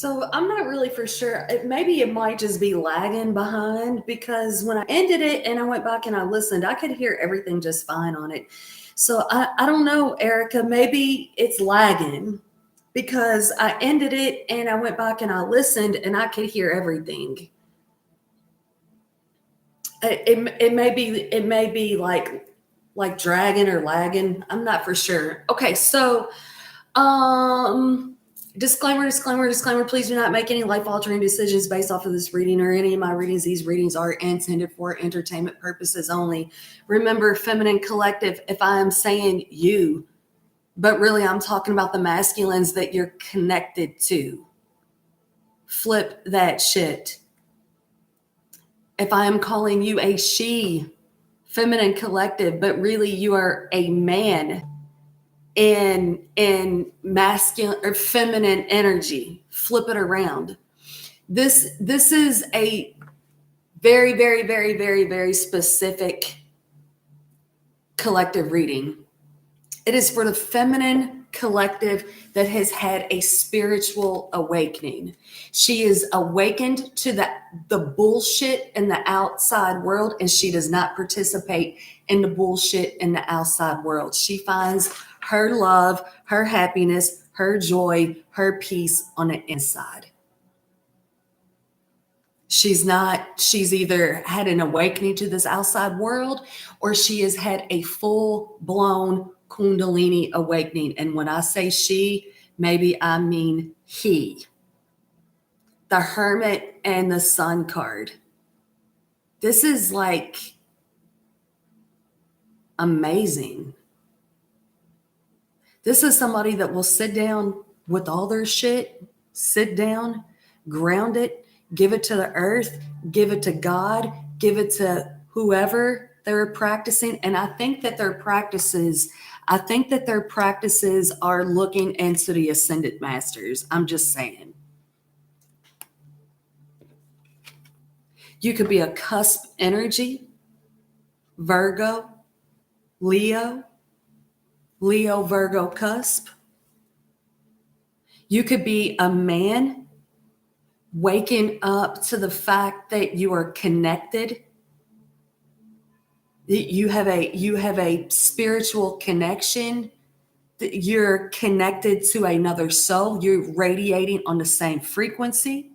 So I'm not really for sure. Maybe it might just be lagging behind because when I ended it and I went back and I listened, I could hear everything just fine on it. So I don't know, Erica. Maybe it's lagging because I ended it and I went back and I listened and I could hear everything. It may be like dragging or lagging. I'm not for sure. Okay, so disclaimer, disclaimer, disclaimer. Please do not make any life altering decisions based off of this reading or any of my readings. These readings are intended for entertainment purposes only. Remember, feminine collective, if I am saying you, but really I'm talking about the masculines that you're connected to. Flip that shit. If I am calling you a she, feminine collective, but really you are a man in masculine or feminine energy, flip it around. This is a very very very very very specific collective reading. It is for the feminine collective that has had a spiritual awakening. She is awakened to the bullshit in the outside world, and she does not participate in the bullshit in the outside world. She finds her love, her happiness, her joy, her peace on the inside. She's either had an awakening to this outside world or she has had a full blown Kundalini awakening. And when I say she, maybe I mean he. The Hermit and the Sun card. This is like amazing. This is somebody that will sit down with all their shit, sit down, ground it, give it to the earth, give it to God, give it to whoever they're practicing. And I think that their practices are looking into the ascended masters. I'm just saying. You could be a cusp energy, Virgo, Leo, Leo, Virgo cusp. You could be a man waking up to the fact that you are connected. You have a spiritual connection. You're connected to another soul. You're radiating on the same frequency.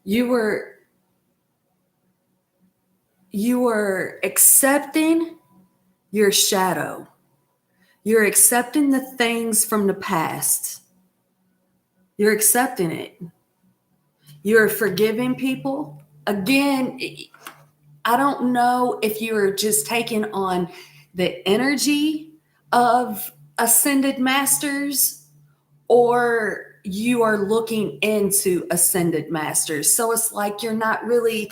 You were you were accepting your shadow. You're accepting the things from the past. You're accepting it. You're forgiving people. Again, I don't know if you're just taking on the energy of ascended masters or you are looking into ascended masters. So it's like you're not really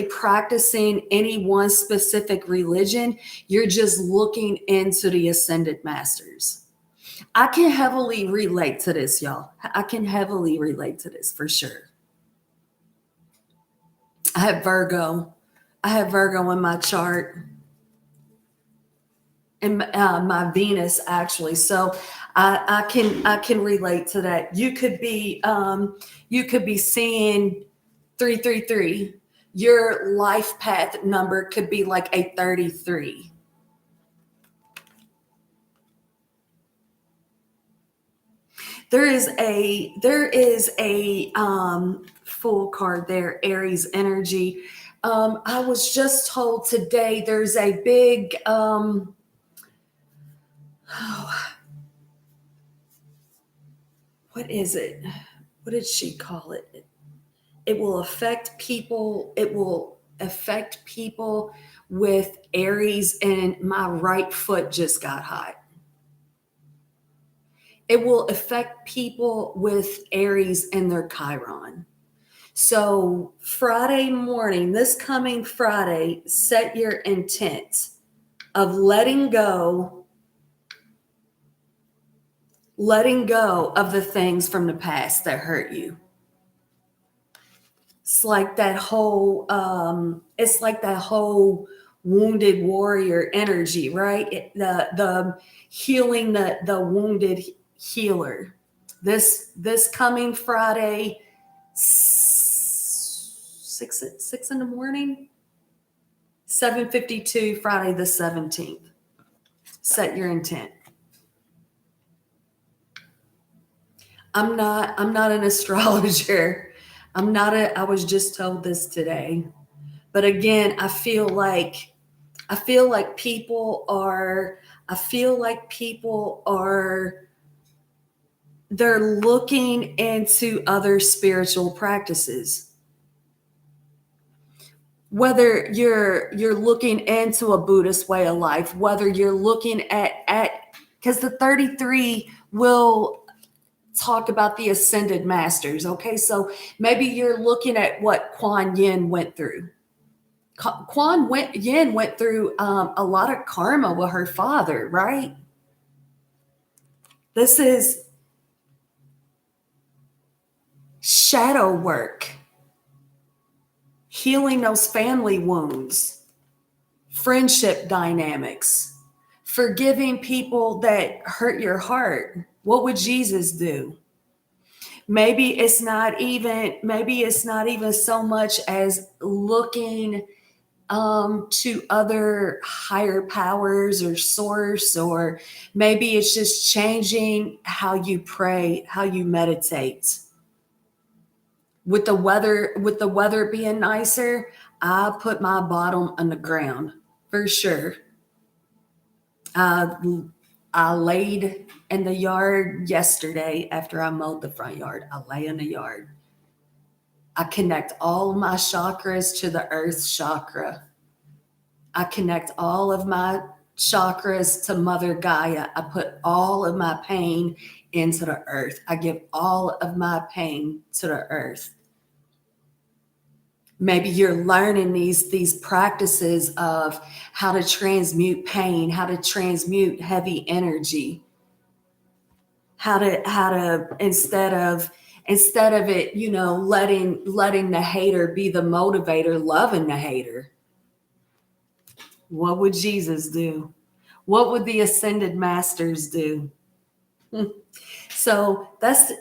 practicing any one specific religion. You're just looking into the ascended masters. I can heavily relate to this, y'all. I can heavily relate to this for sure. I have Virgo. I have Virgo in my chart and my Venus actually. So I can relate to that. You could be seeing 333. Your life path number could be like a 33. There is a full card there, Aries energy. I was just told today there's a big what is it? What did she call it? It will affect people. It will affect people with Aries, and my right foot just got hot. It will affect people with Aries and their Chiron. So, Friday morning, this coming Friday, set your intent of letting go of the things from the past that hurt you. It's like that whole wounded warrior energy, right? The healing the wounded healer. This coming Friday, six in the morning, 7:52, Friday the 17th. Set your intent. I'm not an astrologer. I was just told this today. But again, I feel like people are they're looking into other spiritual practices. Whether you're looking into a Buddhist way of life, whether you're looking at because the 33 will talk about the ascended masters. Okay, so maybe you're looking at what Kuan Yin went through. Yin went through a lot of karma with her father, right? This is shadow work, healing those family wounds, friendship dynamics, forgiving people that hurt your heart. What would Jesus do? Maybe it's not even so much as looking to other higher powers or source, or maybe it's just changing how you pray, how you meditate. With the weather being nicer, I put my bottom on the ground for sure. I laid in the yard yesterday after I mowed the front yard. I lay in the yard. I connect all of my chakras to the earth chakra. I connect all of my chakras to Mother Gaia. I put all of my pain into the earth. I give all of my pain to the earth. Maybe you're learning these practices of how to transmute pain, how to transmute heavy energy, how to instead of it, letting the hater be the motivator, loving the hater. What would Jesus do? What would the ascended masters do? So that's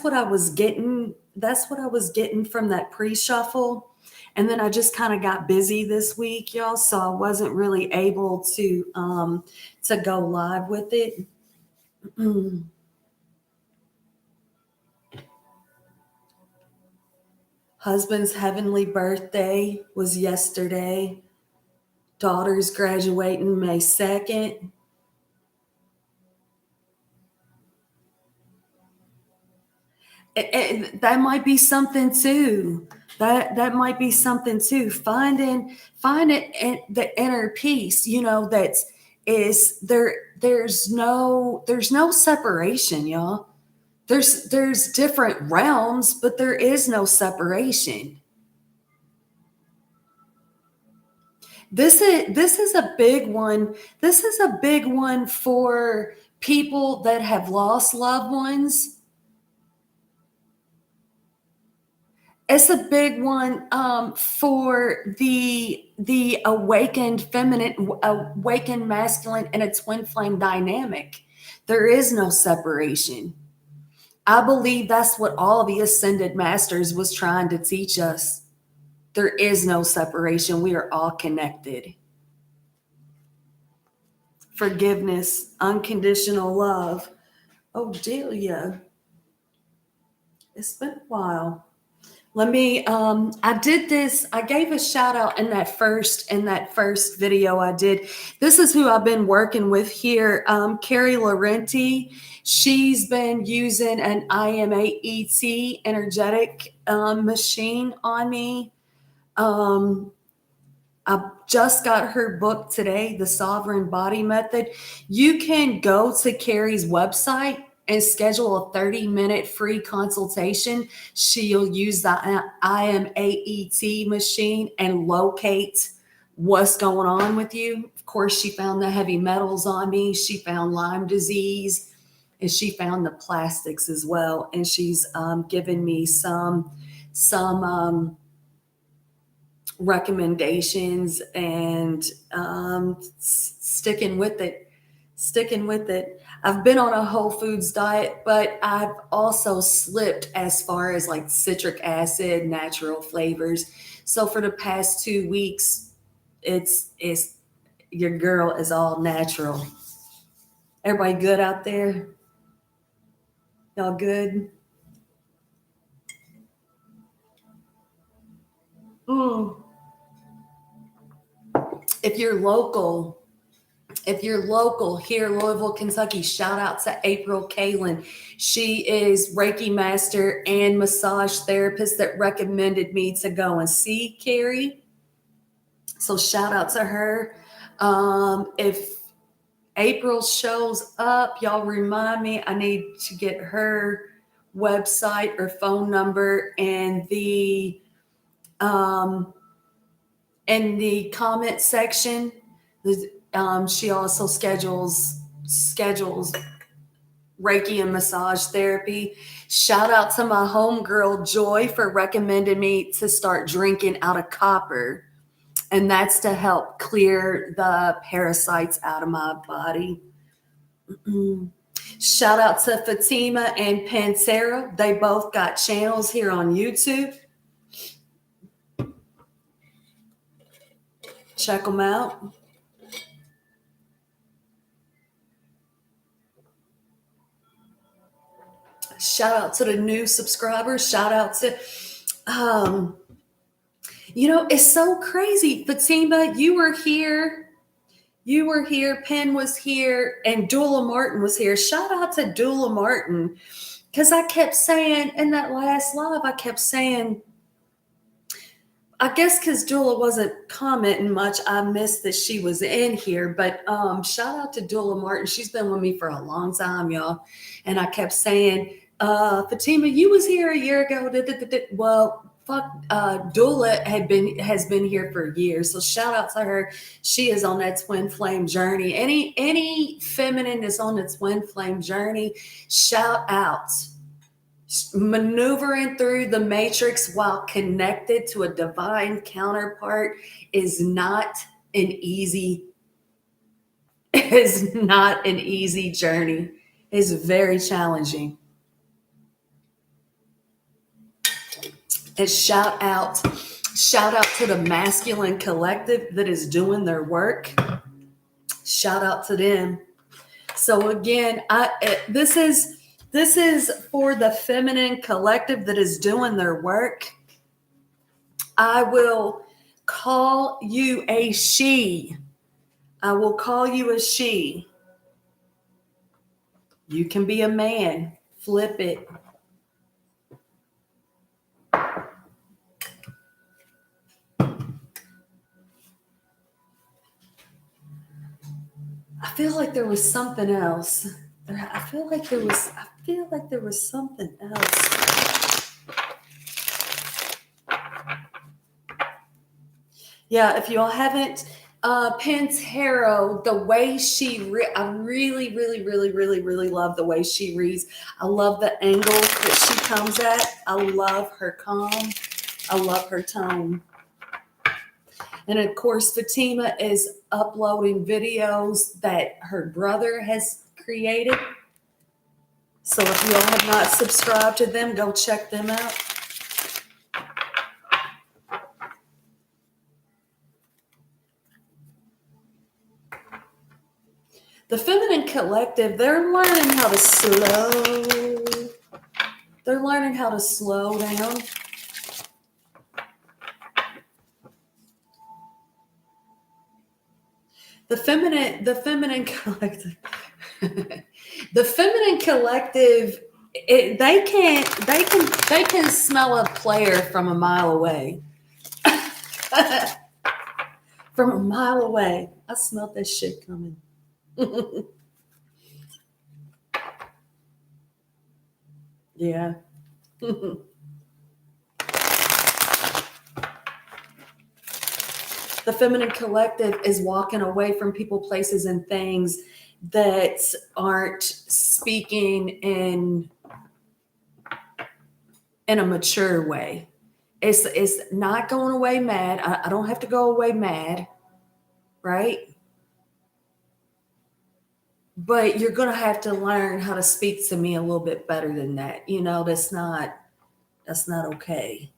what I was getting. That's what I was getting from that pre-shuffle. And then I just kind of got busy this week, y'all. So I wasn't really able to go live with it. Husband's heavenly birthday was yesterday. Daughter's graduating May 2nd. And that might be something too. That might be something too. Finding the inner peace, that's is there there's no separation, y'all. There's different realms, but there is no separation. This is a big one. This is a big one for people that have lost loved ones. It's a big one for the awakened feminine, awakened masculine, and a twin flame dynamic. There is no separation. I believe that's what all the ascended masters was trying to teach us. There is no separation. We are all connected. Forgiveness, unconditional love. Oh, Delia, it's been a while. Let me I did this. I gave a shout out in that first video I did. This is who I've been working with here. Carrie Laurenti. She's been using an IMAET energetic machine on me. I just got her book today, The Sovereign Body Method. You can go to Carrie's website and schedule a 30-minute free consultation. She'll use the IMAET machine and locate what's going on with you. Of course, she found the heavy metals on me. She found Lyme disease, and she found the plastics as well. And she's given me some some recommendations and sticking with it. Sticking with it. I've been on a whole foods diet, but I've also slipped as far as like citric acid, natural flavors. So for the past 2 weeks, it's your girl is all natural. Everybody good out there? Y'all good? Mm. If you're local, if you're local here, Louisville, Kentucky, shout out to April Kalin. She is Reiki master and massage therapist that recommended me to go and see Carrie. So shout out to her. If April shows up, y'all remind me. I need to get her website or phone number and um, in the comment section. She also schedules Reiki and massage therapy. Shout out to my homegirl Joy for recommending me to start drinking out of copper. And that's to help clear the parasites out of my body. Shout out to Fatima and Pansera. They both got channels here on YouTube. Check them out. Shout out to the new subscribers. Shout out to, it's so crazy. Fatima, you were here. You were here. Penn was here. And Dula Martin was here. Shout out to Dula Martin. Because I kept saying in that last live, I guess because Dula wasn't commenting much, I missed that she was in here. But shout out to Dula Martin. She's been with me for a long time, y'all. And I kept saying, Fatima, you was here a year ago. Well, fuck, Dula has been here for years. So shout out to her. She is on that twin flame journey. Any feminine that's on the twin flame journey, shout out. Maneuvering through the matrix while connected to a divine counterpart is not an easy journey. It's very challenging. And shout out to the masculine collective that is doing their work. Shout out to them. So again, this is for the feminine collective that is doing their work. I will call you a she. I will call you a she. You can be a man. Flip it. I feel like there was something else. I feel like there was something else. Yeah, if y'all haven't, Pantero, the way I really, really, really, really, really love the way she reads. I love the angle that she comes at. I love her calm. I love her tone. And of course, Fatima is uploading videos that her brother has created. So if you all have not subscribed to them, go check them out. The feminine collective, they're learning how to slow down. The feminine collective. The feminine collective, they can smell a player from a mile away. From a mile away. I smelled that shit coming. Yeah. The feminine collective is walking away from people, places, and things that aren't speaking in a mature way. It's not going away mad. I don't have to go away mad, right? But you're going to have to learn how to speak to me a little bit better than that. That's not okay.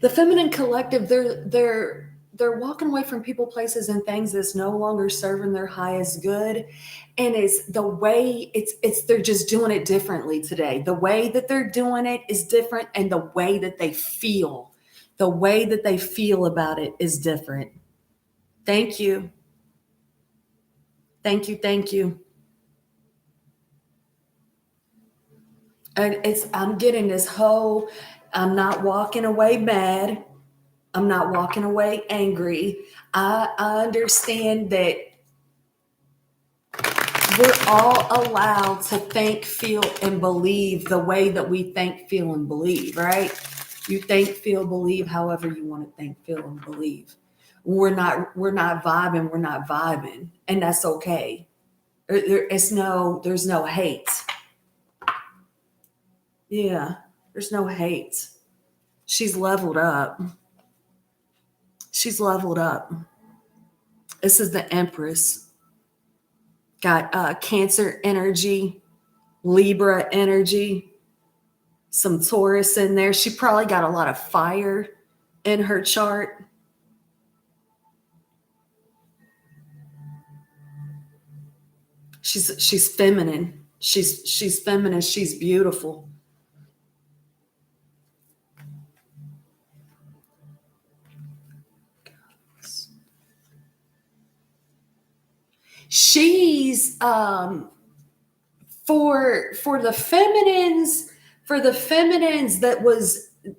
The feminine collective, they're walking away from people, places, and things that's no longer serving their highest good. And it's the way it's they're just doing it differently today. The way that they're doing it is different, and the way that the way that they feel about it is different. Thank you. Thank you. Thank you. And I'm getting this whole, I'm not walking away mad. I'm not walking away angry. I understand that we're all allowed to think, feel, and believe the way that we think, feel, and believe, right? You think, feel, believe however you want to think, feel, and believe. We're not vibing, we're not vibing. And that's okay. There's no hate. Yeah, there's no hate. She's leveled up. She's leveled up. This is the Empress. Got Cancer energy, Libra energy, some Taurus in there. She probably got a lot of fire in her chart. She's feminine. She's feminine. She's beautiful. She's for the feminines,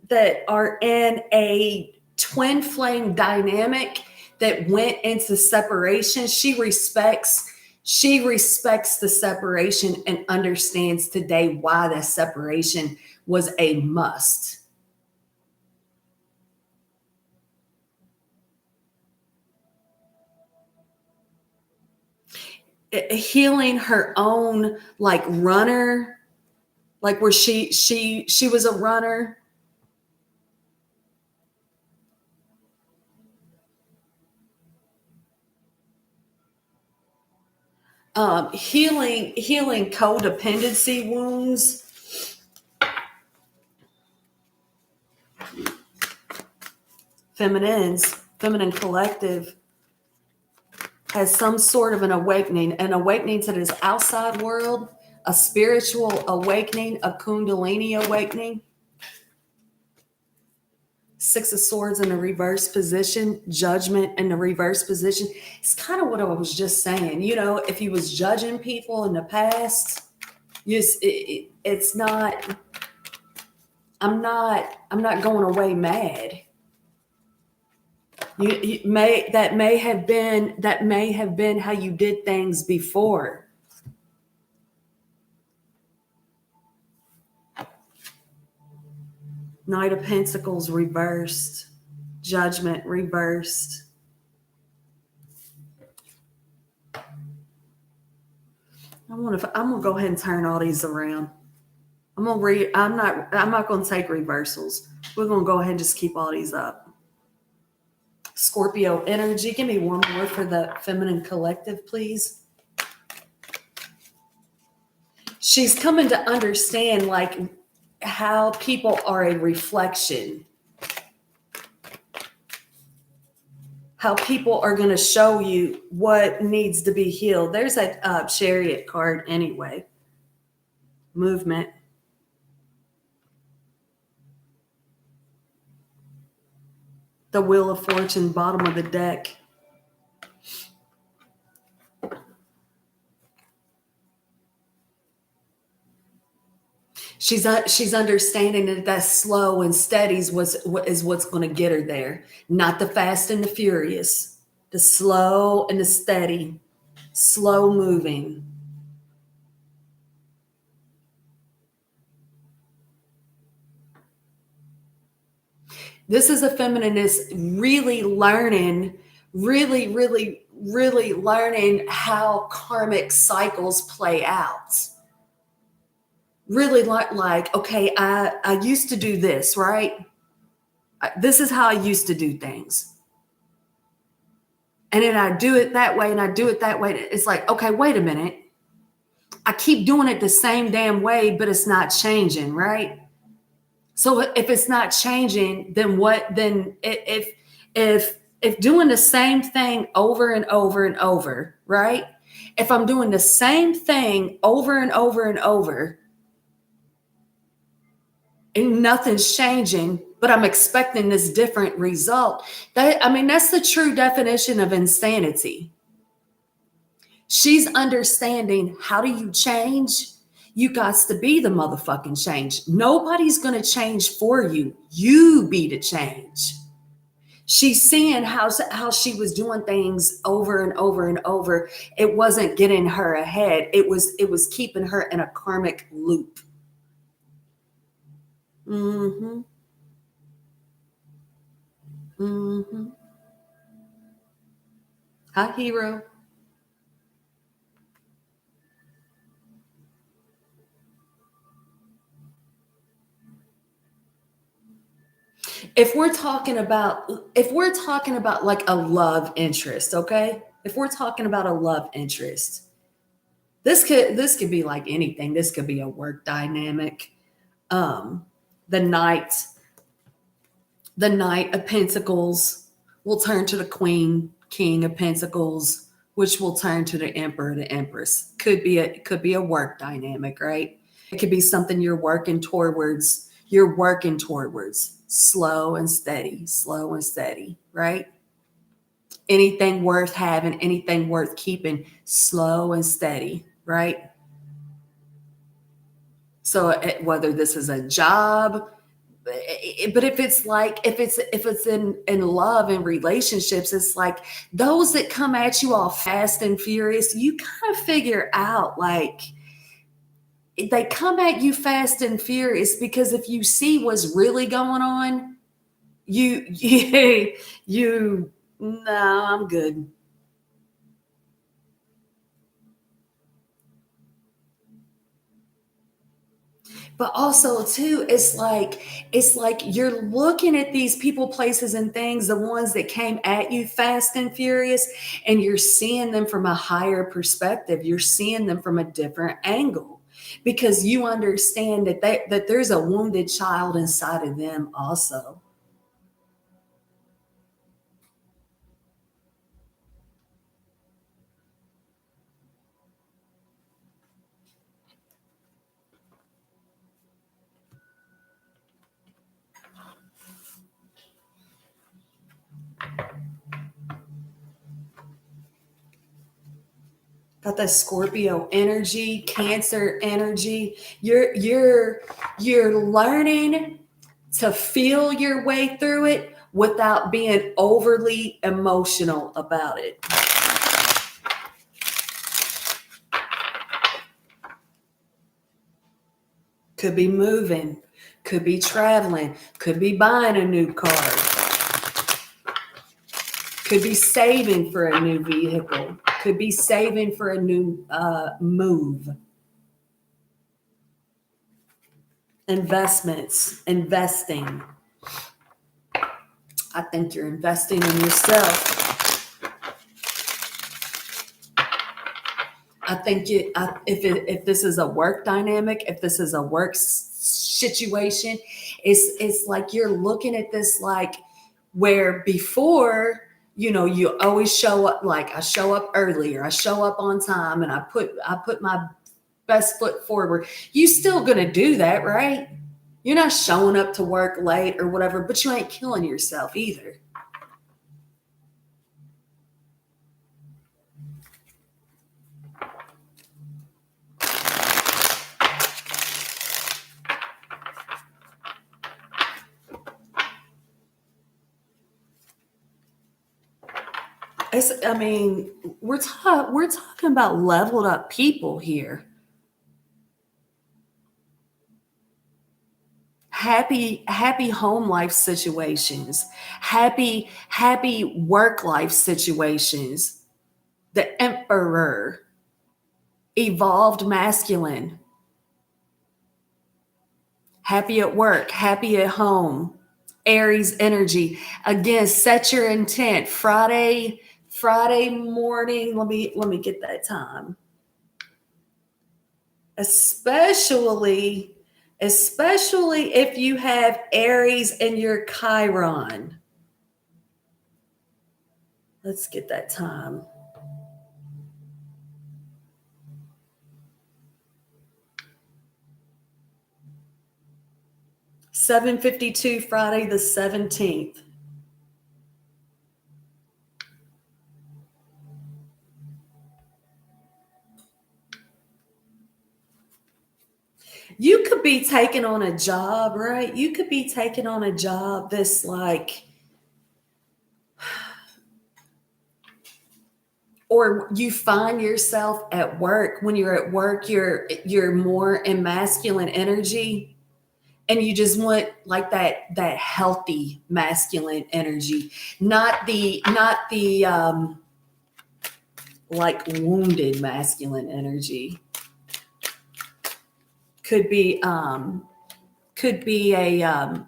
that are in a twin flame dynamic that went into separation. She respects the separation and understands today why that separation was a must. Healing her own like runner, like where she was a runner. Healing codependency wounds. Feminine collective has some sort of an awakening to this outside world, a spiritual awakening, a kundalini awakening. Six of Swords in the reverse position, Judgment in the reverse position. It's kind of what I was just saying. If you was judging people in the past, it's not. I'm not going away mad. That may have been how you did things before. Knight of Pentacles reversed, Judgment reversed. I'm gonna go ahead and turn all these around. I'm not gonna take reversals. We're gonna go ahead and just keep all these up. Scorpio energy. Give me one more for the feminine collective, please. She's coming to understand like how people are a reflection. How people are going to show you what needs to be healed. There's a Chariot card anyway. Movement. The Wheel of Fortune, bottom of the deck. She's understanding that that slow and steady is what's going to get her there, not the fast and the furious, the slow and the steady, slow moving. This is a feminist really learning, really learning how karmic cycles play out. Really like, okay, I used to do this, right? This is how I used to do things. And then I do it that way and I do it that way. It's like, okay, wait a minute. I keep doing it the same damn way, but it's not changing, right? So if it's not changing, then what? Then if doing the same thing over and over and over, right? If I'm doing the same thing over and over and over, and nothing's changing, but I'm expecting this different result. That's the true definition of insanity. She's understanding, how do you change? You got to be the motherfucking change. Nobody's going to change for you. You be the change. She's seeing how she was doing things over and over and over. It wasn't getting her ahead. It was keeping her in a karmic loop. Mm-hmm. Mm-hmm. Hi, hero. If we're talking about like a love interest, okay? If we're talking about a love interest, this could be like anything. This could be a work dynamic. Um, the knight, the Knight of Pentacles will turn to the Queen, King of Pentacles, which will turn to the Emperor, the Empress. Could be a work dynamic, right? It could be something you're working towards. You're working towards slow and steady, right? Anything worth having, anything worth keeping, slow and steady, right? So whether this is a job, but if it's in love and relationships, it's like those that come at you all fast and furious, you kind of figure out like they come at you fast and furious because if you see what's really going on, you no, I'm good. But also too, it's like you're looking at these people, places, and things, the ones that came at you fast and furious, and you're seeing them from a higher perspective. You're seeing them from a different angle because you understand that there's a wounded child inside of them also. Got that Scorpio energy, Cancer energy. You're learning to feel your way through it without being overly emotional about it. Could be moving, could be traveling, could be buying a new car, could be saving for a new vehicle, could be saving for a new move. Investments, investing. I think you're investing in yourself. I think if this is a work dynamic, if this is a work situation, it's like you're looking at this like where before, you always show up, like I show up earlier, I show up on time, and I put my best foot forward. You still gonna do that, right? You're not showing up to work late or whatever, but you ain't killing yourself either. I mean, we're talking about leveled up people here. Happy home life situations, happy work life situations. The emperor, evolved masculine, happy at work, happy at home. Aries energy. Again, set your intent. Friday morning. Let me get that time. Especially if you have Aries in your Chiron. Let's get that time. $7:52, Friday the 17th. You could be taking on a job, right? You could be taking on a job that's like, or you find yourself at work. When you're at work, you're more in masculine energy, and you just want like that healthy masculine energy, not the like wounded masculine energy. Could be a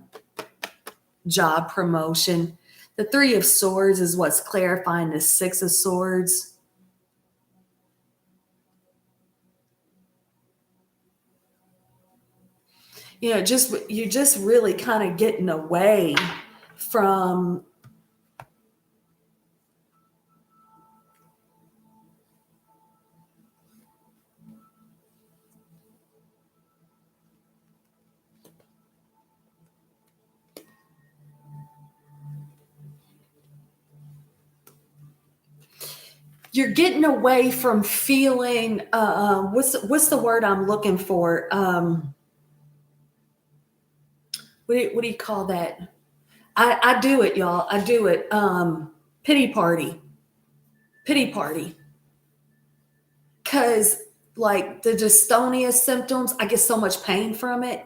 job promotion. The Three of Swords is what's clarifying the Six of Swords. You're just really kind of getting away from feeling what's the word I'm looking for? What do you call that? I do it, y'all. I do it. Pity party. Pity party. Because like the dystonia symptoms, I get so much pain from it.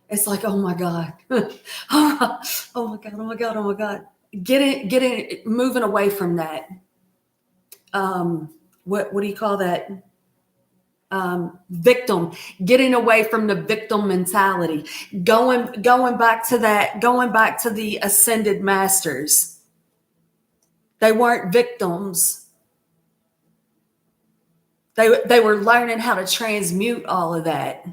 It's like, oh my God. Oh my God, oh my God, oh my God. Getting moving away from that. What do you call that? Victim, getting away from the victim mentality, going back to the ascended masters. They weren't victims. They were learning how to transmute all of that.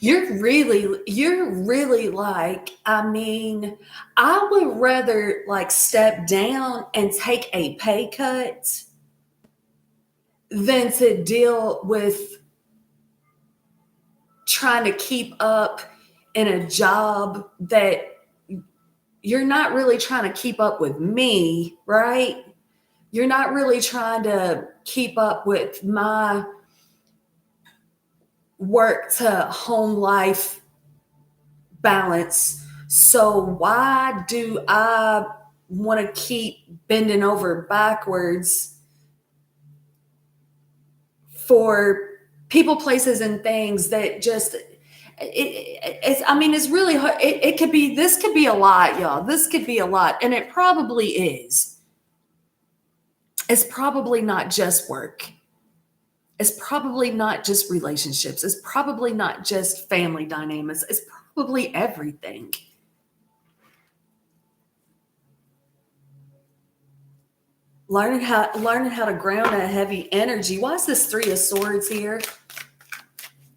You're really like, I mean, I would rather like step down and take a pay cut than to deal with trying to keep up in a job that you're not really trying to keep up with me, right? You're not really trying to keep up with my work to home life balance. So why do I want to keep bending over backwards for people, places, and things that just it's really hard. This could be a lot, y'all. This could be a lot, and it probably is. It's probably not just work. It's probably not just relationships. It's probably not just family dynamics. It's probably everything. Learning how to ground that heavy energy. Why is this Three of Swords here?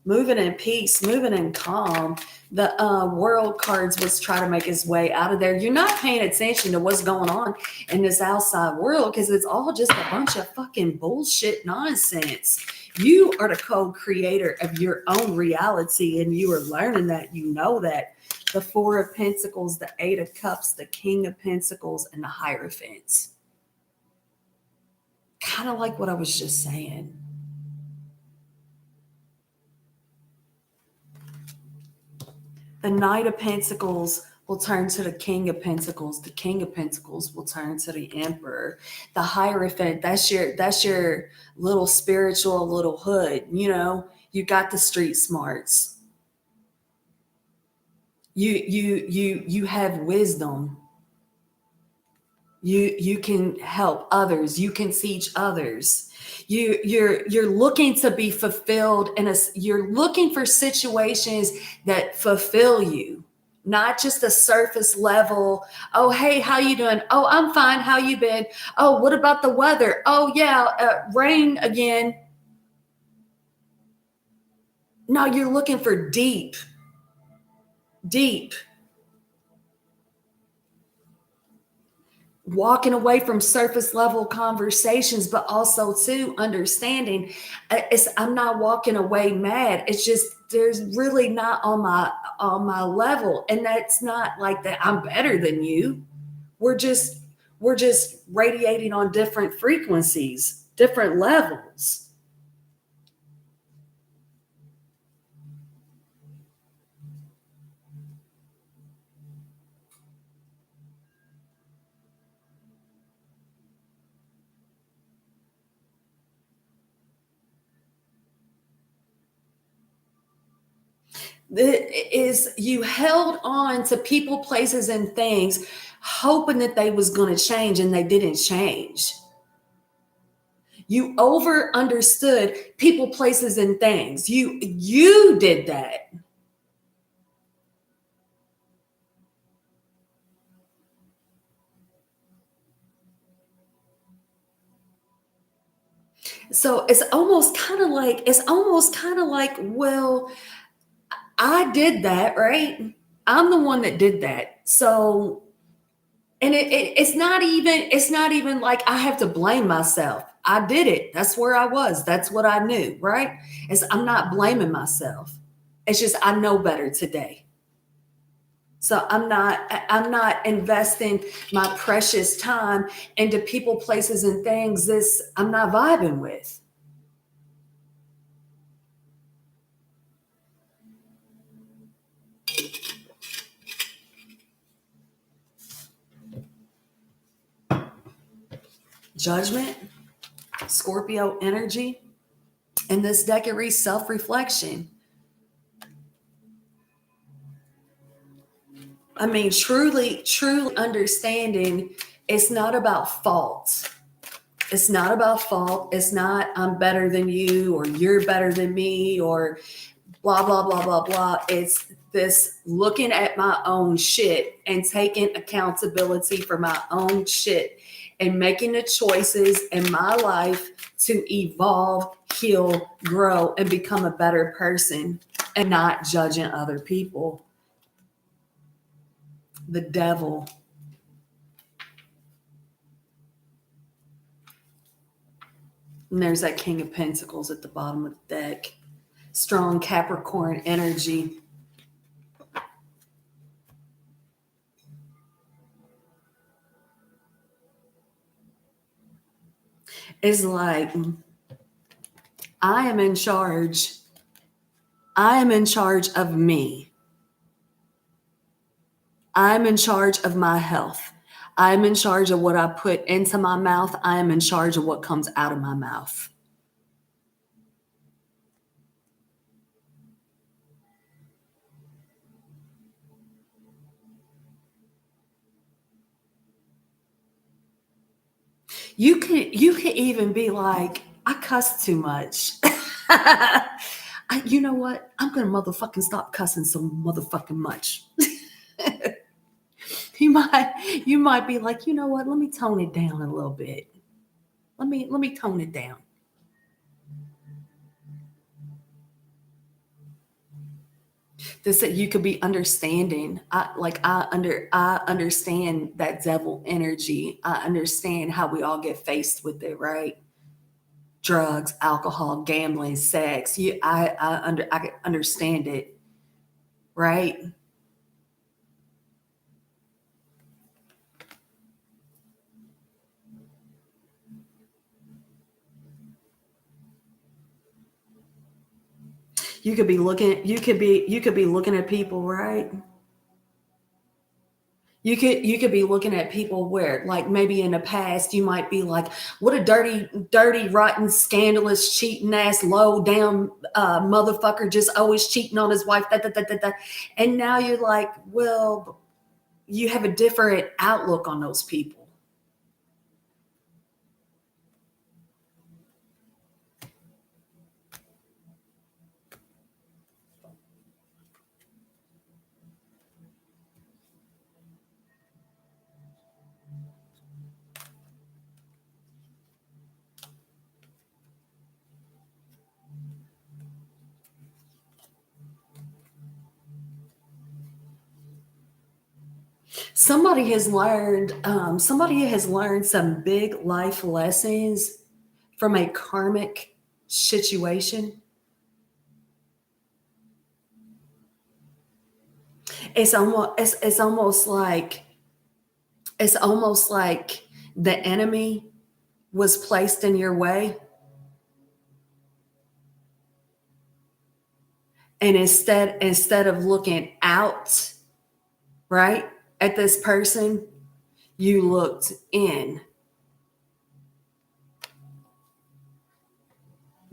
Moving in peace, moving in calm. The world cards was trying to make his way out of there. You're not paying attention to what's going on in this outside world because it's all just a bunch of fucking bullshit nonsense. You are the co-creator of your own reality, and you are learning that. You know that. The Four of Pentacles, the Eight of Cups, the King of Pentacles, and the Hierophant. Kind of like what I was just saying. The Knight of Pentacles will turn to the King of Pentacles. The King of Pentacles will turn to the Emperor. The Hierophant, that's your little spiritual little hood. You know, you got the street smarts. You have wisdom. You can help others. You can teach others. You're looking to be fulfilled, and you're looking for situations that fulfill you, not just a surface level. Oh, hey, how you doing? Oh, I'm fine. How you been? Oh, what about the weather? Oh, yeah, rain again. No, you're looking for deep. Walking away from surface level conversations, but also too understanding. I'm not walking away mad. It's just there's really not on my level, and that's not like that. I'm better than you. We're just radiating on different frequencies, different levels. Is you held on to people, places, and things, hoping that they was going to change, and they didn't change. You over understood people, places, and things. You did that. So it's almost kind of like, well, I did that, right? I'm the one that did that. So, and it's not even like I have to blame myself. I did it. That's where I was. That's what I knew, right? I'm not blaming myself. It's just I know better today. So I'm not investing my precious time into people, places, and things this I'm not vibing with. Judgment, Scorpio energy, and this deck it reads self-reflection. I mean, truly understanding it's not about fault. It's not about fault. It's not I'm better than you or you're better than me or blah, blah, blah, blah, blah. It's this looking at my own shit and taking accountability for my own shit and making the choices in my life to evolve, heal, grow, and become a better person and not judging other people. The devil. And there's that King of Pentacles at the bottom of the deck. Strong Capricorn energy. Is like, I am in charge. I am in charge of me. I'm in charge of my health. I'm in charge of what I put into my mouth. I am in charge of what comes out of my mouth. You can even be like, I cuss too much. You know what? I'm gonna motherfucking stop cussing so motherfucking much. You might be like, you know what? Let me tone it down a little bit. Let me tone it down. This that you could be understanding. I understand that devil energy. I understand how we all get faced with it, right? drugs, alcohol, gambling, sex. I understand it, right? You could be looking at people, right? You could be looking at people where, like, maybe in the past you might be like, what a dirty, rotten, scandalous, cheating ass, low down motherfucker, just always cheating on his wife. Da, da, da, da, da. And now you're like, well, you have a different outlook on those people. Somebody has learned some big life lessons from a karmic situation. It's almost like the enemy was placed in your way, and instead of looking out, right, at this person, you looked in.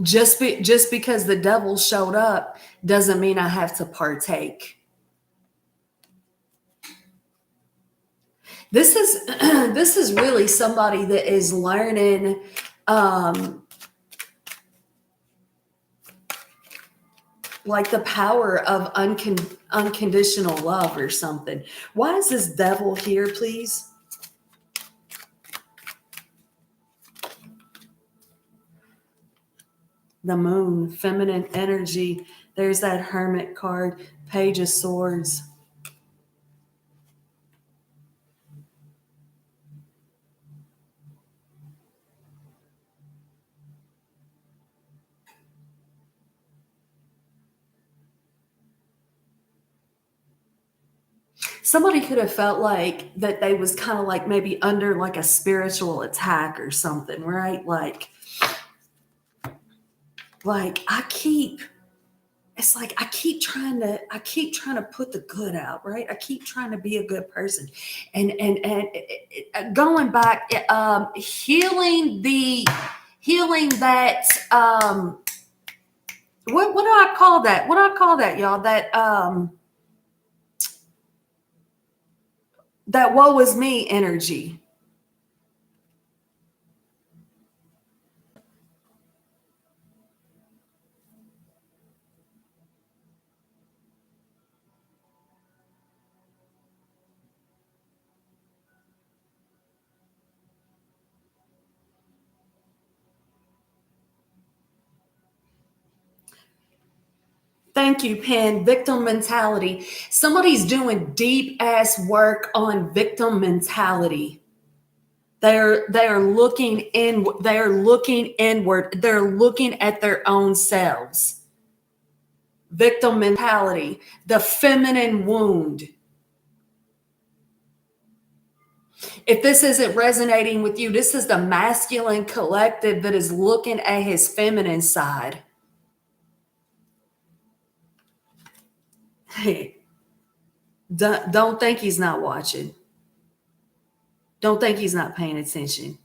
Just because the devil showed up doesn't mean I have to partake. This is this is really somebody that is learning, um, like the power of unconditional love or something. Why is this devil here, please? The moon, feminine energy. There's that hermit card, page of swords. Somebody could have felt like that they was kind of like maybe under like a spiritual attack or something, right? Like I keep it's like I keep trying to put the good out, right? I keep trying to be a good person, and going back, healing that, what do I call that? What do I call that, y'all? That woe is me energy. Thank you, Pen. Victim mentality. Somebody's doing deep ass work on victim mentality. They are looking in. They are looking inward. They're looking at their own selves. Victim mentality, the feminine wound. If this isn't resonating with you, this is the masculine collective that is looking at his feminine side. Hey, don't think he's not watching. Don't think he's not paying attention.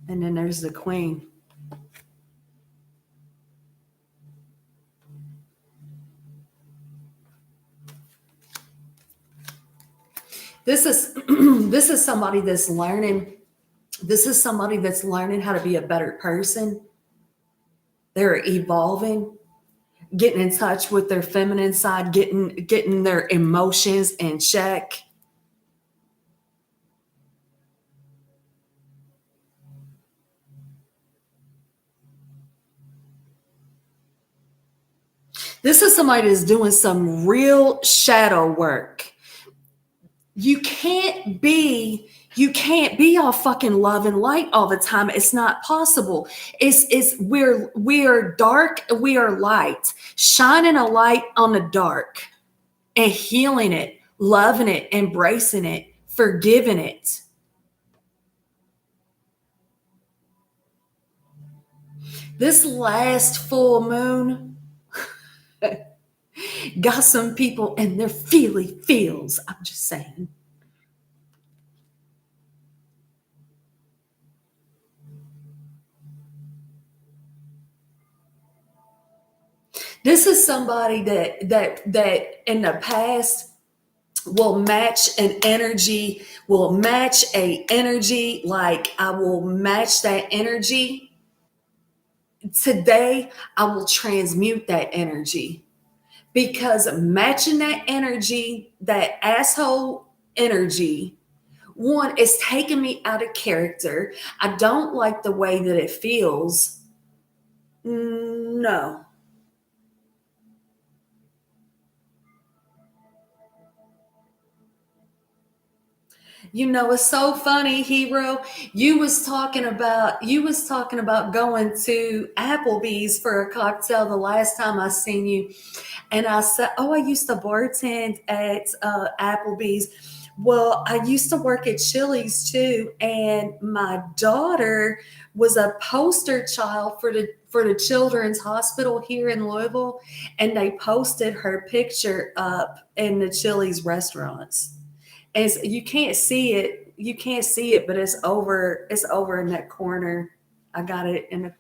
And then there's the queen. This is this is somebody that's learning. This is somebody that's learning how to be a better person. They're evolving, getting in touch with their feminine side, getting their emotions in check. This is somebody that's doing some real shadow work. You can't be all fucking love and light all the time. It's not possible. It's we're dark, we are light, shining a light on the dark and healing it, loving it, embracing it, forgiving it. This last full moon got some people in their feely feels. I'm just saying. This is somebody that in the past will match an energy, will match a energy like I will match that energy. Today, I will transmute that energy because matching that energy, that asshole energy, one is taking me out of character. I don't like the way that it feels. No. You know, it's so funny, hero. You was talking about going to Applebee's for a cocktail the last time I seen you. And I said, "Oh, I used to bartend at Applebee's." Well, I used to work at Chili's too, and my daughter was a poster child for the Children's Hospital here in Louisville, and they posted her picture up in the Chili's restaurants. And you can't see it, but it's over in that corner. I got it in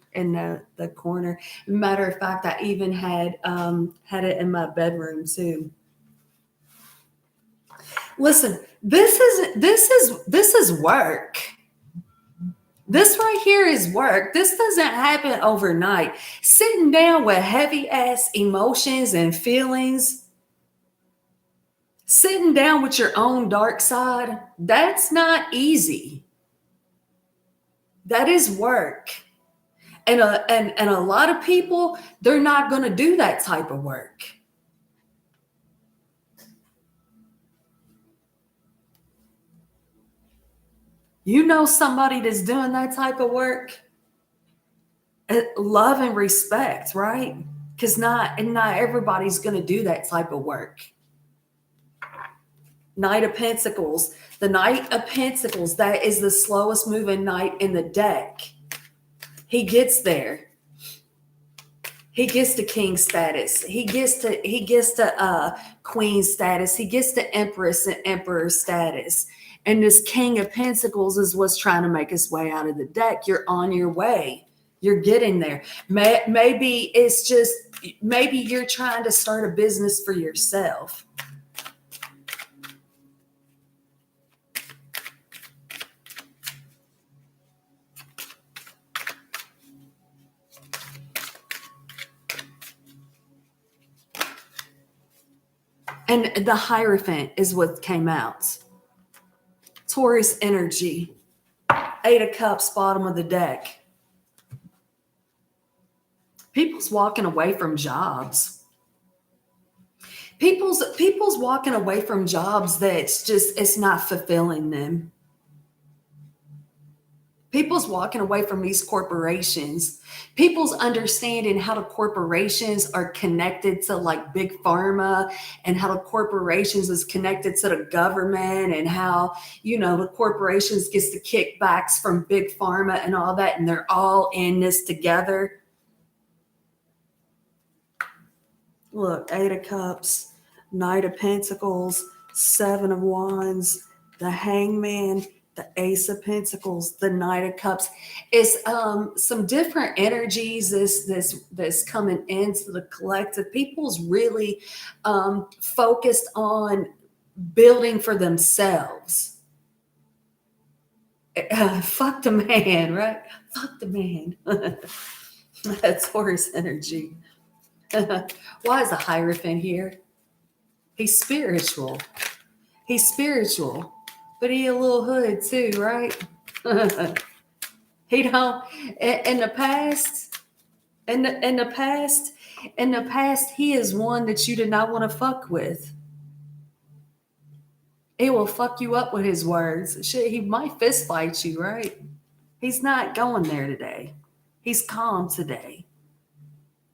the corner. Matter of fact, I even had it in my bedroom too. Listen, this is work. This right here is work. This doesn't happen overnight. Sitting down with heavy ass emotions and feelings, sitting down with your own dark side, that's not easy. That is work. And a lot of people, they're not going to do that type of work. You know somebody that's doing that type of work? Love and respect, right? Because not everybody's going to do that type of work. Knight of Pentacles. The Knight of Pentacles, that is the slowest moving knight in the deck. He gets there. He gets to king status. He gets to queen status. He gets to empress and emperor status. And this king of pentacles is what's trying to make his way out of the deck. You're on your way. You're getting there. Maybe you're trying to start a business for yourself. And the Hierophant is what came out. Taurus energy. Eight of Cups, bottom of the deck. People's walking away from jobs. People's walking away from jobs that's just, it's not fulfilling them. People's walking away from these corporations. People's understanding how the corporations are connected to like big pharma, and how the corporations is connected to the government, and how, the corporations gets the kickbacks from big pharma and all that. And they're all in this together. Look, Eight of Cups, Knight of Pentacles, Seven of Wands, the Hangman, the Ace of Pentacles, the Knight of Cups. It's some different energies this coming into the collective. People's really focused on building for themselves. Fuck the man, right? Fuck the man. That's Taurus energy. Why is the Hierophant here? He's spiritual. He's spiritual, but he a little hood too, right? He don't. In the past, he is one that you did not want to fuck with. He will fuck you up with his words. Shit, he might fist fight you, right? He's not going there today. He's calm today.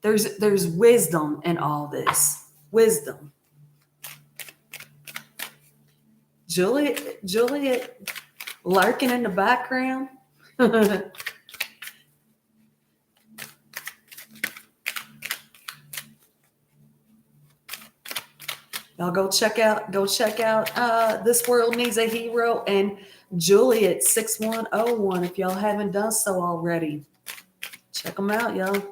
There's wisdom in all this. Wisdom. Juliet lurking in the background. Y'all go check out This World Needs a Hero and Juliet 6101 if y'all haven't done so already. Check them out, y'all.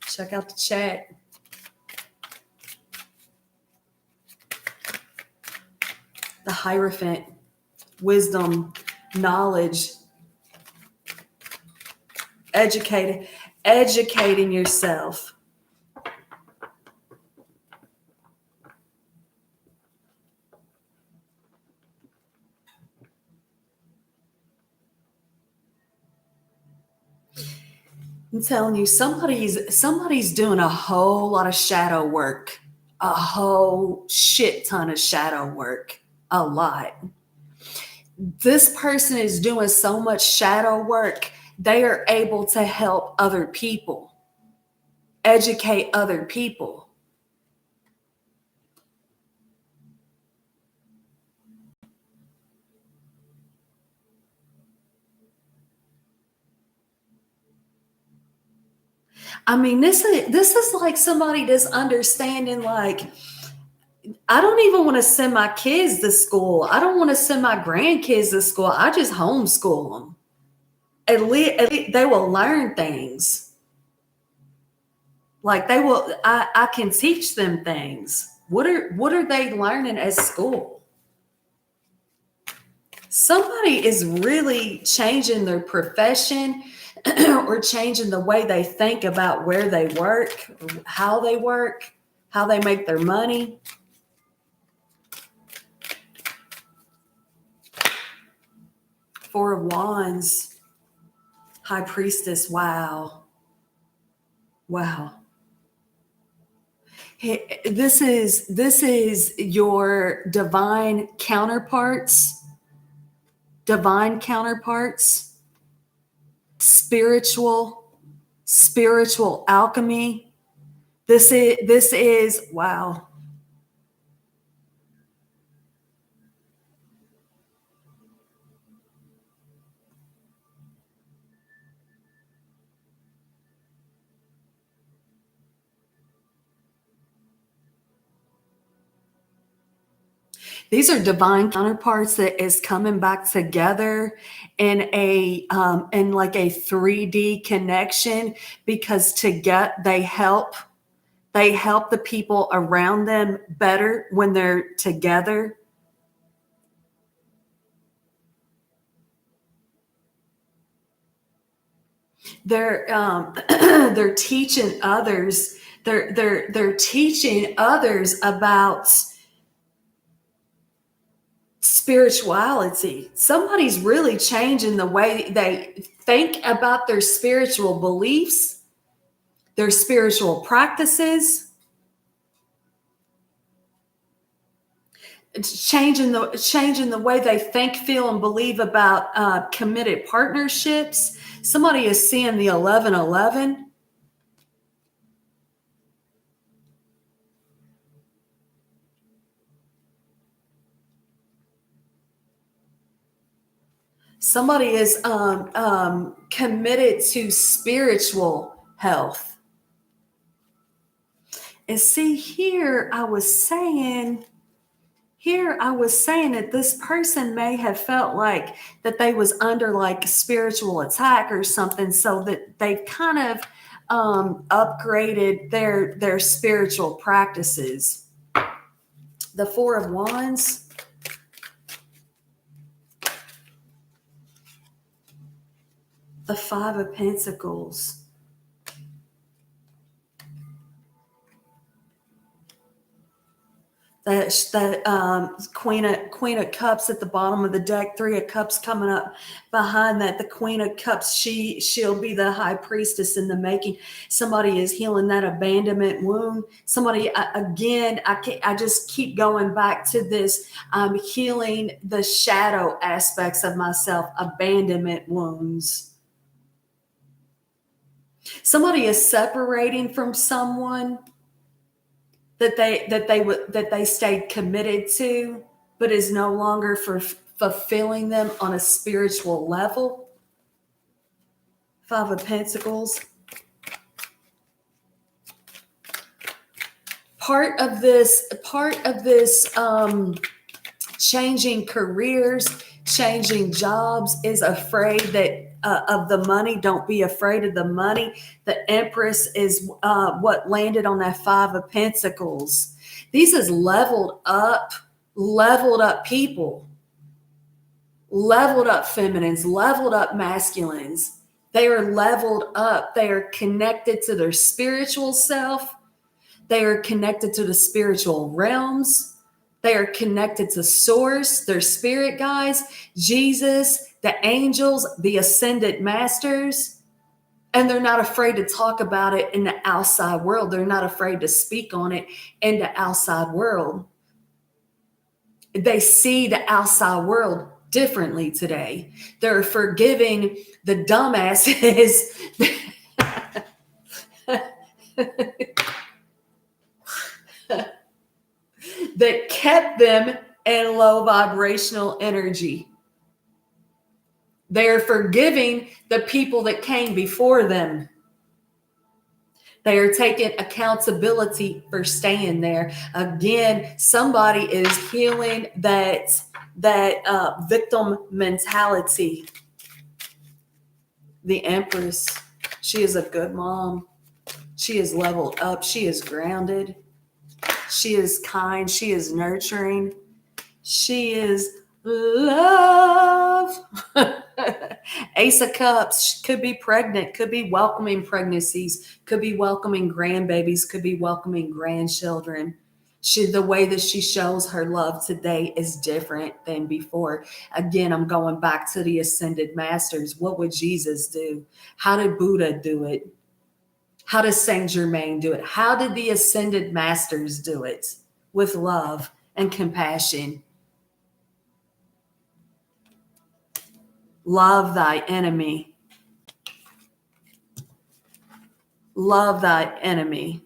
Check out the chat. The Hierophant, wisdom, knowledge, educating yourself. I'm telling you, somebody's doing a whole lot of shadow work, a whole shit ton of shadow work, a lot. This person is doing so much shadow work, they are able to help other people, educate other people. I mean, this is like somebody that's understanding, like, I don't even want to send my kids to school. I don't want to send my grandkids to school. I just homeschool them. At least they will learn things. Like they will, I can teach them things. What are they learning at school? Somebody is really changing their profession or changing the way they think about where they work, how they make their money. Four of Wands, High Priestess. Wow. This is your divine counterparts, spiritual alchemy. This is wow. These are divine counterparts that is coming back together in in like a 3D connection, because they help the people around them better when they're together. They're they're teaching others. They're teaching others about spirituality. Somebody's really changing the way they think about their spiritual beliefs, their spiritual practices. It's changing the way they think, feel, and believe about committed partnerships. Somebody is seeing the 1111. Somebody is committed to spiritual health. And see, here I was saying that this person may have felt like that they was under like spiritual attack or something, so that they kind of upgraded their spiritual practices. The Four of Wands. The Five of Pentacles. The Queen of Cups at the bottom of the deck, Three of Cups coming up behind that. The Queen of Cups, she'll be the high priestess in the making. Somebody is healing that abandonment wound. Somebody, again, I just keep going back to this. I'm healing the shadow aspects of myself, abandonment wounds. Somebody is separating from someone that they stayed committed to, but is no longer fulfilling them on a spiritual level. Five of Pentacles. Part of this changing careers, changing jobs is afraid that of the money. Don't be afraid of the money. The Empress is what landed on that Five of Pentacles. These is leveled up people, leveled up feminines, leveled up masculines. They are leveled up. They are connected to their spiritual self. They are connected to the spiritual realms. They are connected to Source, their spirit guides, Jesus, the angels, the ascended masters. And they're not afraid to talk about it in the outside world. They're not afraid to speak on it in the outside world. They see the outside world differently today. They're forgiving the dumbasses that kept them in low vibrational energy. They are forgiving the people that came before them. They are taking accountability for staying there. Again, somebody is healing that victim mentality. The Empress, she is a good mom. She is leveled up. She is grounded. She is kind. She is nurturing. She is love. Ace of Cups, could be pregnant, could be welcoming pregnancies, could be welcoming grandbabies, could be welcoming grandchildren. The way that she shows her love today is different than before. Again, I'm going back to the ascended masters. What would Jesus do? How did Buddha do it? How does Saint Germain do it? How did the ascended masters do it? With love and compassion. Love thy enemy. Love thy enemy.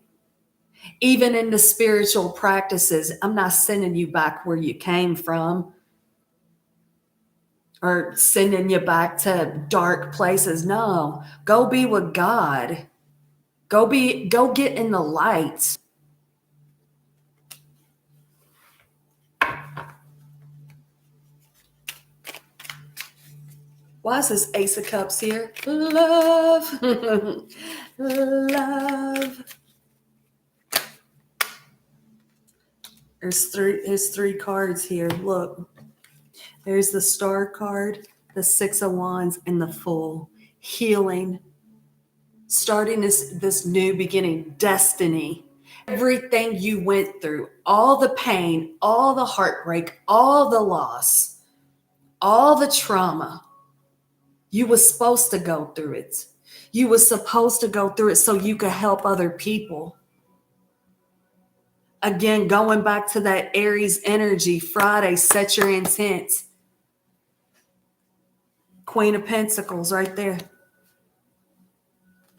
Even in the spiritual practices, I'm not sending you back where you came from or sending you back to dark places. No, go be with God. Go get in the light. Why is this Ace of Cups here? Love. Love. There's three cards here. Look. There's the Star card, the Six of Wands, and the Fool. Healing. Starting this new beginning. Destiny. Everything you went through, all the pain, all the heartbreak, all the loss, all the trauma. You were supposed to go through it. You were supposed to go through it so you could help other people. Again, going back to that Aries energy, Friday, set your intent. Queen of Pentacles right there.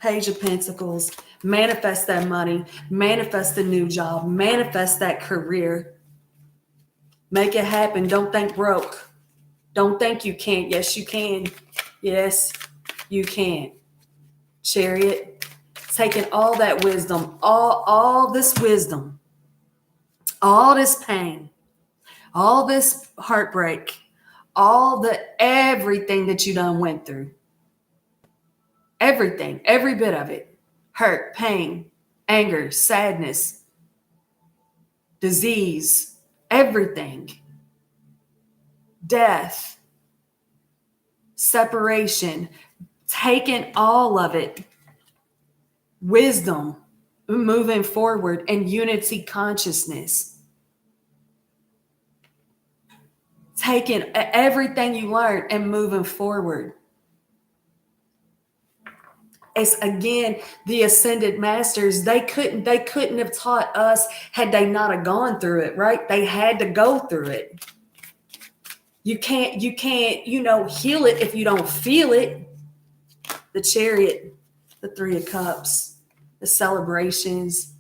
Page of Pentacles. Manifest that money. Manifest a new job. Manifest that career. Make it happen. Don't think broke. Don't think you can't. Yes, you can. Yes, you can. Chariot, taking all that wisdom, all this wisdom, all this pain, all this heartbreak, everything that you done went through. Everything, every bit of it. Hurt, pain, anger, sadness, disease, everything. Death, separation, taking all of it, wisdom, moving forward, and unity consciousness. taking everything you learned and moving forward. It's again the ascended masters. They couldn't have taught us had they not have gone through it, right? They had to go through it. You can't, heal it if you don't feel it. The Chariot, the Three of Cups, the celebrations,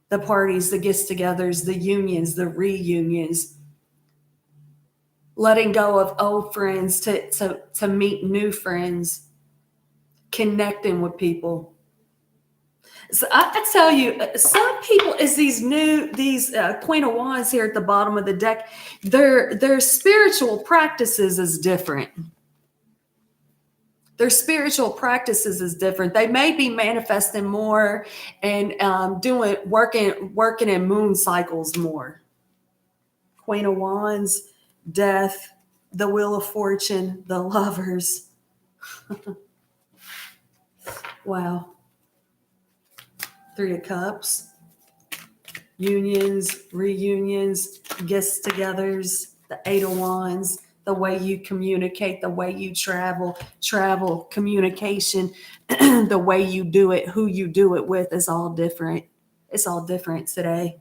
the parties, the gets-togethers, the unions, the reunions, letting go of old friends to meet new friends, connecting with people. So I tell you, some people is these Queen of Wands here at the bottom of the deck, their spiritual practices is different. Their spiritual practices is different. They may be manifesting more and working in moon cycles more. Queen of Wands, Death, the Wheel of Fortune, the Lovers. Wow. Three of Cups, unions, reunions, gets-togethers, the Eight of Wands, the way you communicate, the way you travel, communication, the way you do it, who you do it with is all different. It's all different today.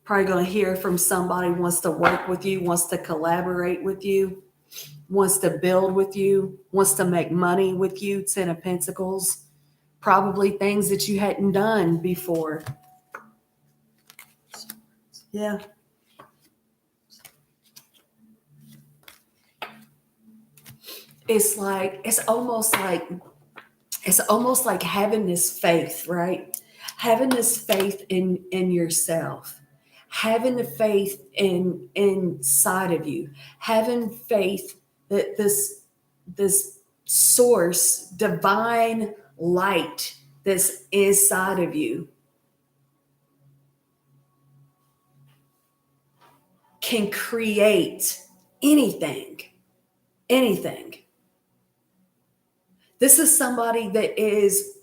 Probably going to hear from somebody who wants to work with you, wants to collaborate with you, wants to build with you, wants to make money with you. Ten of Pentacles. Probably things that you hadn't done before. Yeah. It's almost like having this faith, right? Having this faith in yourself, having the faith inside of you, having faith that this source, divine light that's inside of you can create anything. This is somebody that is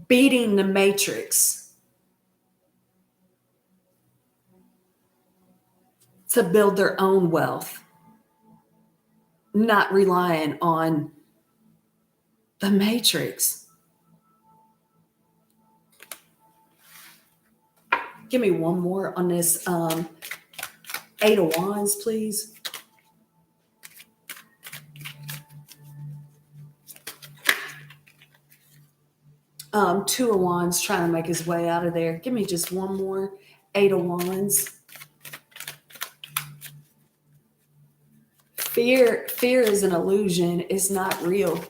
beating the matrix to build their own wealth, not relying on the matrix. Give me one more on this Eight of Wands, please. Two of Wands trying to make his way out of there. Give me just one more. Eight of Wands. Fear is an illusion. It's not real.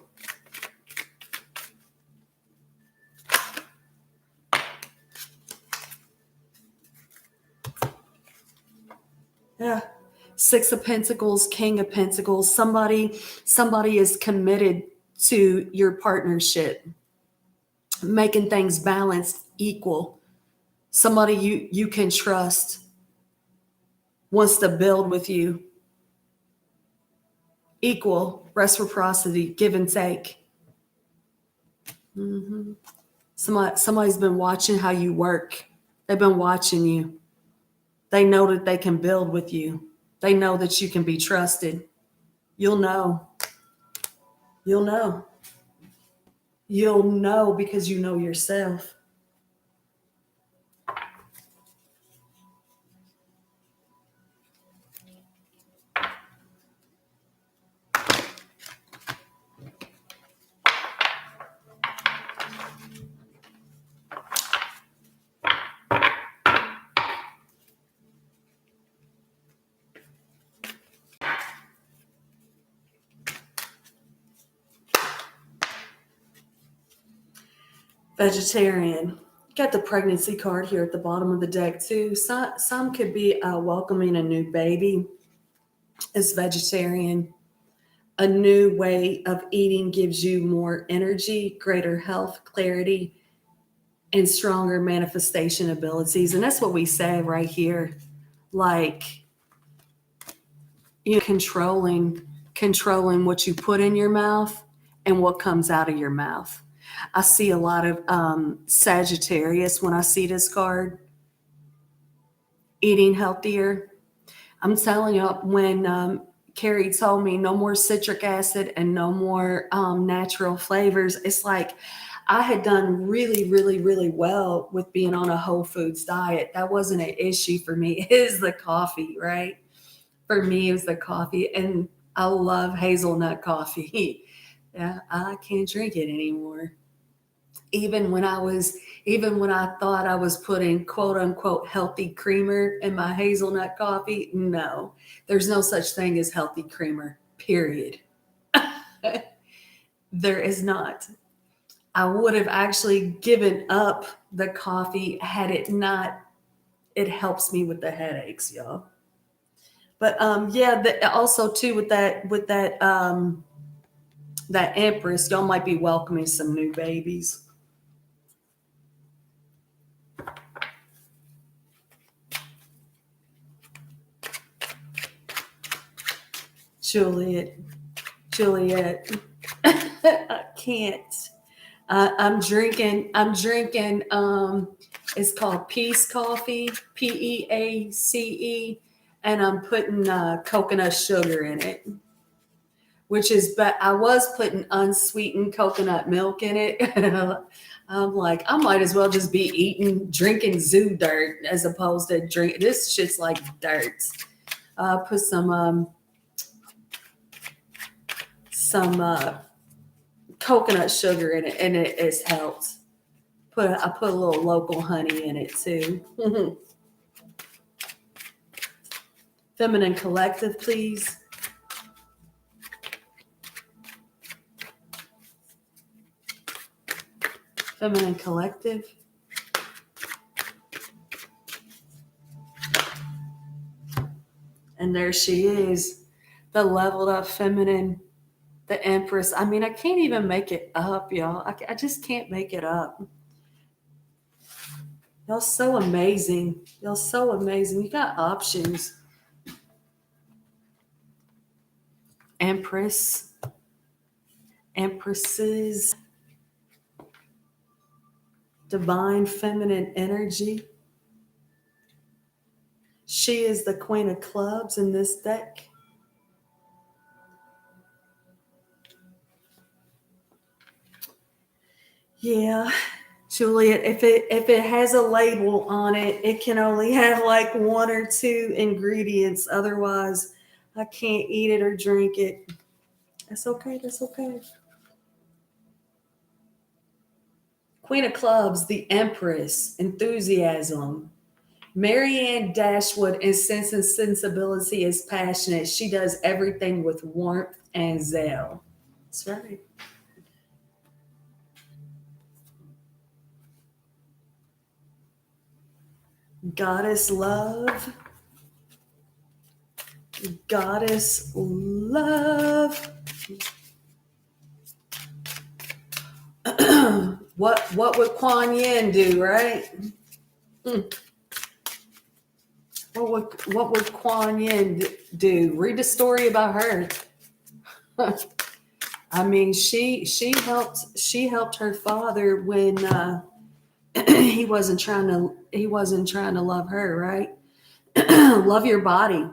Yeah. Six of Pentacles, King of Pentacles. Somebody is committed to your partnership, making things balanced, equal. Somebody you can trust, wants to build with you. Equal, reciprocity, give and take. Mm-hmm. Somebody's been watching how you work. They've been watching you. They know that they can build with you. They know that you can be trusted. You'll know. You'll know. You'll know because you know yourself. Vegetarian. Got the pregnancy card here at the bottom of the deck too. Some could be welcoming a new baby as vegetarian. A new way of eating gives you more energy, greater health, clarity, and stronger manifestation abilities. And that's what we say right here. Like, controlling what you put in your mouth and what comes out of your mouth. I see a lot of Sagittarius when I see this card. eating healthier. I'm telling you, when Carrie told me no more citric acid and no more natural flavors, it's like I had done really, really, really well with being on a whole foods diet. That wasn't an issue for me. It is the coffee, right? For me, it was the coffee, and I love hazelnut coffee. Yeah, I can't drink it anymore. Even when I was, even when I thought I was putting quote unquote healthy creamer in my hazelnut coffee, no, there's no such thing as healthy creamer, period. There is not. I would have actually given up the coffee had it not. It helps me with the headaches, y'all. But yeah, also too with that Empress, y'all might be welcoming some new babies. Juliet, Juliet, I can't. I'm drinking. It's called Peace Coffee, Peace, and I'm putting coconut sugar in it, which is, but I was putting unsweetened coconut milk in it. I'm like, I might as well just be drinking zoo dirt as opposed to drink. This shit's like dirt. Put some coconut sugar in it, and it has helped. I put a little local honey in it too. Feminine Collective, please. Feminine Collective. And there she is, the leveled up feminine, the Empress. I mean, I can't even make it up, y'all. I just can't make it up. Y'all so amazing. Y'all so amazing. You got options. Empress, Empresses, divine feminine energy. She is the Queen of Clubs in this deck. Yeah, Juliet, if it has a label on it, it can only have like one or two ingredients. Otherwise, I can't eat it or drink it. That's okay. That's okay. Queen of Clubs, the Empress, enthusiasm. Marianne Dashwood in Sense and Sensibility is passionate. She does everything with warmth and zeal. That's right. Goddess Love. Goddess Love. What would Kuan Yin do, right? What would Kuan Yin do? Read a story about her. I mean, she helped her father when he wasn't trying to love her, right? Love your body.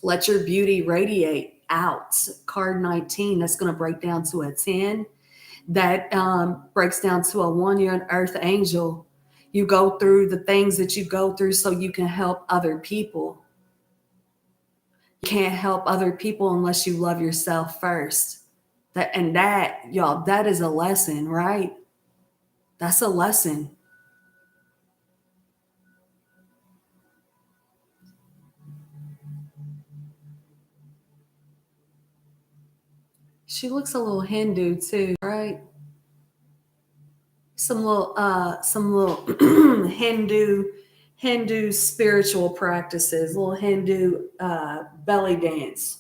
Let your beauty radiate out. Card 19, that's going to break down to a 10. That breaks down to a 1. You're an earth angel. You go through the things that you go through so you can help other people. You can't help other people unless you love yourself first. That, y'all, that is a lesson, right? That's a lesson. She looks a little Hindu too, right? Some little Hindu spiritual practices, little Hindu belly dance.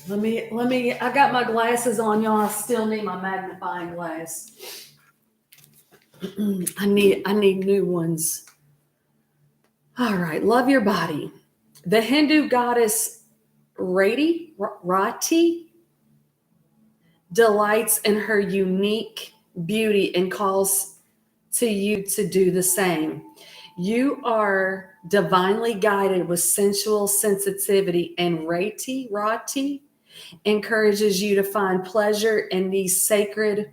Let me, I got my glasses on, y'all. I still need my magnifying glass. I need new ones. All right, love your body. The Hindu goddess Rati delights in her unique beauty and calls to you to do the same. You are divinely guided with sensual sensitivity, and Rati encourages you to find pleasure in these sacred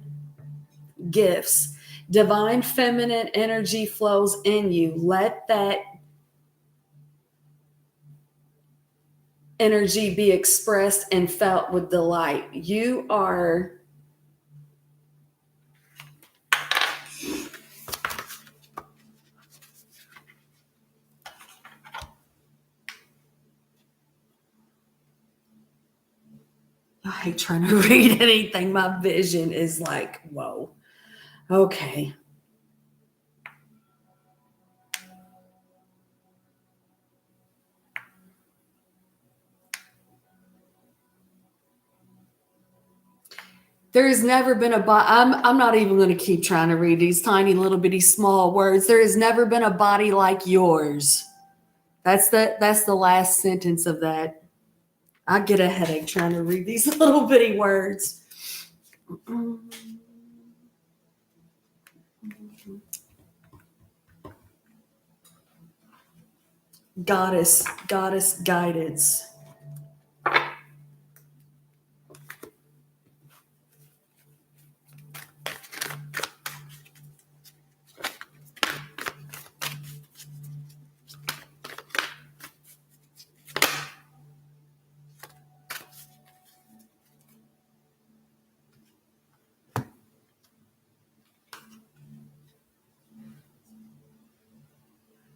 gifts. Divine feminine energy flows in you. Let that energy be expressed and felt with delight. You are I hate trying to read anything. My vision is like, whoa. Okay. There has never been a body. I'm not even going to keep trying to read these tiny little bitty small words. There has never been a body like yours. That's the last sentence of that. I get a headache trying to read these little bitty words. Goddess guidance.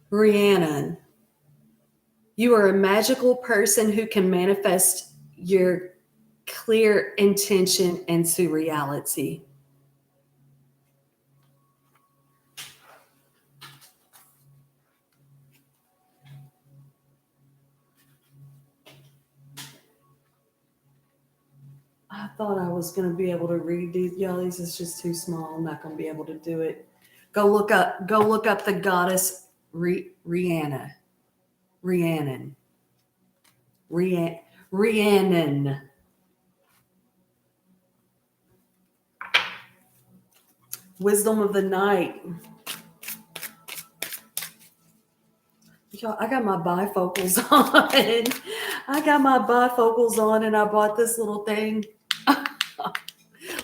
Rhiannon, you are a magical person who can manifest your clear intention into reality. I thought I was going to be able to read these. Y'all, these is just too small. I'm not going to be able to do it. Go look up the goddess Rhiannon. Rhiannon. Rhiannon. Wisdom of the night. Y'all, I got my bifocals on. I got my bifocals on, and I bought this little thing,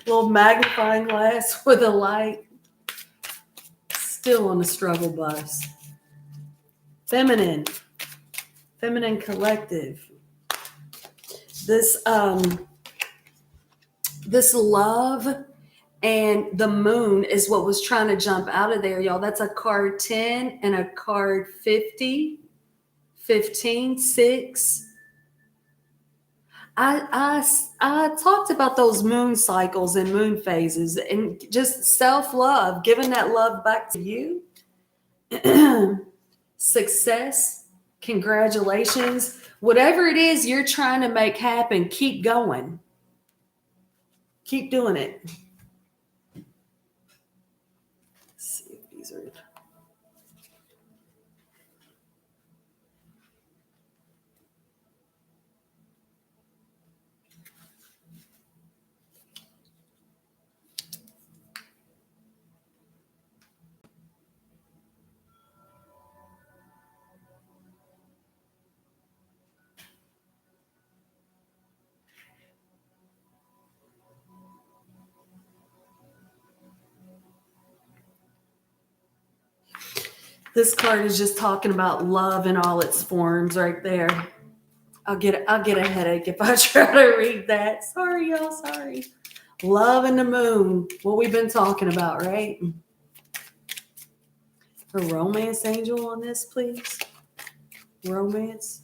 little magnifying glass with a light. Still on the struggle bus. Feminine collective. This love and the moon is what was trying to jump out of there, y'all. That's a card 10 and a card 50, 15, 6. I talked about those moon cycles and moon phases and just self-love, giving that love back to you. Success, congratulations, whatever it is you're trying to make happen, keep going. Keep doing it. Let's see if these are. This card is just talking about love in all its forms right there. I'll get a headache if I try to read that. Sorry, y'all. Sorry. Love and the moon. What we've been talking about, right? A romance angel on this, please. Romance.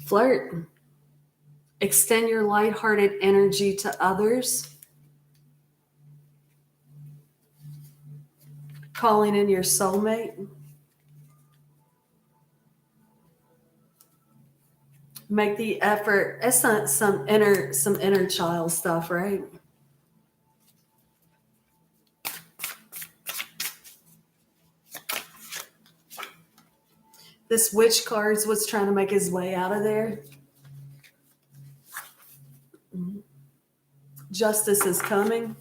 Flirt. Extend your lighthearted energy to others. Calling in your soulmate. Make the effort. It's not some inner child stuff, right? This witch cards was trying to make his way out of there. Justice is coming.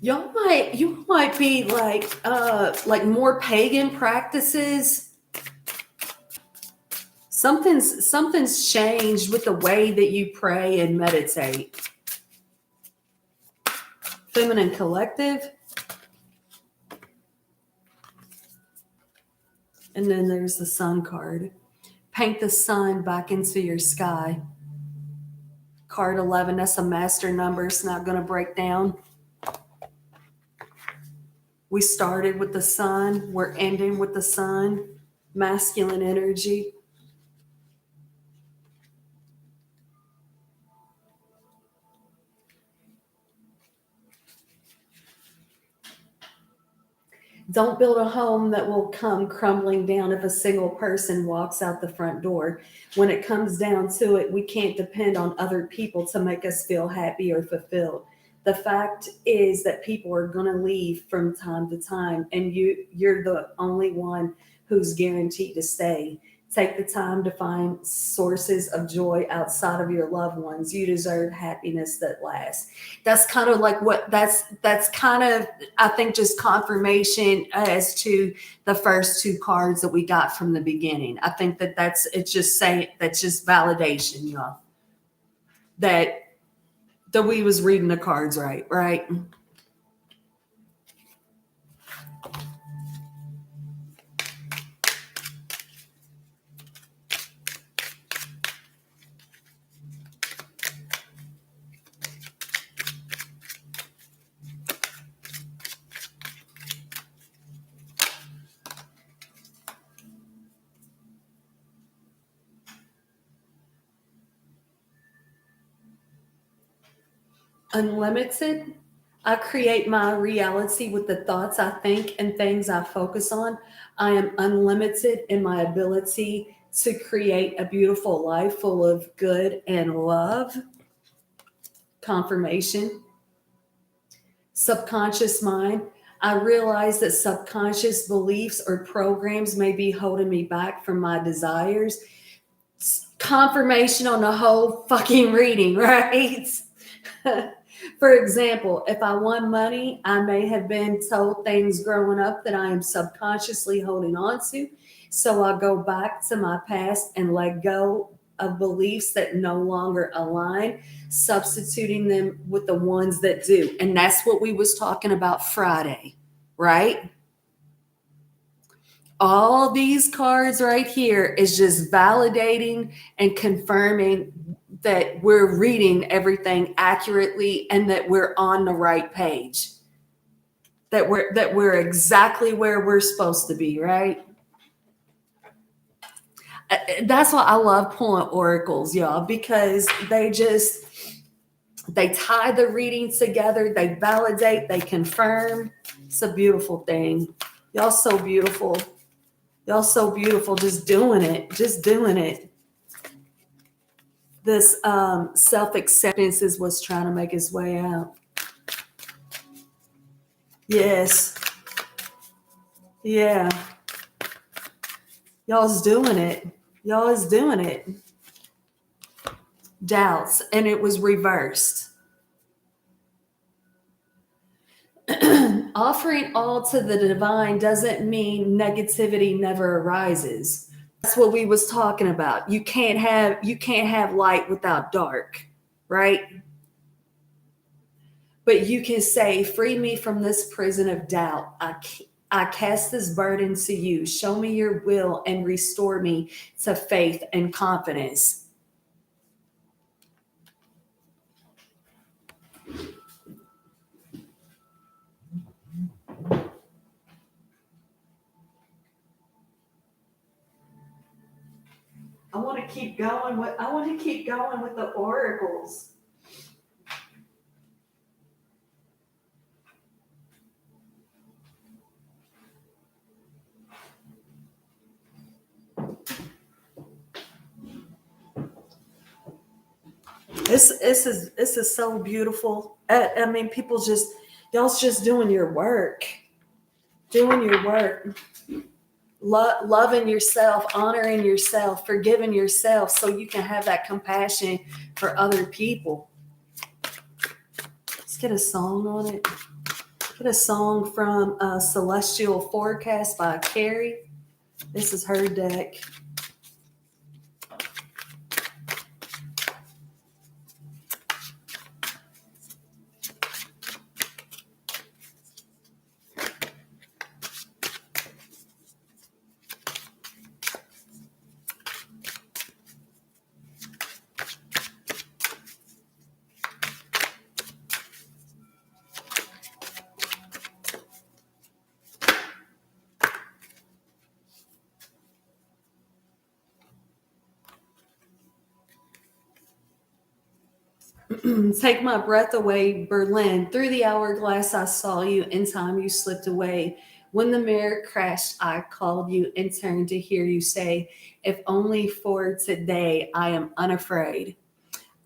You might be like more pagan practices. Something's changed with the way that you pray and meditate. Feminine collective. And then there's the sun card. Paint the sun back into your sky. Card 11, that's a master number. It's not going to break down. We started with the sun. We're ending with the sun. Masculine energy. Don't build a home that will come crumbling down if a single person walks out the front door. When it comes down to it, we can't depend on other people to make us feel happy or fulfilled. The fact is that people are going to leave from time to time, and you're the only one who's guaranteed to stay. Take the time to find sources of joy outside of your loved ones. You deserve happiness that lasts. That's kind of like what that's kind of, I think, just confirmation as to the first two cards that we got from the beginning. I think it's just saying, that's just validation, y'all, that we was reading the cards right. Unlimited. I create my reality with the thoughts I think and things I focus on. I am unlimited in my ability to create a beautiful life full of good and love. Confirmation. Subconscious mind. I realize that subconscious beliefs or programs may be holding me back from my desires. Confirmation on the whole fucking reading, right? For example, if I want money, I may have been told things growing up that I am subconsciously holding on to. So I go back to my past and let go of beliefs that no longer align, substituting them with the ones that do. And that's what we was talking about Friday, right? All these cards right here is just validating and confirming that we're reading everything accurately and that we're on the right page, that we're exactly where we're supposed to be, right? That's why I love pulling oracles, y'all, because they tie the reading together, they validate, they confirm. It's a beautiful thing. Y'all so beautiful. Y'all so beautiful, just doing it. This self-acceptance is what's trying to make its way out. Yes. Yeah. Y'all is doing it. Doubts, and it was reversed. Offering all to the divine doesn't mean negativity never arises. That's what we was talking about. You can't have light without dark, right? But you can say, free me from this prison of doubt. I cast this burden to you. Show me your will and restore me to faith and confidence. I want to keep going with the oracles. This is so beautiful. I mean, people just y'all's just doing your work, loving yourself, honoring yourself, forgiving yourself, so you can have that compassion for other people. Let's get a song on it. Get a song from Celestial Forecast by Carrie. This is her deck. Take my breath away, Berlin. Through the hourglass, I saw you. In time, you slipped away. When the mirror crashed, I called you and turned to hear you say, if only for today, I am unafraid.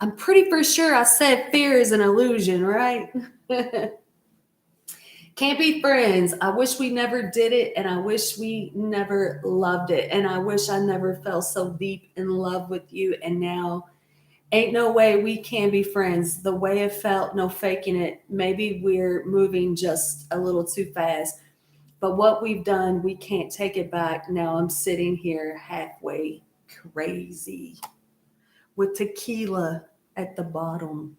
I'm pretty for sure I said fear is an illusion, right? Can't be friends. I wish we never did it, and I wish we never loved it. And I wish I never fell so deep in love with you. And now, ain't no way we can be friends. The way it felt, no faking it. Maybe we're moving just a little too fast. But what we've done, we can't take it back. Now I'm sitting here halfway crazy with tequila at the bottom.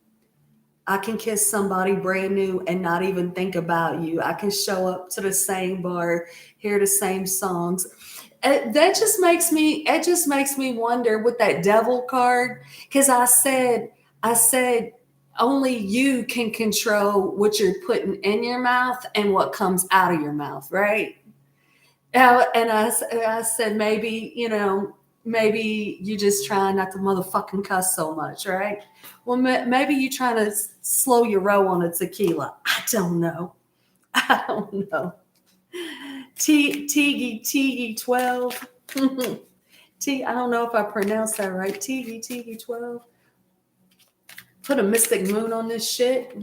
I can kiss somebody brand new and not even think about you. I can show up to the same bar, hear the same songs. It just makes me wonder with that devil card, because I said only you can control what you're putting in your mouth and what comes out of your mouth, right? And I said maybe, maybe you just trying not to motherfucking cuss so much, right? Well, maybe you trying to slow your roll on a tequila. I don't know. I don't know. Tigi 12. I don't know if I pronounced that right. Tigi 12. Put a mystic moon on this shit.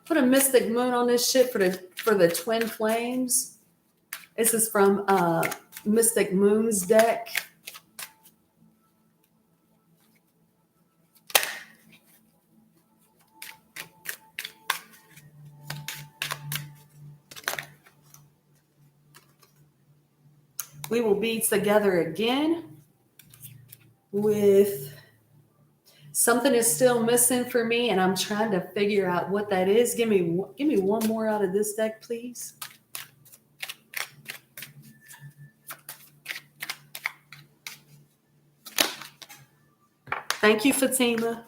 Put a mystic moon on this shit for the twin flames. This is from Mystic Moon's deck. We will be together again with something is still missing for me, and I'm trying to figure out what that is. Give me one more out of this deck, please. Thank you, Fatima.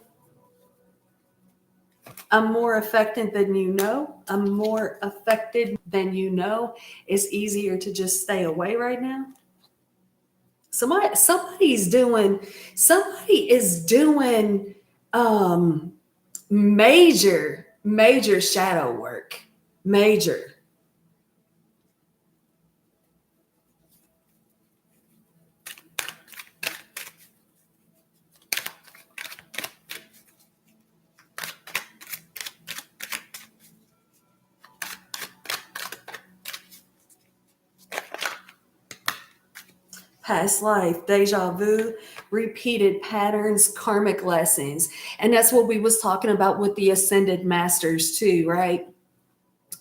I'm more affected than you know. I'm more affected than you know. It's easier to just stay away right now. Somebody is doing um major shadow work. Major. Past life, deja vu, repeated patterns, karmic lessons. And that's what we was talking about with the ascended masters too, right?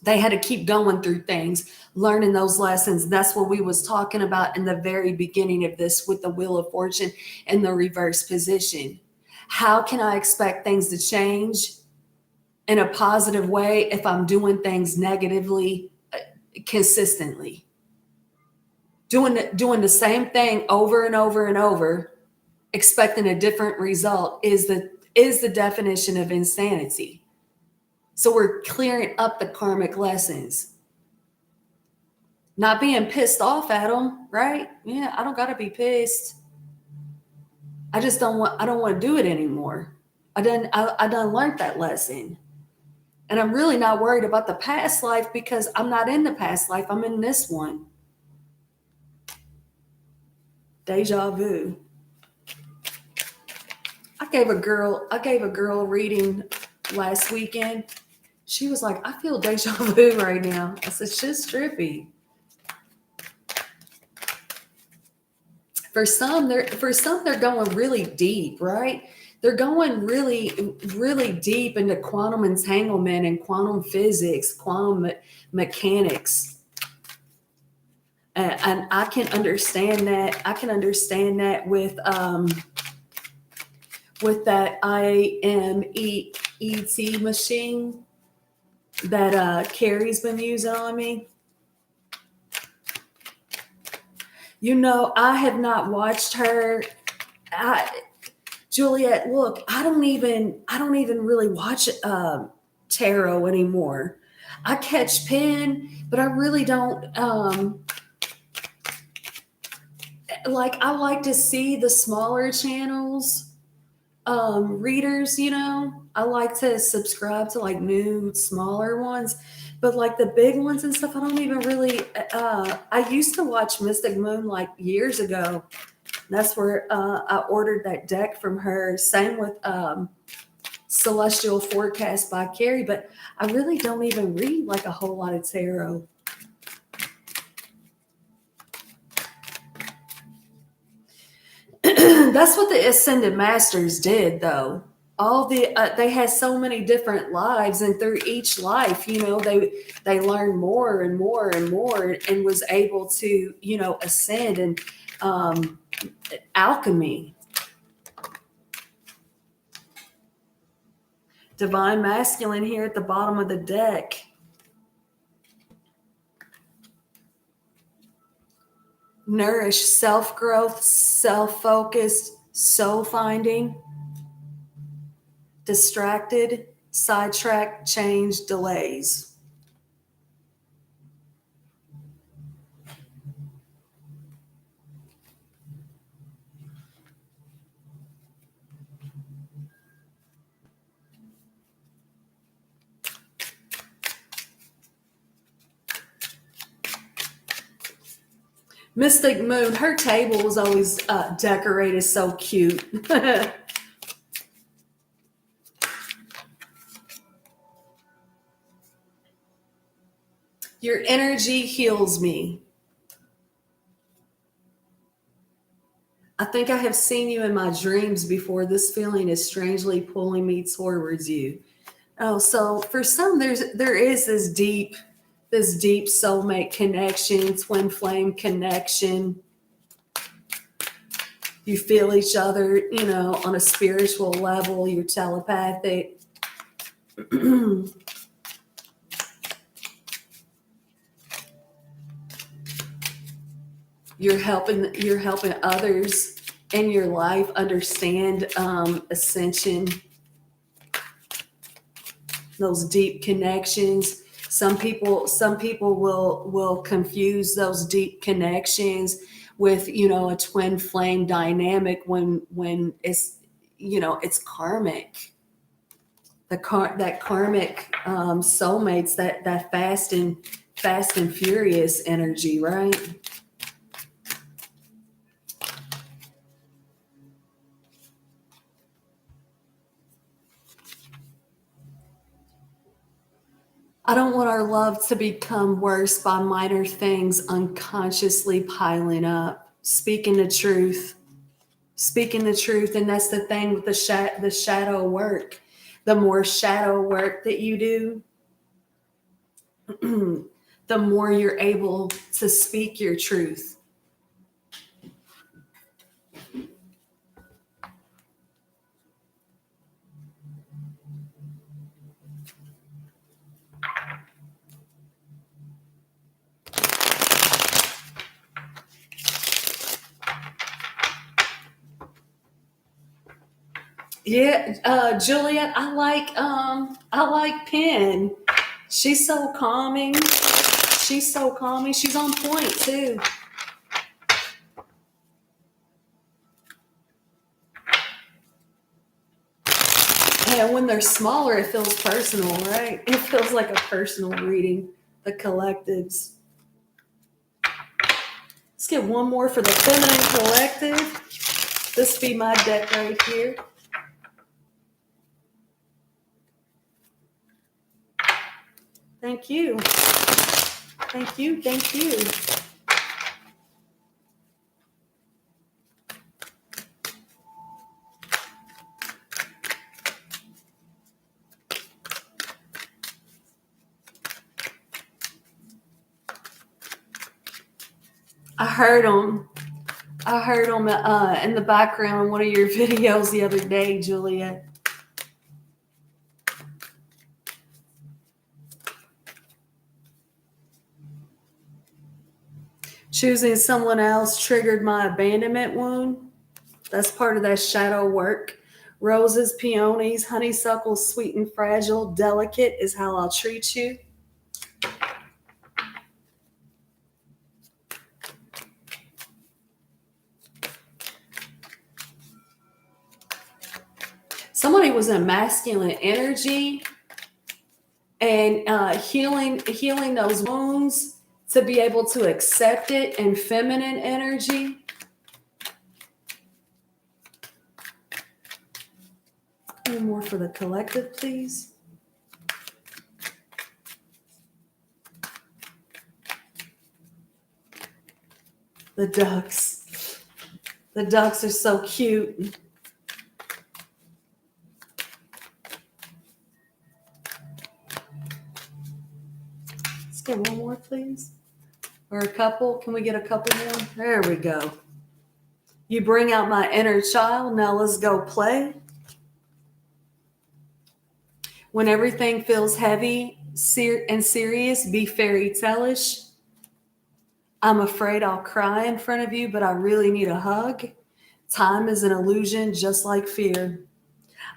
They had to keep going through things, learning those lessons. That's what we was talking about in the very beginning of this with the wheel of fortune and the reverse position. How can I expect things to change in a positive way if I'm doing things negatively consistently? Doing the same thing over and over and over, expecting a different result is the definition of insanity. So we're clearing up the karmic lessons, not being pissed off at them, right? Yeah, I don't got to be pissed. I don't want to do it anymore. I done learned that lesson. And I'm really not worried about the past life because I'm not in the past life. I'm in this one. Deja vu. I gave a girl a reading last weekend. She was like, I feel deja vu right now. I said, she's trippy. For some they're going really deep, right? They're going really deep into quantum entanglement and quantum physics, mechanics. And I can understand that. I can understand that with that IMET machine that Carrie's been using on me. You know, I have not watched her. Juliet, look, I don't even really watch tarot anymore. I catch pen, but I really don't. Like, I like to see the smaller channels, readers. You know, I like to subscribe to like new, smaller ones. But like the big ones and stuff, I don't even really. I used to watch Mystic Moon like years ago. That's where I ordered that deck from her. Same with Celestial Forecast by Carrie, but I really don't even read like a whole lot of tarot. That's what the Ascended Masters did, though. All they had so many different lives, and through each life, you know, they learned more and more and more, and was able to, you know, ascend and alchemy. Divine Masculine here at the bottom of the deck. Nourish self-growth, self-focused, soul-finding. Distracted, sidetracked, change, delays. Mystic Moon, her table was always decorated so cute. Your energy heals me. I think I have seen you in my dreams before. This feeling is strangely pulling me towards you. Oh, so for some, there is this deep soulmate connection, twin flame connection. You feel each other, you know, on a spiritual level. You're telepathic. You're helping others in your life understand ascension, those deep connections. Some people will confuse those deep connections with, you know, a twin flame dynamic when it's, you know, it's karmic. That karmic soulmates, that fast and furious energy, right? I don't want our love to become worse by minor things unconsciously piling up. Speaking the truth. Speaking the truth. And that's the thing with the shadow work. The more shadow work that you do, the more you're able to speak your truth. Yeah, Juliet, I like Penn. She's so calming. She's so calming. She's on point too. And when they're smaller, it feels personal, right? It feels like a personal reading. The collectives. Let's get one more for the feminine collective. This be my deck right here. Thank you. Thank you. Thank you. I heard them. I heard them in the background in one of your videos the other day, Juliet. Choosing someone else triggered my abandonment wound. That's part of that shadow work. Roses, peonies, honeysuckles, sweet and fragile, delicate is how I'll treat you. Somebody was in masculine energy and healing those wounds to be able to accept it in feminine energy. One more for the collective, please. The ducks. The ducks are so cute. Let's get one more, please. Or a couple. Can we get a couple more? There we go. You bring out my inner child. Now let's go play. When everything feels heavy and serious, be fairy tale-ish. I'm afraid I'll cry in front of you, but I really need a hug. Time is an illusion, just like fear.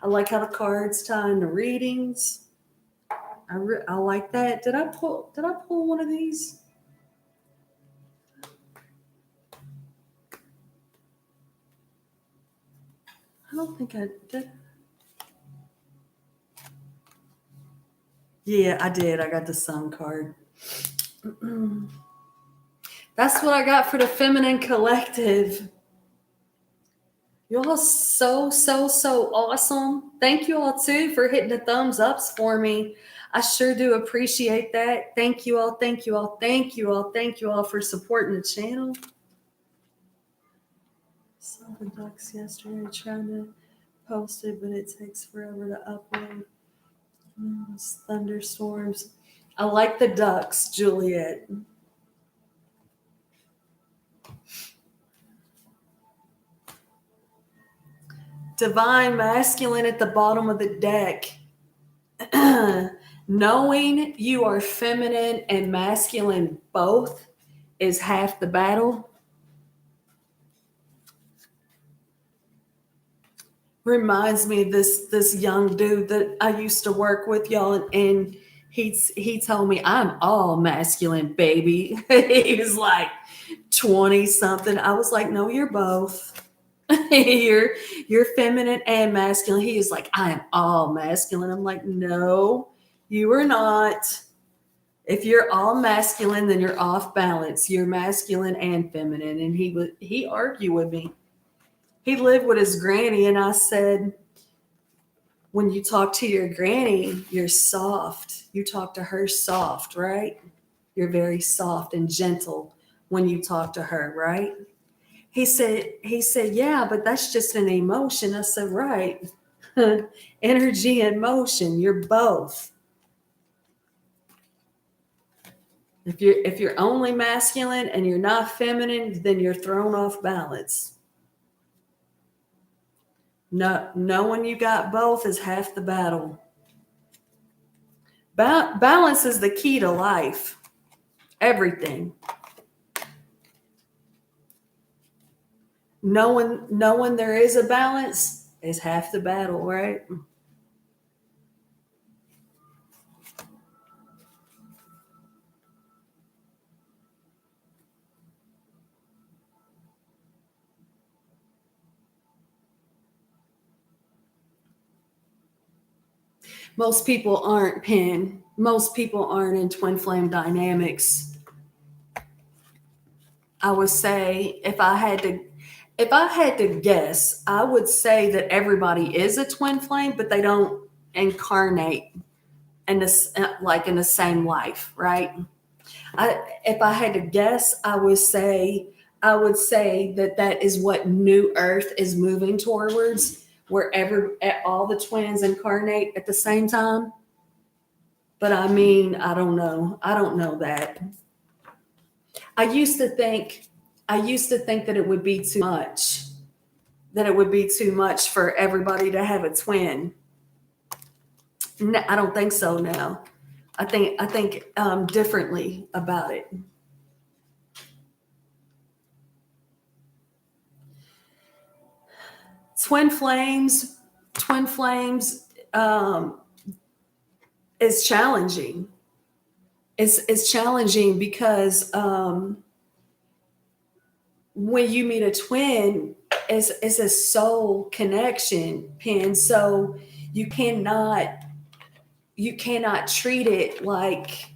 I like how the cards tie into readings. I like that. Did I pull one of these? I don't think I did. Yeah, I did. I got the Sun card. That's what I got for the Feminine Collective. You all so awesome. Thank you all too for hitting the thumbs ups for me. I sure do appreciate that. Thank you all. Thank you all. Thank you all. Thank you all for supporting the channel. Saw the ducks yesterday trying to post it, but it takes forever to upload. Thunderstorms. I like the ducks, Juliet. Divine Masculine at the bottom of the deck. Knowing you are feminine and masculine both is half the battle. Reminds me of this young dude that I used to work with, y'all, and he told me I'm all masculine, baby. He was like 20 something. I was like, no, you're both. you're feminine and masculine. He is like, I am all masculine. I'm like, no, you are not. If you're all masculine, then you're off balance. You're masculine and feminine. And he argued with me. He lived with his granny, and I said, when you talk to your granny, you're soft. You talk to her soft, right? You're very soft and gentle when you talk to her, right? He said, yeah, but that's just an emotion. I said, right. Energy and motion, you're both. If you're only masculine and you're not feminine, then you're thrown off balance. No, knowing you got both is half the battle. Balance is the key to life. Everything. Knowing there is a balance is half the battle, right? Most people aren't Pen. Most people aren't in twin flame dynamics. I would say if I had to guess, I would say that everybody is a twin flame, but they don't incarnate and this like in the same life, right? If I had to guess, I would say that that is what New Earth is moving towards, wherever all the twins incarnate at the same time. But I mean, I don't know. I don't know that. I used to think that it would be too much. That it would be too much for everybody to have a twin. No, I don't think so now. I think differently about it. Twin flames, twin flames is challenging. It's challenging because when you meet a twin, it's a soul connection, Pin. So you cannot you cannot treat it like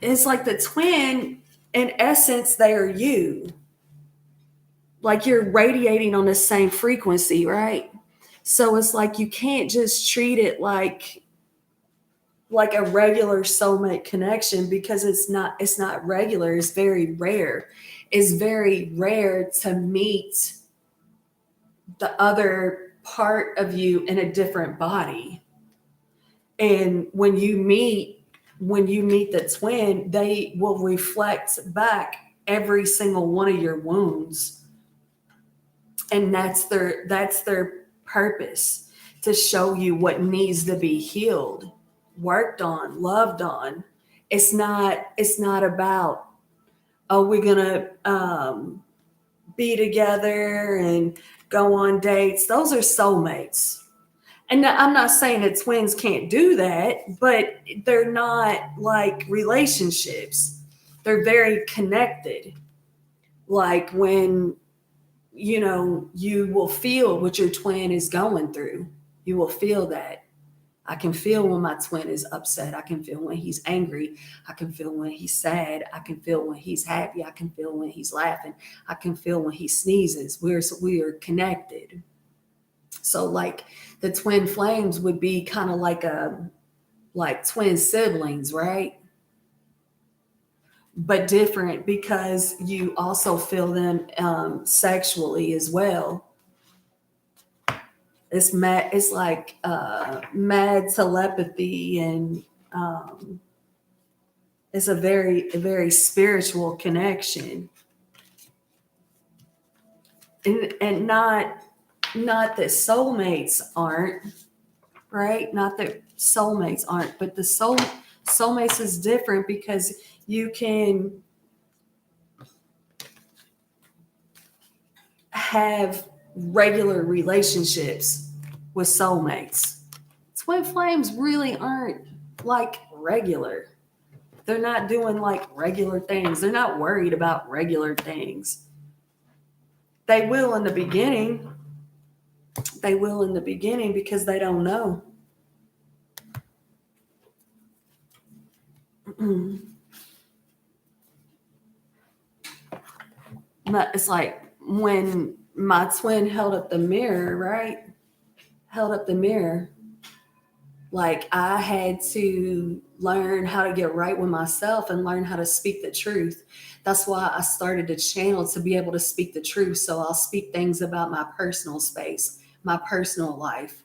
it's like the twin. In essence, they are you. Like you're radiating on the same frequency, right? So it's like you can't just treat it like a regular soulmate connection, because it's not regular. It's very rare. It's very rare to meet the other part of you in a different body. And when you meet the twin, they will reflect back every single one of your wounds. And that's their purpose, to show you what needs to be healed, worked on, loved on. It's not about, oh, we're gonna be together and go on dates. Those are soulmates. And I'm not saying that twins can't do that, but they're not like relationships. They're very connected. Like when, you will feel what your twin is going through. You will feel that. I can feel when my twin is upset. I can feel when he's angry. I can feel when he's sad. I can feel when he's happy. I can feel when he's laughing. I can feel when he sneezes. We are connected. So like the twin flames would be kind of like twin siblings, right? But different, because you also feel them sexually as well. It's mad. It's like mad telepathy, and um, it's a very spiritual connection, and not that soulmates aren't, right. Not that soulmates aren't, but the soulmates is different, because you can have regular relationships with soulmates. Twin flames really aren't like regular. They're not doing like regular things. They're not worried about regular things. They will in the beginning. They will in the beginning, because they don't know. It's like when my twin held up the mirror, right? Held up the mirror. Like I had to learn how to get right with myself and learn how to speak the truth. That's why I started the channel, to be able to speak the truth. So I'll speak things about my personal space, my personal life.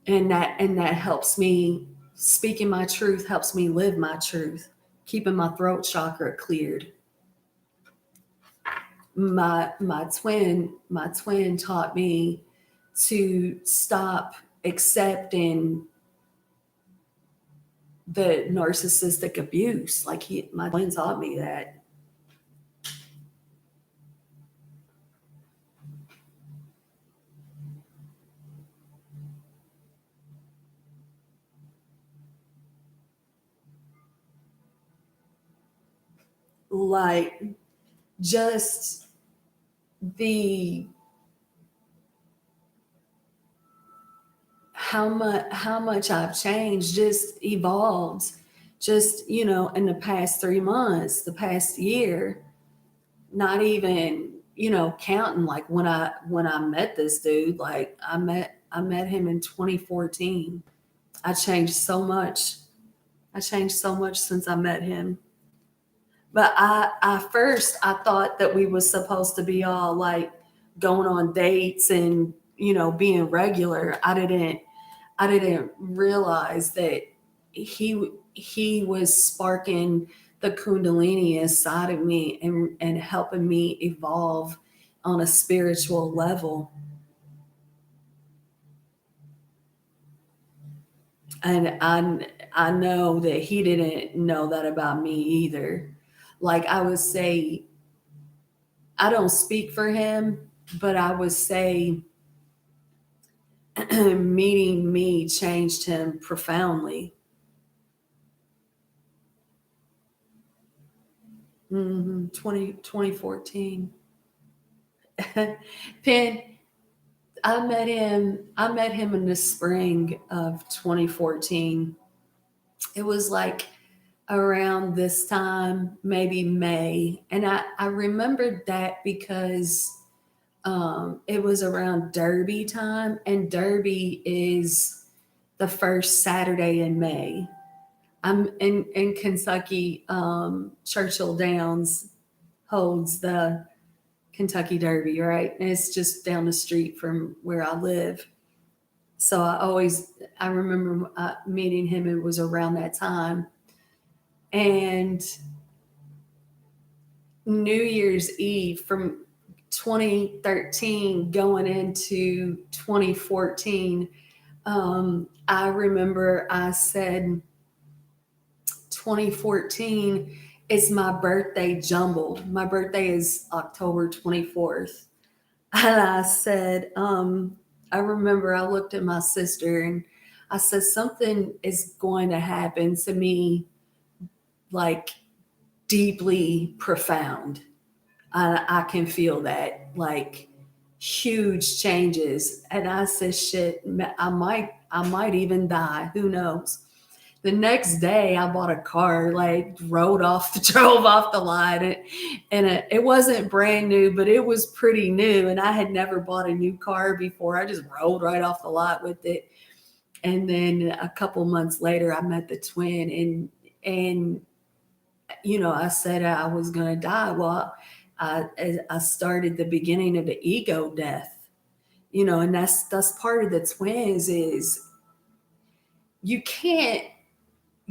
And that helps me. Speaking my truth helps me live my truth, keeping my throat chakra cleared. My twin taught me to stop accepting the narcissistic abuse. Like my twin taught me that. Like just the how much I've changed, just evolved, just in the past 3 months, the past year. Not even counting like when I met this dude, like I met him in 2014. I changed so much. I changed so much since I met him. But I first I thought that we was supposed to be all like going on dates and being regular. I didn't realize that he was sparking the kundalini inside of me and helping me evolve on a spiritual level. And I know that he didn't know that about me either. Like I would say, I don't speak for him, but I would say meeting me changed him profoundly. 2014. Pen, I met him in the spring of 2014. It was like around this time, maybe May. And I remembered that because it was around Derby time, and Derby is the first Saturday in May. I'm in Kentucky. Churchill Downs holds the Kentucky Derby, right? And it's just down the street from where I live. So I remember meeting him. It was around that time, and New Year's Eve from 2013 going into 2014. I remember I said 2014 is my birthday jumbled. My birthday is October 24th. And I said, I remember I looked at my sister and I said, something is going to happen to me like deeply profound. I can feel that like huge changes. And I said, shit, I might even die. Who knows? The next day I bought a car, like drove off the lot, and it wasn't brand new, but it was pretty new. And I had never bought a new car before. I just rolled right off the lot with it. And then a couple months later, I met the twin, and I said I was gonna die. Well, I started the beginning of the ego death. And that's part of the twins is you can't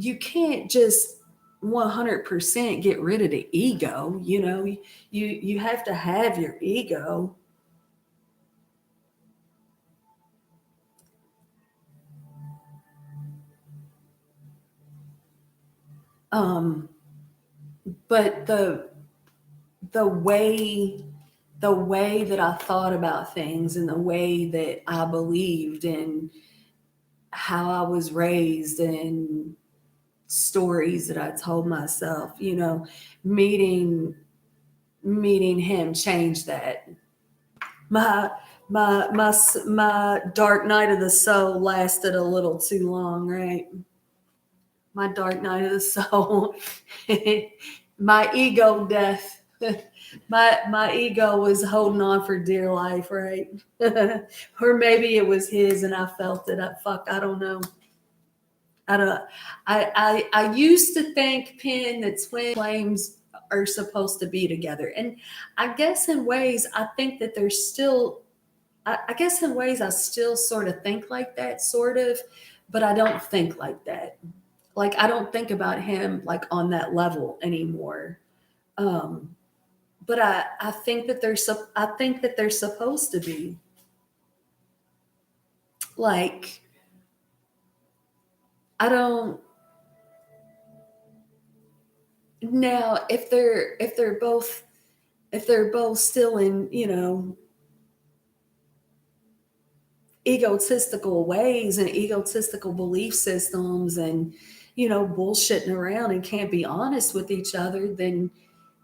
you can't just 100% get rid of the ego. You have to have your ego. um but the way the way that I thought about things and the way that I believed and how I was raised and stories that I told myself, meeting meeting him changed that. My my dark night of the soul lasted a little too long, right? My dark night of the soul, my ego death. My ego was holding on for dear life, right? Or maybe it was his, and I felt it. I don't know. I don't. I used to think, Pin, that twin flames are supposed to be together, and I guess in ways I think that they're still. I guess in ways I still sort of think like that, sort of, but I don't think like that. Like I don't think about him like on that level anymore. Um, but I think that I think that they're supposed to be like I don't now if they're both still in egotistical ways and egotistical belief systems and bullshitting around and can't be honest with each other, then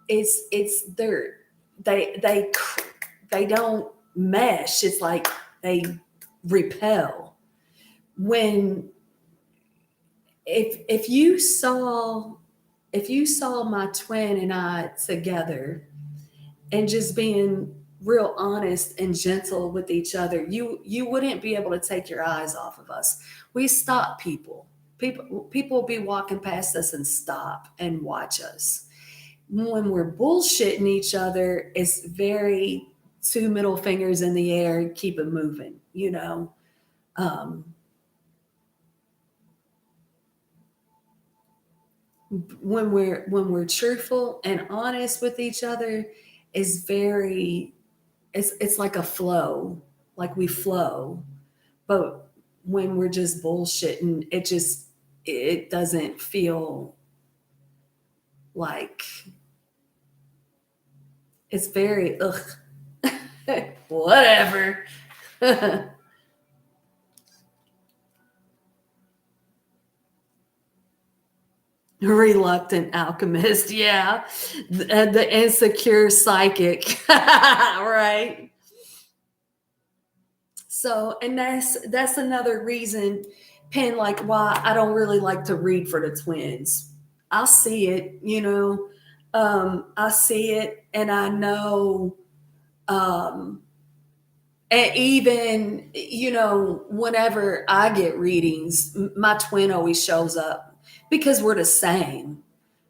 it's they don't mesh. It's like they repel. When if you saw my twin and I together, and just being real honest and gentle with each other, you wouldn't be able to take your eyes off of us. We stop people. People will be walking past us and stop and watch us. When we're bullshitting each other, it's very two middle fingers in the air, keep it moving, you know. Um, when we're truthful and honest with each other, is very, it's like a flow, like we flow. But when we're just bullshitting, it doesn't feel like, it's very ugh. Whatever. Reluctant alchemist, yeah. The insecure psychic. Right. So, and that's another reason, Pen, like why I don't really like to read for the twins. I see it, you know. I see it and I know, um and even, you know, whenever I get readings, my twin always shows up because we're the same.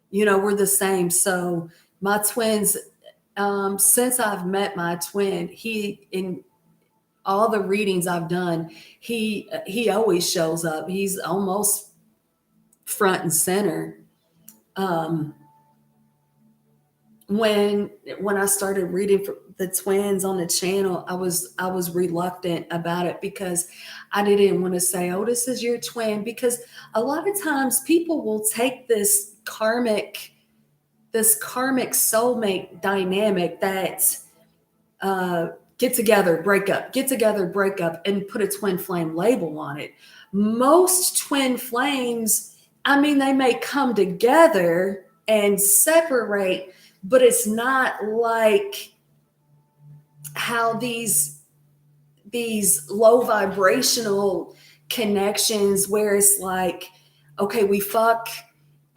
You know, we're the same. So my twins, since I've met my twin, he, in all the readings I've done, he always shows up. He's almost front and center. Um, when I started reading for the twins on the channel, I was reluctant about it because I didn't want to say, "Oh, this is your twin," because a lot of times people will take this karmic soulmate dynamic that, uh, get together, break up, get together, break up, and put a twin flame label on it. Most twin flames, I mean, they may come together and separate, but it's not like how these low vibrational connections where it's like, okay, we fuck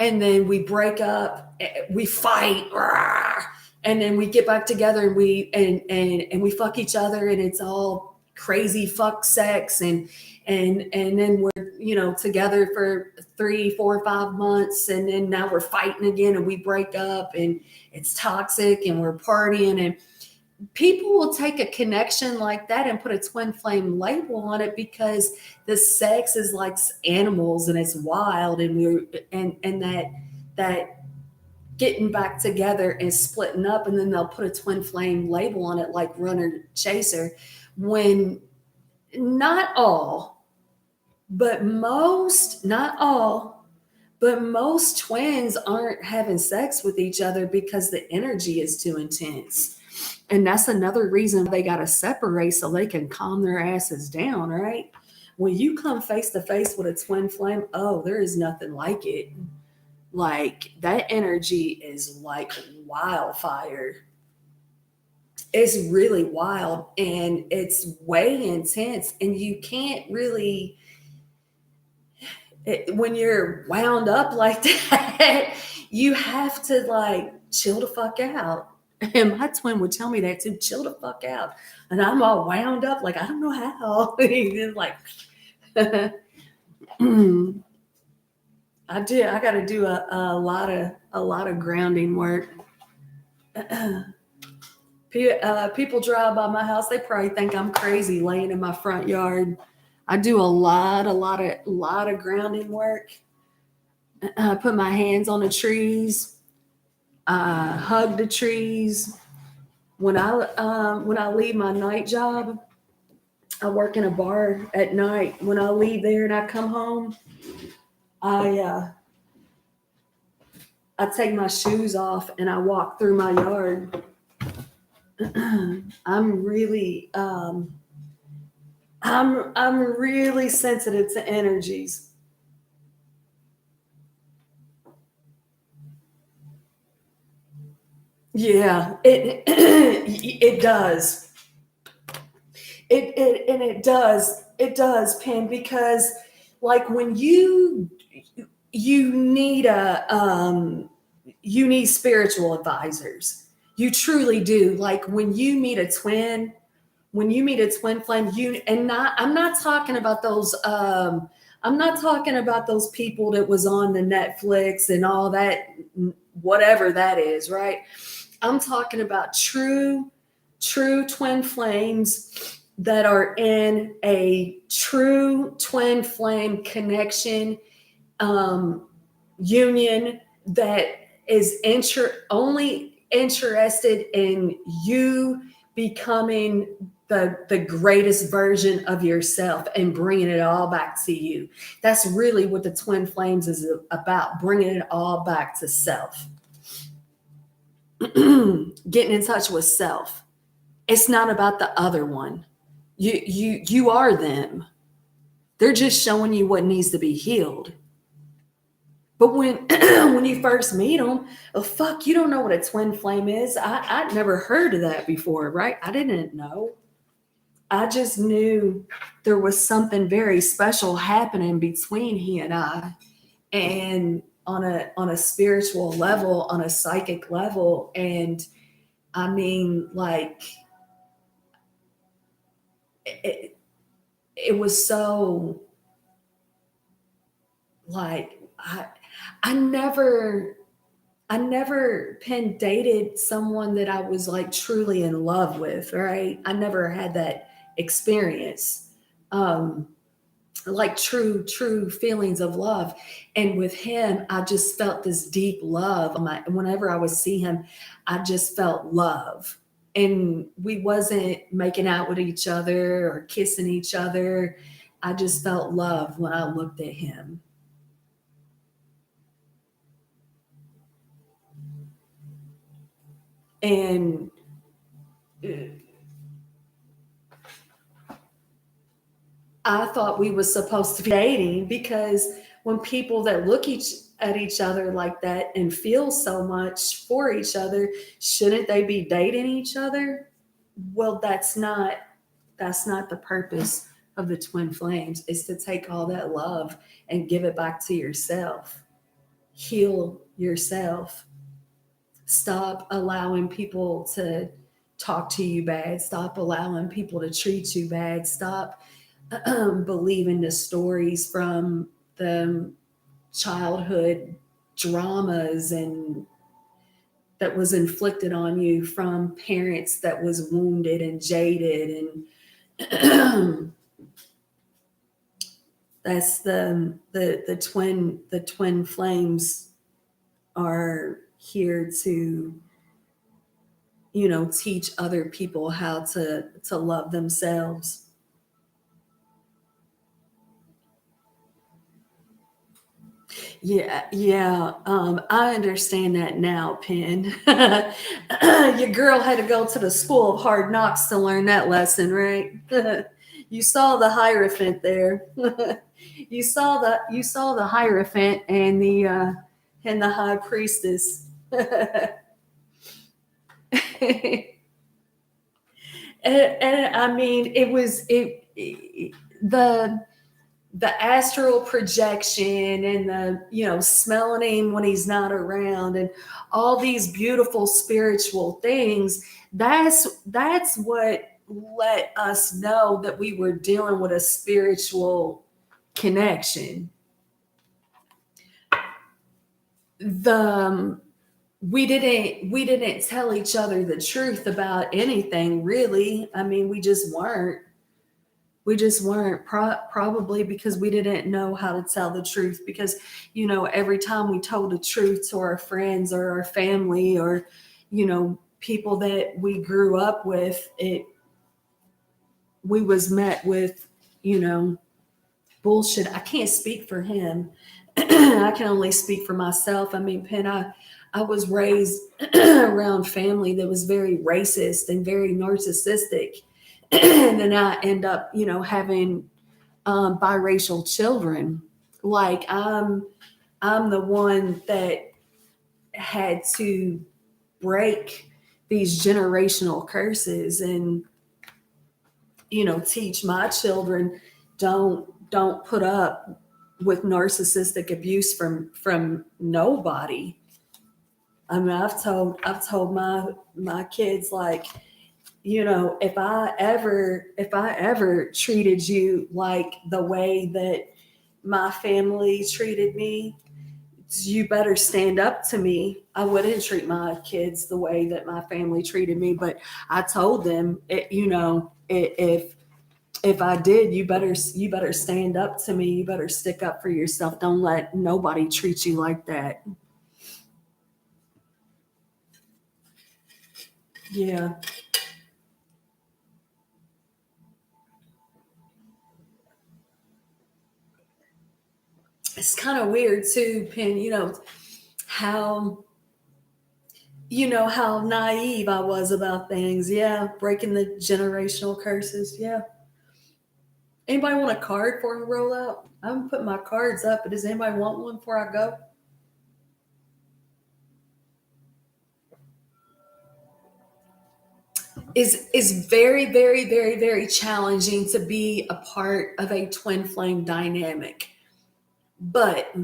and then we break up, we fight, rah, and then we get back together and and we fuck each other and it's all crazy fuck sex, and then we're, you know, together for 3, 4, 5 months and then now we're fighting again and we break up and it's toxic and we're partying. And people will take a connection like that and put a twin flame label on it because the sex is like animals and it's wild, and we're and that getting back together and splitting up, and then they'll put a twin flame label on it like runner chaser, when not all, but most, not all, but most twins aren't having sex with each other because the energy is too intense. And that's another reason they got to separate so they can calm their asses down, right? When you come face to face with a twin flame, oh, there is nothing like it. Like that energy is like wildfire. It's really wild and it's way intense. And you can't really, when you're wound up like that, you have to like chill the fuck out. And my twin would tell me that too, chill the fuck out. And I'm all wound up, like, I don't know how. He's like, I got to do a lot of grounding work. People drive by my house, they probably think I'm crazy laying in my front yard. I do a lot of grounding work. I put my hands on the trees, hug the trees. When I leave my night job, I work in a bar at night. When I leave there and I come home, I I take my shoes off and I walk through my yard. I'm really I'm really sensitive to energies. Yeah, it does. It does, Pam, because like when you need a you need spiritual advisors. You truly do. Like when you meet a twin flame, I'm not talking about those I'm not talking about those people that was on the Netflix and all that, whatever that is, right? I'm talking about true twin flames that are in a true twin flame connection, union, that is only interested in you becoming the greatest version of yourself and bringing it all back to you. That's really what the twin flames is about, bringing it all back to self. Getting in touch with self. It's not about the other one. You are them. They're just showing you what needs to be healed. But when when you first meet them, oh fuck, you don't know what a twin flame is. I'd never heard of that before, right? I didn't know. I just knew there was something very special happening between he and I, and on a spiritual level, on a psychic level, and I mean, like it was so like I never dated someone that I was like truly in love with, right? I never had that experience. Like true feelings of love. And with him, I just felt this deep love. Whenever I would see him, I just felt love. And we wasn't making out with each other or kissing each other. I just felt love when I looked at him. And I thought we were supposed to be dating, because when people that at each other like that and feel so much for each other, shouldn't they be dating each other? Well, that's not the purpose of the twin flames. Is to take all that love and give it back to yourself. Heal yourself. Stop allowing people to talk to you bad. Stop allowing people to treat you bad. Stop believing the stories from the childhood dramas and that was inflicted on you from parents that was wounded and jaded, and that's the twin flames are here to, teach other people how to love themselves. Yeah. I understand that now, Pin. Your girl had to go to the school of hard knocks to learn that lesson, right? You saw the Hierophant there. You saw the Hierophant and the High Priestess. And I mean, the astral projection and the smelling him when he's not around and all these beautiful spiritual things. That's what let us know that we were dealing with a spiritual connection. The we didn't tell each other the truth about anything, really. I mean, we just weren't probably because we didn't know how to tell the truth, because every time we told the truth to our friends or our family or people that we grew up with, we was met with bullshit. I can't speak for him. I can only speak for myself. I mean, Penn, I was raised around family that was very racist and very narcissistic. And then I end up, having biracial children. Like I'm the one that had to break these generational curses and teach my children, don't put up with narcissistic abuse from nobody. I mean, I've told my kids, like, if I ever treated you like the way that my family treated me, you better stand up to me. I wouldn't treat my kids the way that my family treated me, but I told them, if I did, you better stand up to me. You better stick up for yourself. Don't let nobody treat you like that. Yeah. It's kind of weird too, Pin, how how naive I was about things. Yeah, breaking the generational curses. Yeah. Anybody want a card for a rollout? I'm putting my cards up, but does anybody want one before I go? Is very, very, very, very challenging to be a part of a twin flame dynamic. But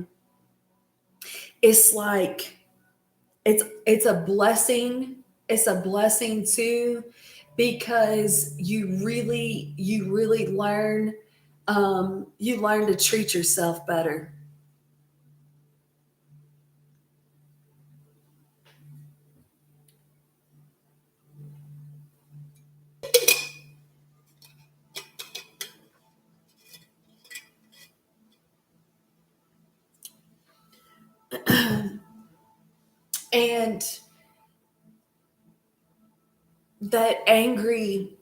it's like it's a blessing. It's a blessing too, because you really learn to treat yourself better. And that angry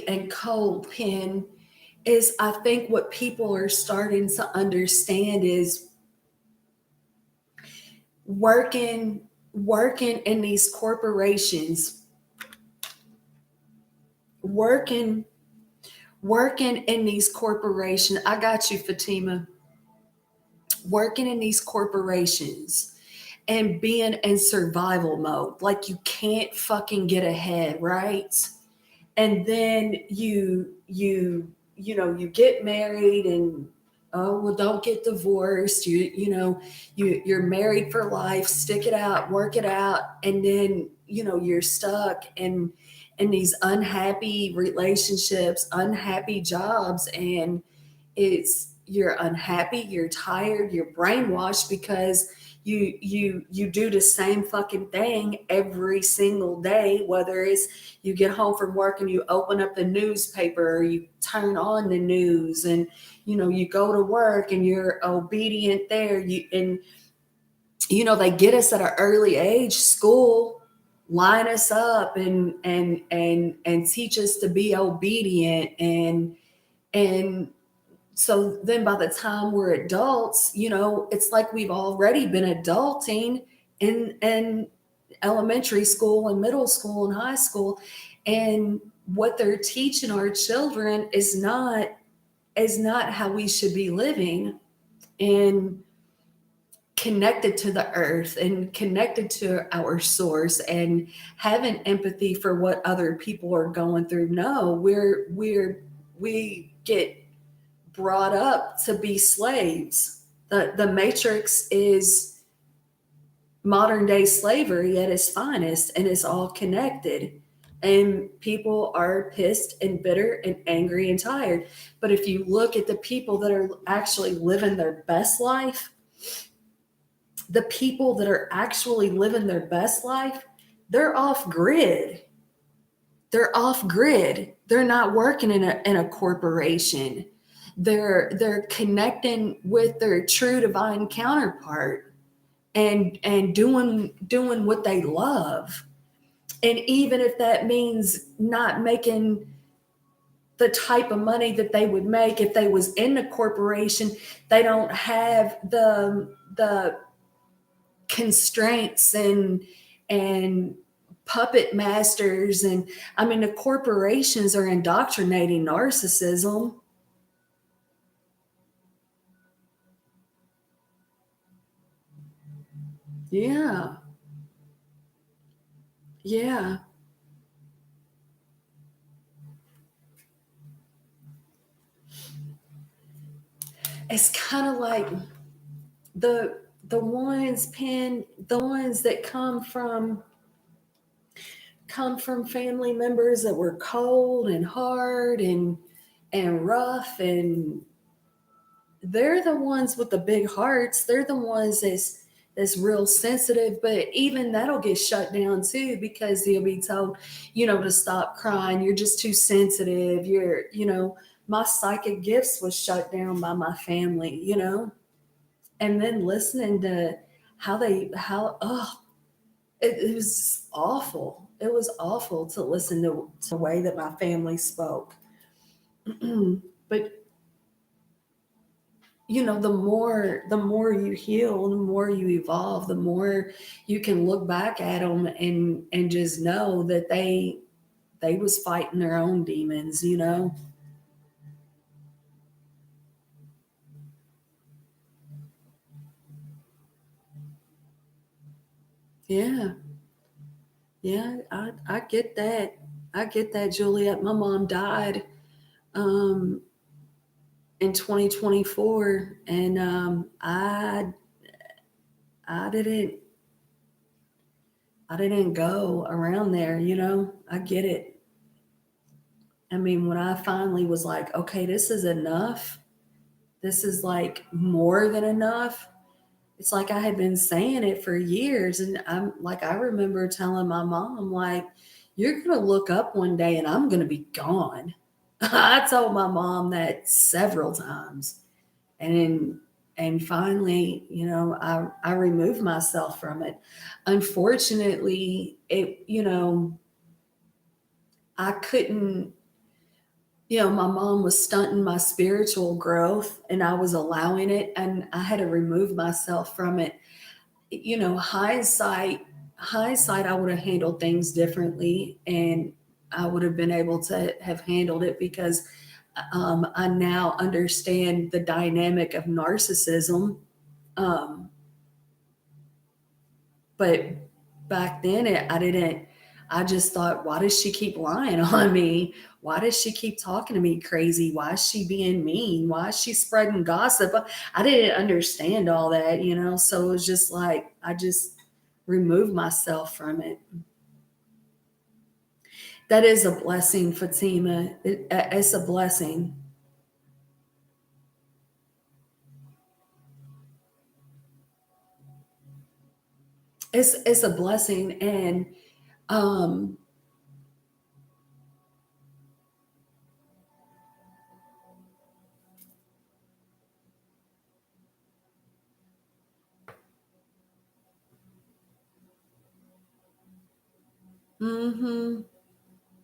and cold Pin, is, I think, what people are starting to understand is working in these corporations, working working in these corporations. I got you, Fatima. Working in these corporations and being in survival mode, like you can't fucking get ahead, right? And then you get married, and oh well, don't get divorced. You're married for life. Stick it out, work it out, and then you're stuck in these unhappy relationships, unhappy jobs, and you're unhappy, you're tired, you're brainwashed, because you do the same fucking thing every single day, whether it's you get home from work and you open up the newspaper, or you turn on the news, and you go to work and you're obedient there. They get us at an early age, school line us up and teach us to be obedient, and so then by the time we're adults, it's like we've already been adulting in elementary school and middle school and high school. And what they're teaching our children is not how we should be living, and connected to the earth and connected to our source, and having empathy for what other people are going through. No, we get brought up to be slaves. The Matrix is modern day slavery at its finest, and it's all connected. And people are pissed and bitter and angry and tired. But if you look at the people that are actually living their best life, the people that are actually living their best life, they're off grid. They're off grid. They're not working in a corporation. They're connecting with their true divine counterpart, and doing what they love. And even if that means not making the type of money that they would make if they was in a corporation, they don't have the constraints and puppet masters. And I mean, the corporations are indoctrinating narcissism. Yeah. Yeah. It's kind of like the the ones that come from family members that were cold and hard and rough, and they're the ones with the big hearts. They're the ones that's real sensitive, but even that'll get shut down too because they'll be told, to stop crying. You're just too sensitive. My psychic gifts was shut down by my family. And then listening to it was awful. It was awful to listen to the way that my family spoke. But the more you heal, the more you evolve, the more you can look back at them and just know that they was fighting their own demons. Yeah, yeah, I get that. I get that, Juliet. My mom died um in 2024, and I didn't I didn't go around there. I get it. I mean, when I finally was like, okay, this is enough, this is like more than enough. It's like I had been saying it for years. And I remember telling my mom, like, you're going to look up one day and I'm going to be gone. I told my mom that several times. And, and finally, I removed myself from it. Unfortunately, I couldn't, my mom was stunting my spiritual growth and I was allowing it, and I had to remove myself from it. Hindsight, I would have handled things differently, and I would have been able to have handled it because I now understand the dynamic of narcissism. Um, but back then, I didn't. I just thought, why does she keep lying on me? Why does she keep talking to me crazy? Why is she being mean? Why is she spreading gossip? I didn't understand all that. So it was just like I just removed myself from it. That is a blessing, Fatima. It's a blessing. It's a blessing, and um, hmm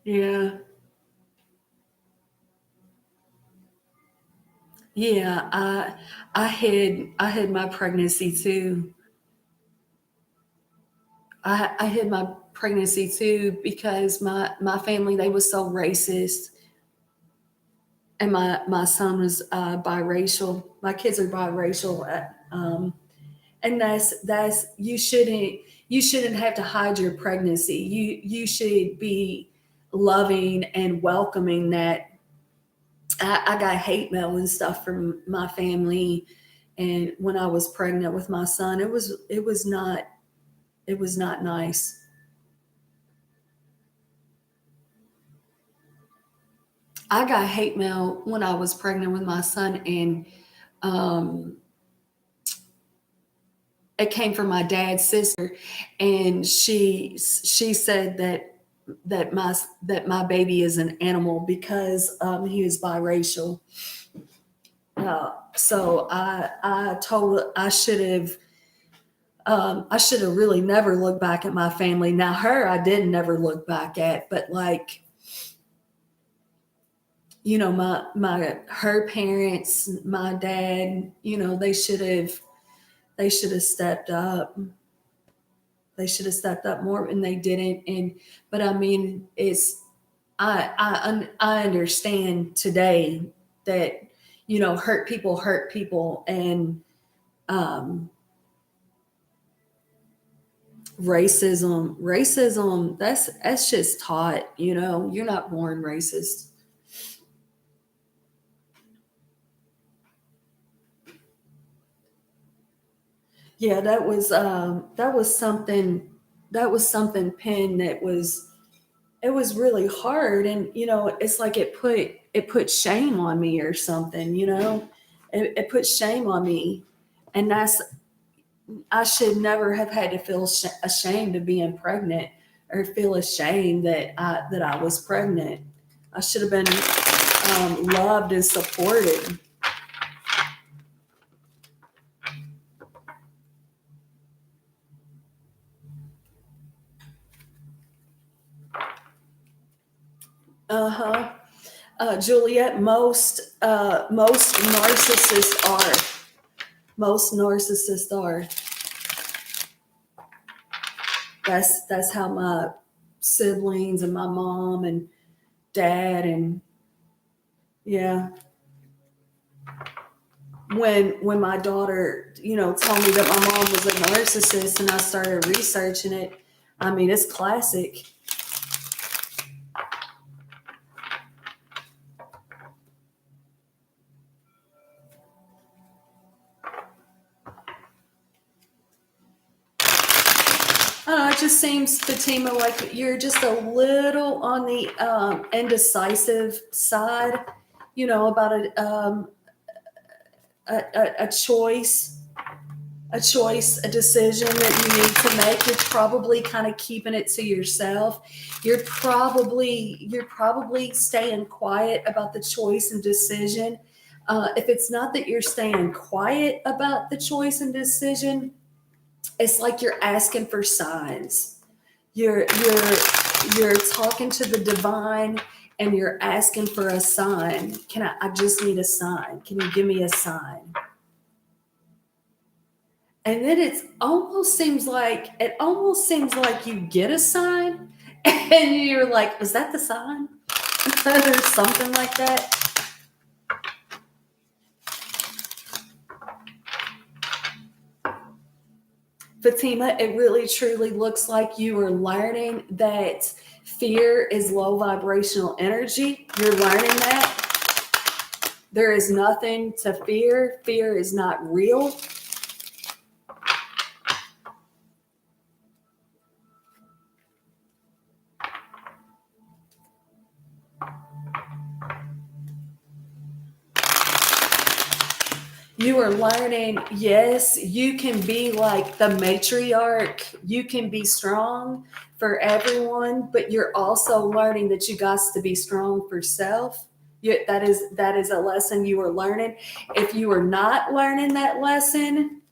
yeah, yeah. I hid my pregnancy too. I hid my pregnancy too because my family, they was so racist, and my son was biracial. My kids are biracial, and that's you shouldn't have to hide your pregnancy. You should be loving and welcoming that. I got hate mail and stuff from my family, and when I was pregnant with my son, it was not nice. I got hate mail when I was pregnant with my son, and um, it came from my dad's sister, and she said that my baby is an animal because he is biracial. So I told I should have really never looked back at my family. Now her I did never look back at, but like my her parents, my dad, they should have stepped up. They should have stepped up more, and they didn't. And but I mean, I understand today that hurt people, and um, racism, that's just taught. You're not born racist. Yeah, that was something Penn that was it was really hard, and it's like it put shame on me or something. It put shame on me, and I should never have had to feel ashamed of being pregnant or feel ashamed that I was pregnant. I should have been loved and supported. Uh-huh. Juliet, most narcissists are. Most narcissists are. That's how my siblings and my mom and dad and yeah. When my daughter, told me that my mom was a narcissist and I started researching it, I mean, it's classic. It just seems, Fatima, like you're just a little on the indecisive side, about a choice, a decision that you need to make. You're probably kind of keeping it to yourself. You're probably staying quiet about the choice and decision. If it's not that you're staying quiet about the choice and decision, it's like you're asking for signs. You're talking to the divine and you're asking for a sign. I just need a sign. Can you give me a sign? And then it almost seems like you get a sign and you're like, was that the sign? Or something like that. Fatima, it really truly looks like you are learning that fear is low vibrational energy. You're learning that there is nothing to fear. Fear is not real. You are learning, yes, you can be like the matriarch. You can be strong for everyone, but you're also learning that you got to be strong for self. That is a lesson you are learning. If you are not learning that lesson,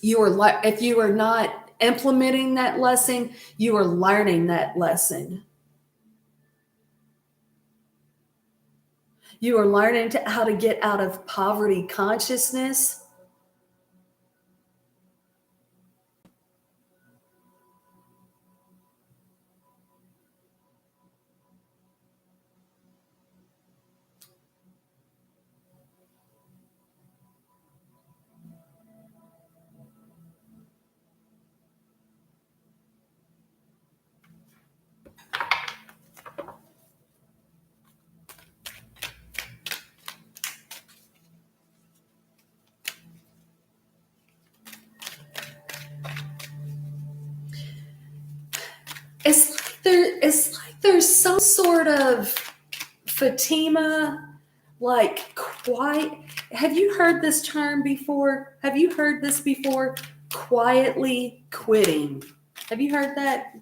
if you are not implementing that lesson, you are learning that lesson. You are learning how to get out of poverty consciousness. It's like there's some sort of Fatima, like quiet. Have you heard this term before? Have you heard this before? Quietly quitting. Have you heard that?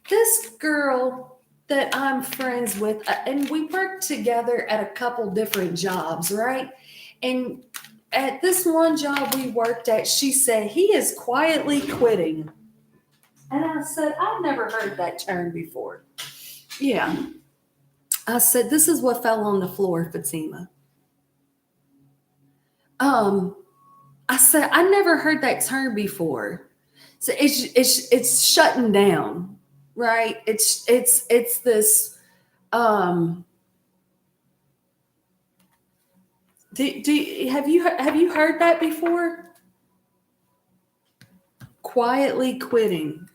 This girl that I'm friends with, and we worked together at a couple different jobs, right? And at this one job we worked at, she said, he is quietly quitting. And I said, I've never heard that term before. Yeah. I said, this is what fell on the floor, Fatima. Um, I said, I never heard that term before. So it's shutting down, right? It's this um have you heard that before? Quietly quitting.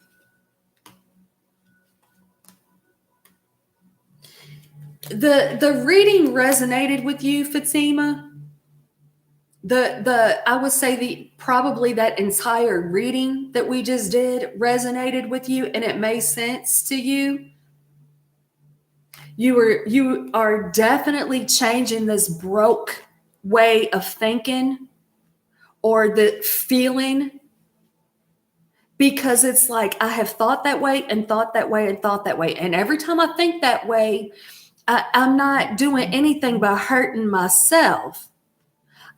The reading resonated with you, Fatima. I would say the probably that entire reading that we just did resonated with you and it made sense to you. You are definitely changing this broke way of thinking or the feeling, because it's like I have thought that way and thought that way and thought that way. And every time I think that way, I'm not doing anything but hurting myself.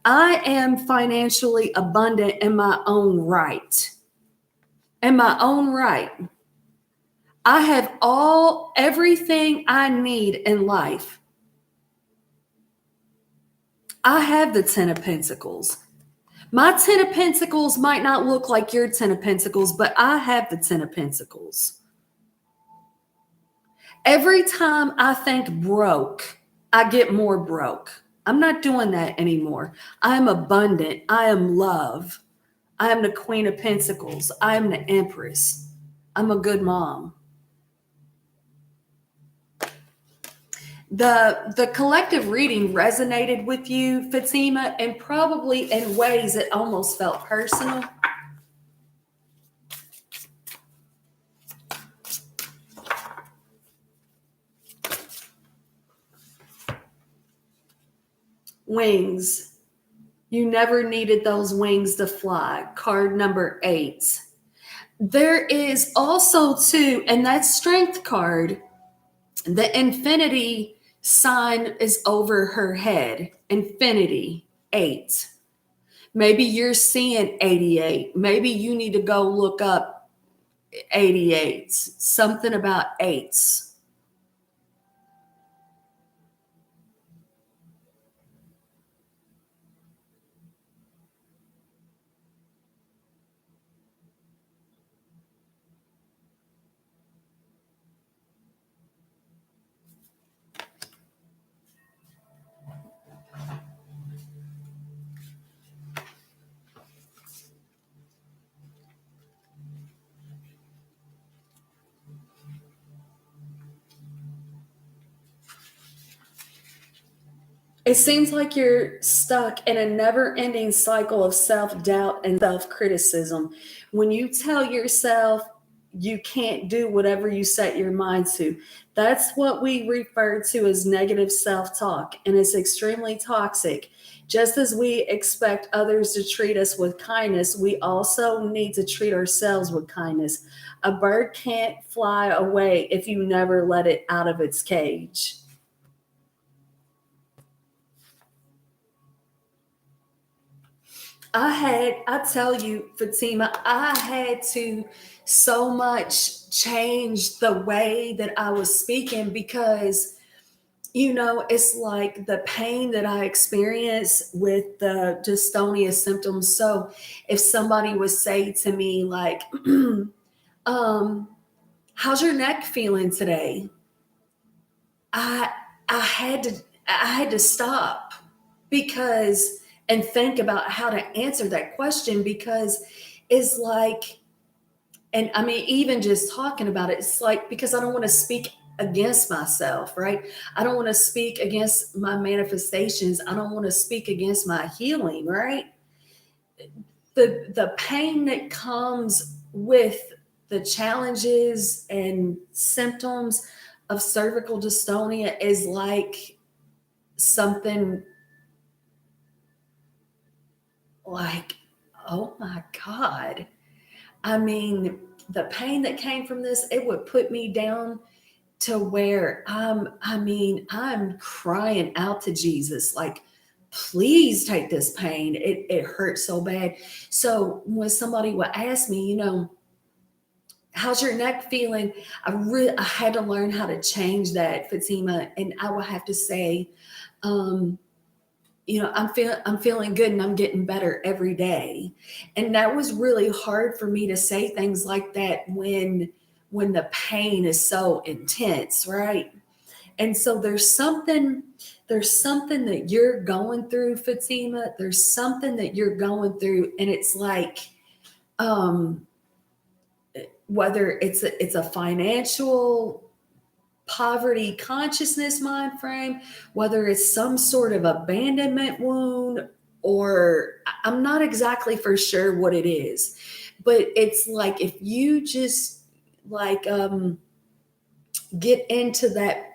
I am financially abundant in my own right. In my own right. I have everything I need in life. I have the 10 of Pentacles. My 10 of Pentacles might not look like your 10 of Pentacles, but I have the 10 of Pentacles. Every time I think broke, I get more broke. I'm not doing that anymore. I am abundant. I am love. I am the Queen of Pentacles. I am the Empress. I'm a good mom. The collective reading resonated with you, Fatima, and probably in ways that almost felt personal. Wings. You never needed those wings to fly. Card number 8. There is also too, and that Strength card, the infinity sign is over her head. Infinity, 8. Maybe you're seeing 88. Maybe you need to go look up 88. Something about 8s. It seems like you're stuck in a never ending cycle of self doubt and self criticism. When you tell yourself you can't do whatever you set your mind to, that's what we refer to as negative self talk, and it's extremely toxic. Just as we expect others to treat us with kindness, we also need to treat ourselves with kindness. A bird can't fly away if you never let it out of its cage. I tell you, Fatima, I had to so much change the way that I was speaking because, it's like the pain that I experience with the dystonia symptoms. So if somebody would say to me, like, um, how's your neck feeling today? I I had to I had to stop because and think about how to answer that question, because it's like, and I mean even just talking about it, it's like, because I don't want to speak against myself, right? I don't want to speak against my manifestations. I don't want to speak against my healing, right? The pain that comes with the challenges and symptoms of cervical dystonia is like something like, oh my God. I mean, the pain that came from this, it would put me down to where I'm crying out to Jesus, like, please take this pain. It hurts so bad. So when somebody would ask me, how's your neck feeling? I had to learn how to change that, Fatima. And I would have to say, um, I'm feeling good and I'm getting better every day. And that was really hard for me to say things like that when the pain is so intense, right? And so there's something that you're going through, Fatima. There's something that you're going through, and it's like, um, whether it's a financial poverty consciousness mind frame, whether it's some sort of abandonment wound, or I'm not exactly for sure what it is, but it's like if you just like get into that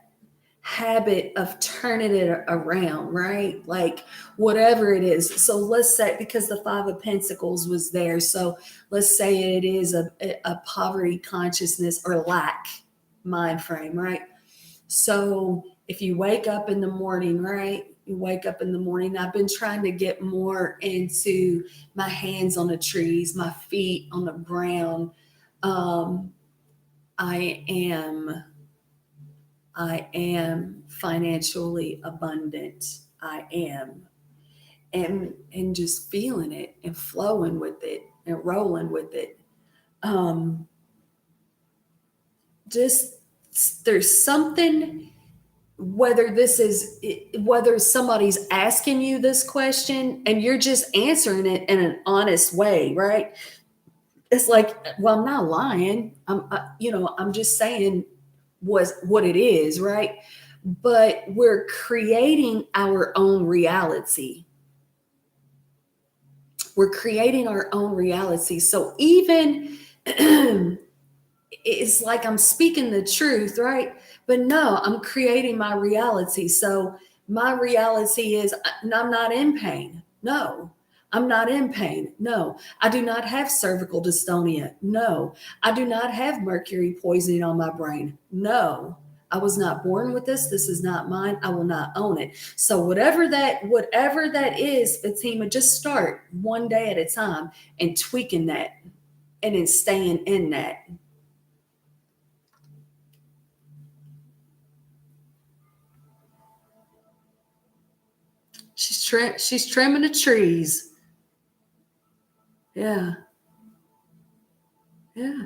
habit of turning it around, right? Like whatever it is. So let's say, because the Five of Pentacles was there, so let's say it is a poverty consciousness or lack mind frame, right? So if you wake up in the morning, right? You wake up in the morning. I've been trying to get more into my hands on the trees, my feet on the ground. Um, I am I am financially abundant. I am. And just feeling it and flowing with it and rolling with it. Um just there's something, whether somebody's asking you this question and you're just answering it in an honest way, right? It's like, well, I'm not lying. I'm just saying was what it is, right? But we're creating our own reality. We're creating our own reality. So even it's like I'm speaking the truth, right? But no, I'm creating my reality. So my reality is I'm not in pain. No, I'm not in pain. No, I do not have cervical dystonia. No, I do not have mercury poisoning on my brain. No, I was not born with this. This is not mine. I will not own it. So whatever that is, Fatima, just start one day at a time and tweaking that and then staying in that. She's trimming the trees. Yeah, yeah.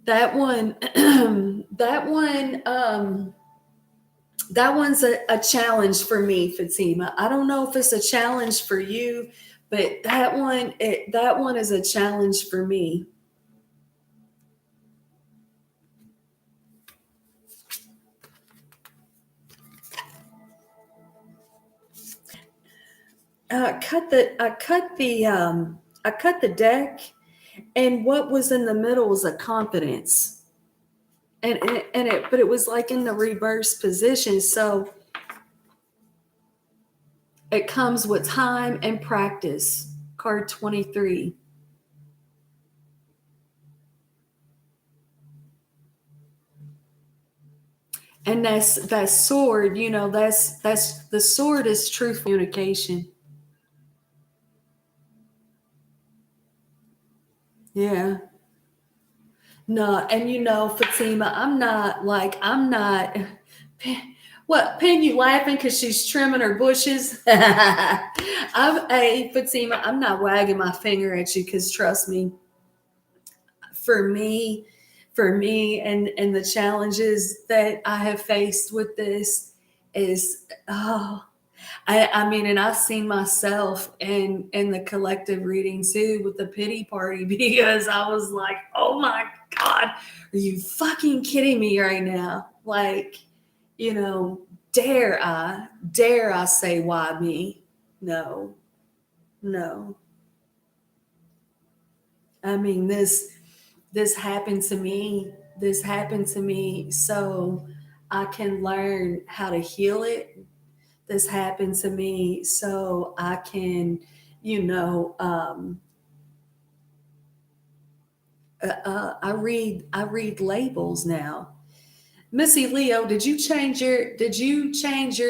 That one, that one, that one's a challenge for me, Fatima. I don't know if it's a challenge for you, but that one is a challenge for me. I cut the deck, and what was in the middle was a confidence, but it was like in the reverse position. So it comes with time and practice. Card 23. And that's that sword, that's the sword is truth communication. Yeah. No, and Fatima, I'm not what, Pin, you laughing because she's trimming her bushes? Fatima, I'm not wagging my finger at you because trust me, for me, and the challenges that I have faced with this is, I mean, and I've seen myself in the collective reading too with the pity party because I was like, oh my God, are you fucking kidding me right now? Like, you know, dare I say why me? No, no. I mean, this happened to me. This happened to me so I can learn how to heal it. This happened to me so I can, you know, I read labels now. Missy Leo, did you change your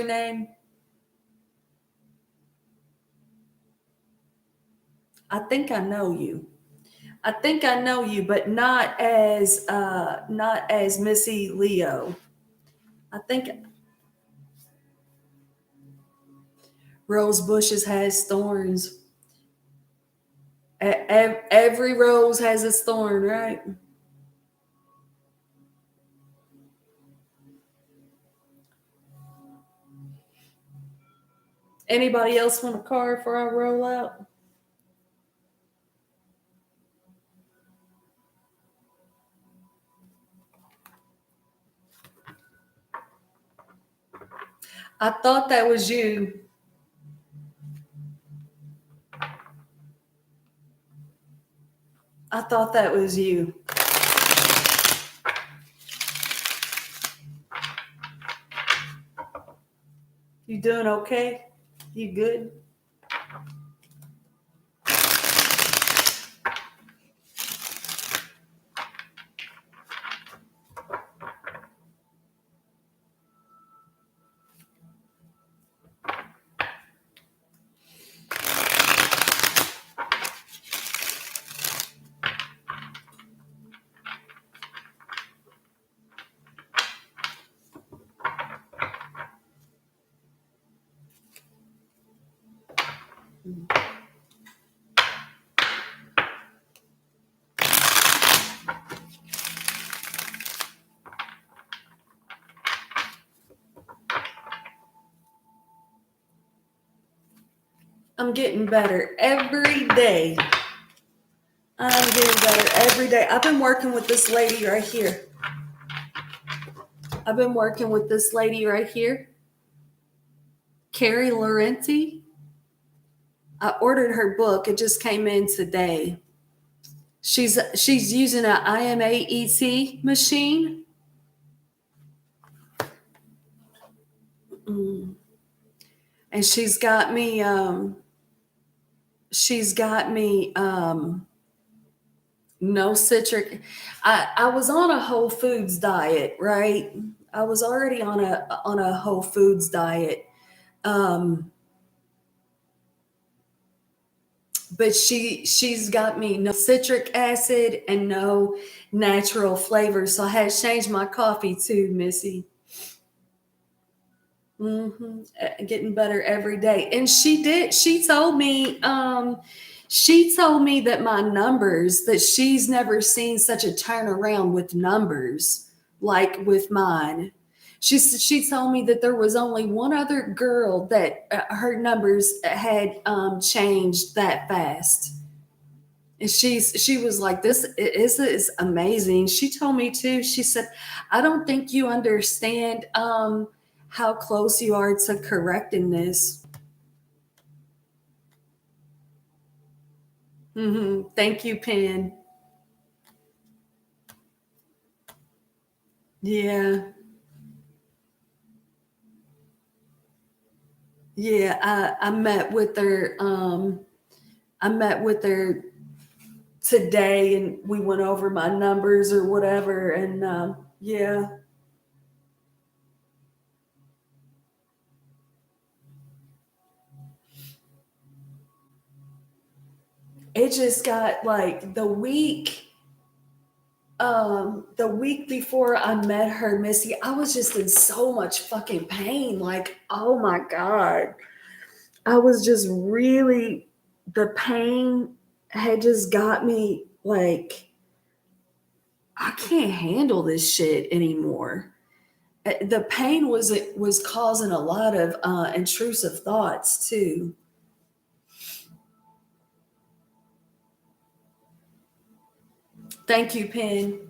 name? I think I know you. I think I know you, but not as Missy Leo. I think rose bushes has thorns. Every rose has its thorn, right? Anybody else want a card before I roll out? I thought that was you. I thought that was you. You doing okay? You good? I'm getting better every day. I'm getting better every day. I've been working with this lady right here. I've been working with this lady right here, Carrie Laurenti. I ordered her book. It just came in today. She's using an IMAET machine. And she's got me no citric. I was on a whole foods diet, right? I was already on a whole foods diet. But she's got me no citric acid and no natural flavors. So I had to change my coffee too, Missy. Getting better every day. And she told me that my numbers, that she's never seen such a turnaround with numbers like with mine. She told me that there was only one other girl that her numbers had changed that fast. And she was like, this is amazing. She told me too, she said, I don't think you understand how close you are to correcting this. Thank you, Pen. Yeah. Yeah. I met with her. I met with her today and we went over my numbers or whatever. And yeah. It just got like the week before I met her, Missy, I was just in so much fucking pain. Like, oh my God. I was just really, the pain had just got me like, I can't handle this shit anymore. The pain was causing a lot of intrusive thoughts too. Thank you, Pen.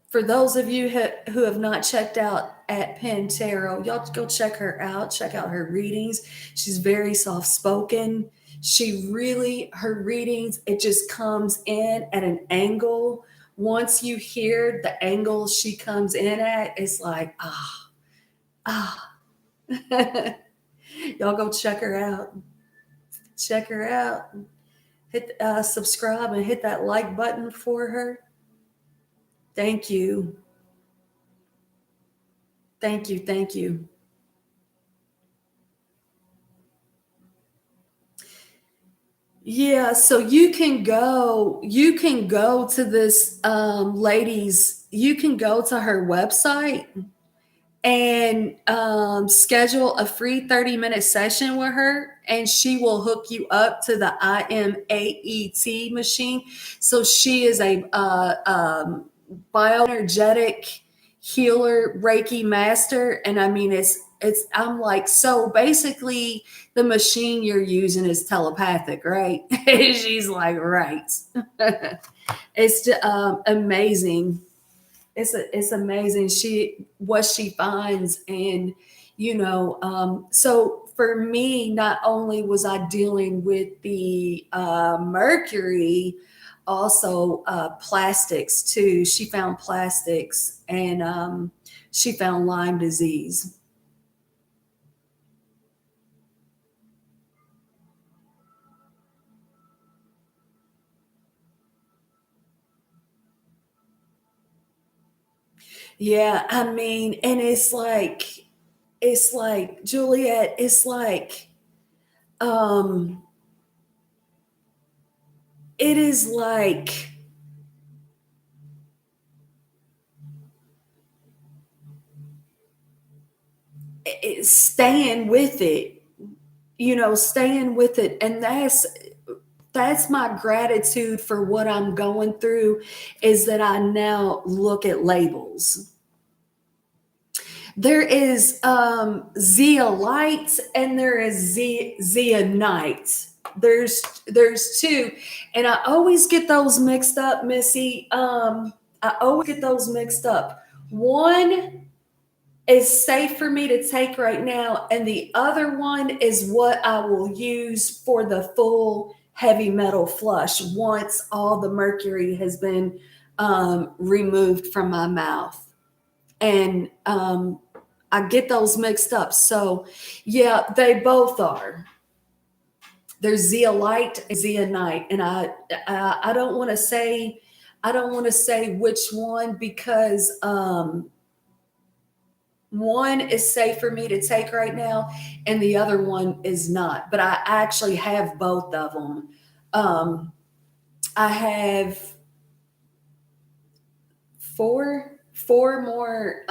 For those of you who have not checked out at Pen Tarot, y'all go check her out. Check out her readings. She's very soft spoken. She really, her readings, it just comes in at an angle. Once you hear the angle she comes in at, it's like, ah. Y'all go check her out. Check her out. Hit subscribe and hit that like button for her. Thank you. Thank you. Thank you. Yeah, so you can go to this lady's, you can go to her website and schedule a free 30-minute session with her, and she will hook you up to the IMAET machine. So she is a bioenergetic healer, Reiki master. And I mean, I'm like, so basically the machine you're using is telepathic, right? She's like, right. It's amazing. It's amazing she what she finds. And so for me, not only was I dealing with the mercury, also plastics too. She found plastics, and she found Lyme disease. Yeah, I mean, and it's like Juliet, it's like um it is like staying with it, staying with it. And that's my gratitude for what I'm going through, is that I now look at labels. There is zeolite and there is zeonite. There's two, and I always get those mixed up, Missy. I always get those mixed up. One is safe for me to take right now, and the other one is what I will use for the full heavy metal flush once all the mercury has been removed from my mouth. And I get those mixed up. So, yeah, they both are. There's zeolite and zeonite, and I don't want to say which one, because one is safe for me to take right now, and the other one is not. But I actually have both of them. Um, I have four more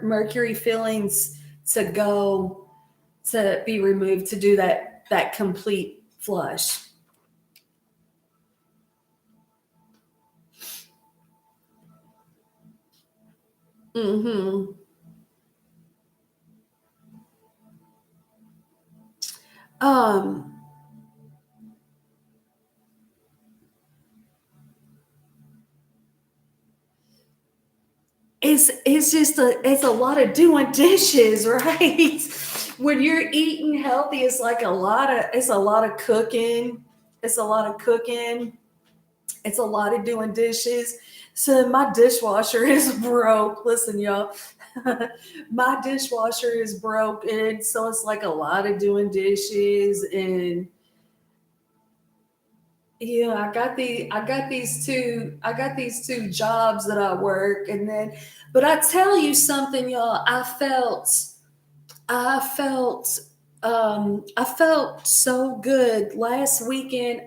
mercury fillings to go, to be removed, to do that complete flush. Hmm. Um, it's a lot of doing dishes, right? When you're eating healthy, it's a lot of cooking. It's a lot of cooking. It's a lot of doing dishes. So my dishwasher is broke. Listen, y'all, my dishwasher is broke, and so it's like a lot of doing dishes. And yeah, I got these two jobs that I work. And then, but I tell you something, y'all, I felt so good last weekend.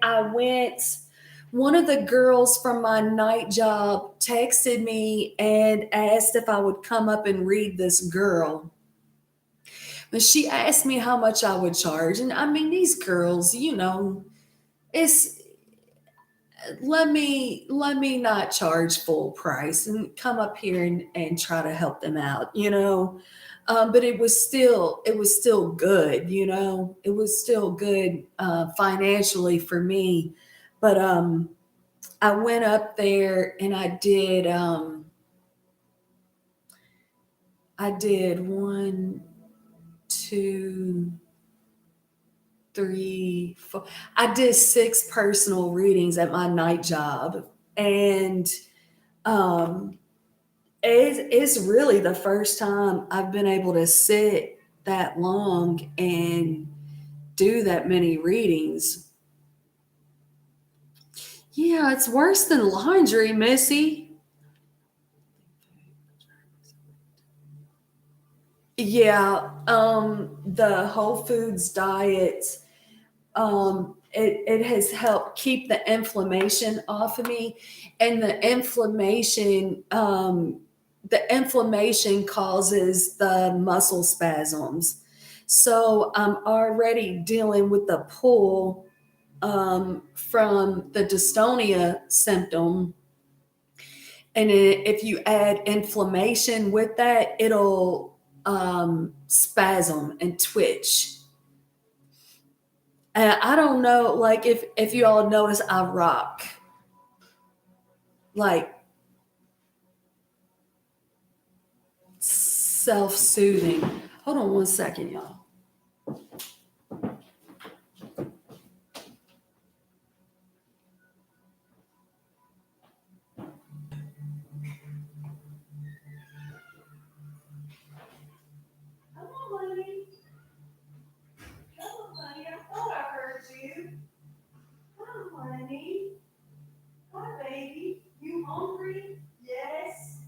One of the girls from my night job texted me and asked if I would come up and read this girl. But she asked me how much I would charge. And I mean, these girls, it's let me not charge full price and come up here and try to help them out. But it was still good. It was still good financially for me. But I went up there and I did one, two, three, four. I did six personal readings at my night job. And um it's really the first time I've been able to sit that long and do that many readings. Yeah, it's worse than laundry, Missy. Yeah, the Whole Foods diet, it has helped keep the inflammation off of me. And the inflammation causes the muscle spasms. So I'm already dealing with the pull from the dystonia symptom. And if you add inflammation with that, it'll spasm and twitch. And I don't know, like, if you all notice, I rock. Like, self-soothing. Hold on one second, y'all. Come on, honey. Come on, honey. I thought I heard you. Come on, honey. Hi, baby. You hungry? Yes.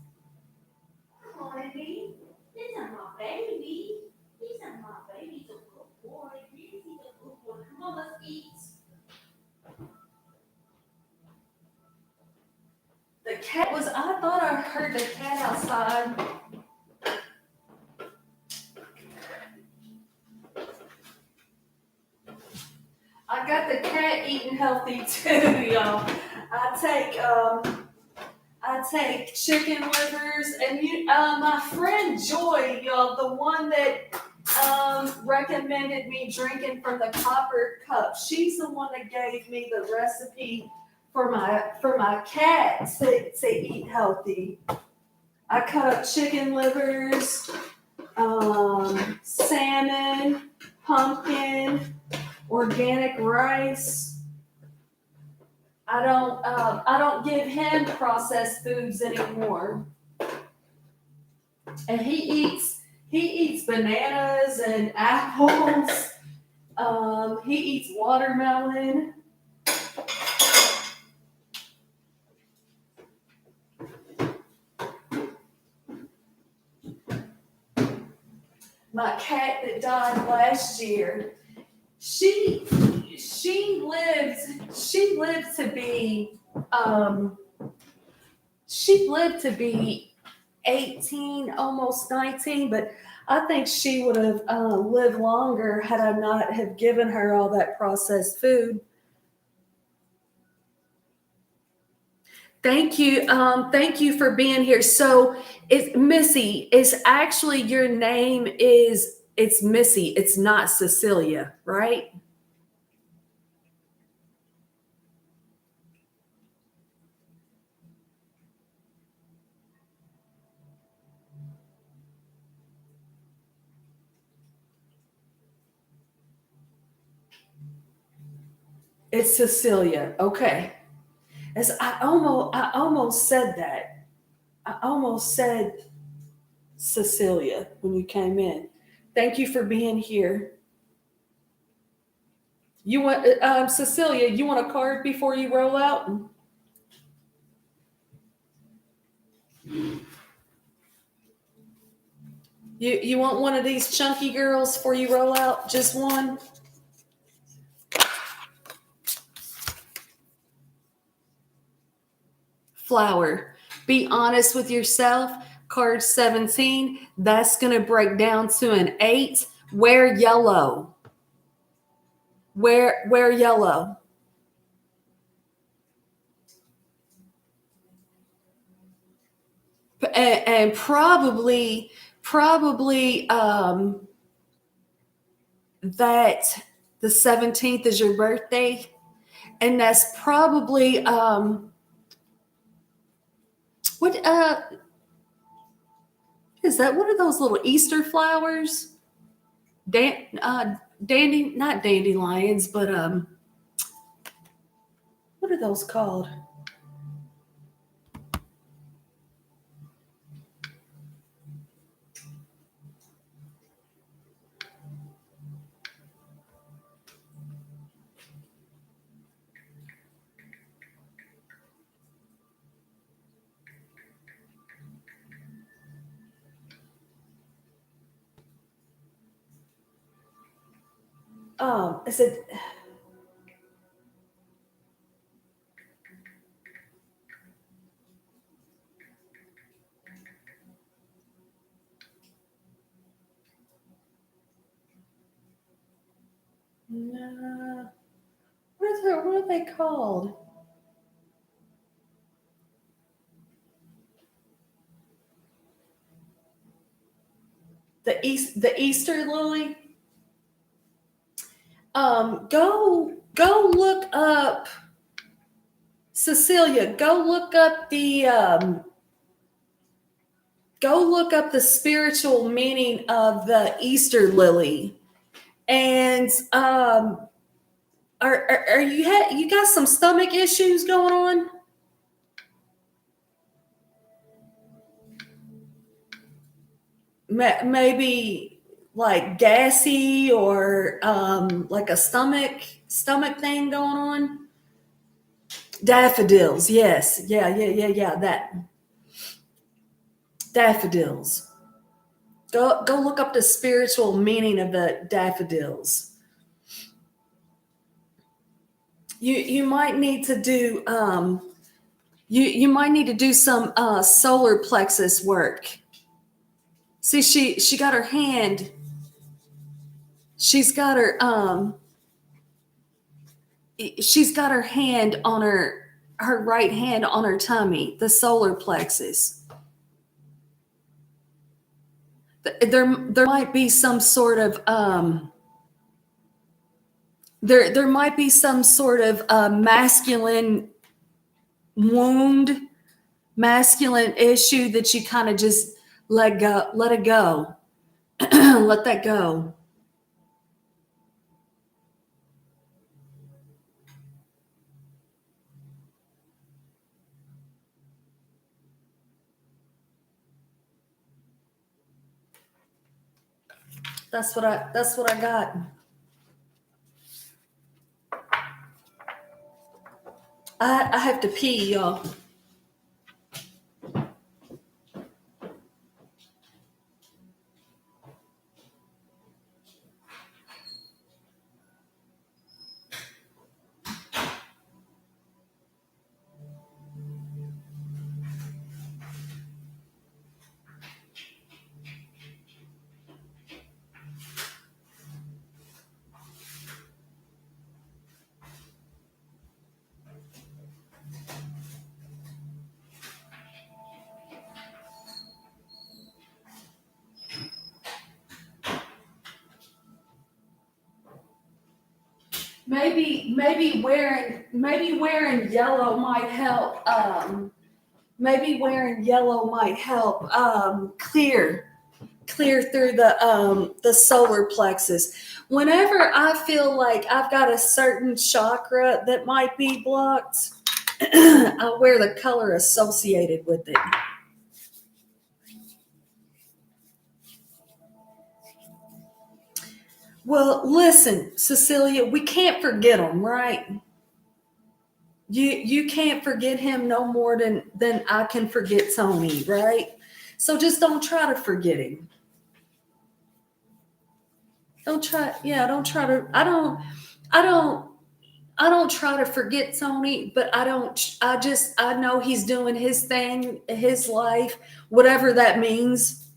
Come on, honey. This is my baby. This is my baby. He's a good boy. Yes, he's a good boy. Come on, let's eat. The cat was, I thought I heard the cat outside. I got the cat eating healthy too, y'all. I take chicken livers, and my friend Joy, y'all, the one that recommended me drinking from the copper cup. She's the one that gave me the recipe for my cat to eat healthy. I cut up chicken livers, salmon, pumpkin, organic rice. I don't give him processed foods anymore. And he eats bananas and apples. He eats watermelon. My cat that died last year, she lived to be 18, almost 19, but I think she would have lived longer had I not have given her all that processed food. Thank you. Thank you for being here. So it's Missy. It's actually your name it's Missy. It's not Cecilia, right? It's Cecilia. Okay. As I almost said that. I almost said Cecilia when you came in. Thank you for being here. You want Cecilia? You want a card before you roll out? You want one of these chunky girls before you roll out? Just one? Flower. Be honest with yourself. Card 17. That's going to break down to an 8. Wear yellow. Wear yellow. And probably that the 17th is your birthday, and that's probably what is that? What are those little Easter flowers? Dandy, not dandelions, but what are those called? I said, no. What are they called? The Easter lily. Go look up Cecilia. Go look up go look up the spiritual meaning of the Easter lily. And are you got some stomach issues going on? Maybe like gassy or like a stomach thing going on. Daffodils, yes, yeah. That daffodils. Go look up the spiritual meaning of the daffodils. You might need to do you might need to do some solar plexus work. See, she got her hand. She's got her she's got her hand on her right hand on her tummy, the solar plexus. There might be some sort of there might be some sort of masculine wound, masculine issue that you kind of just let it go, let that go. That's what I got. I have to pee, y'all. Maybe wearing yellow might help. Maybe wearing yellow might help clear through the solar plexus. Whenever I feel like I've got a certain chakra that might be blocked, I wear the color associated with it. Well, listen, Cecilia, we can't forget him, right? You can't forget him no more than I can forget Tony, right? So just don't try to forget him. Don't try to I don't I don't try to forget Tony, but I know he's doing his thing, his life, whatever that means.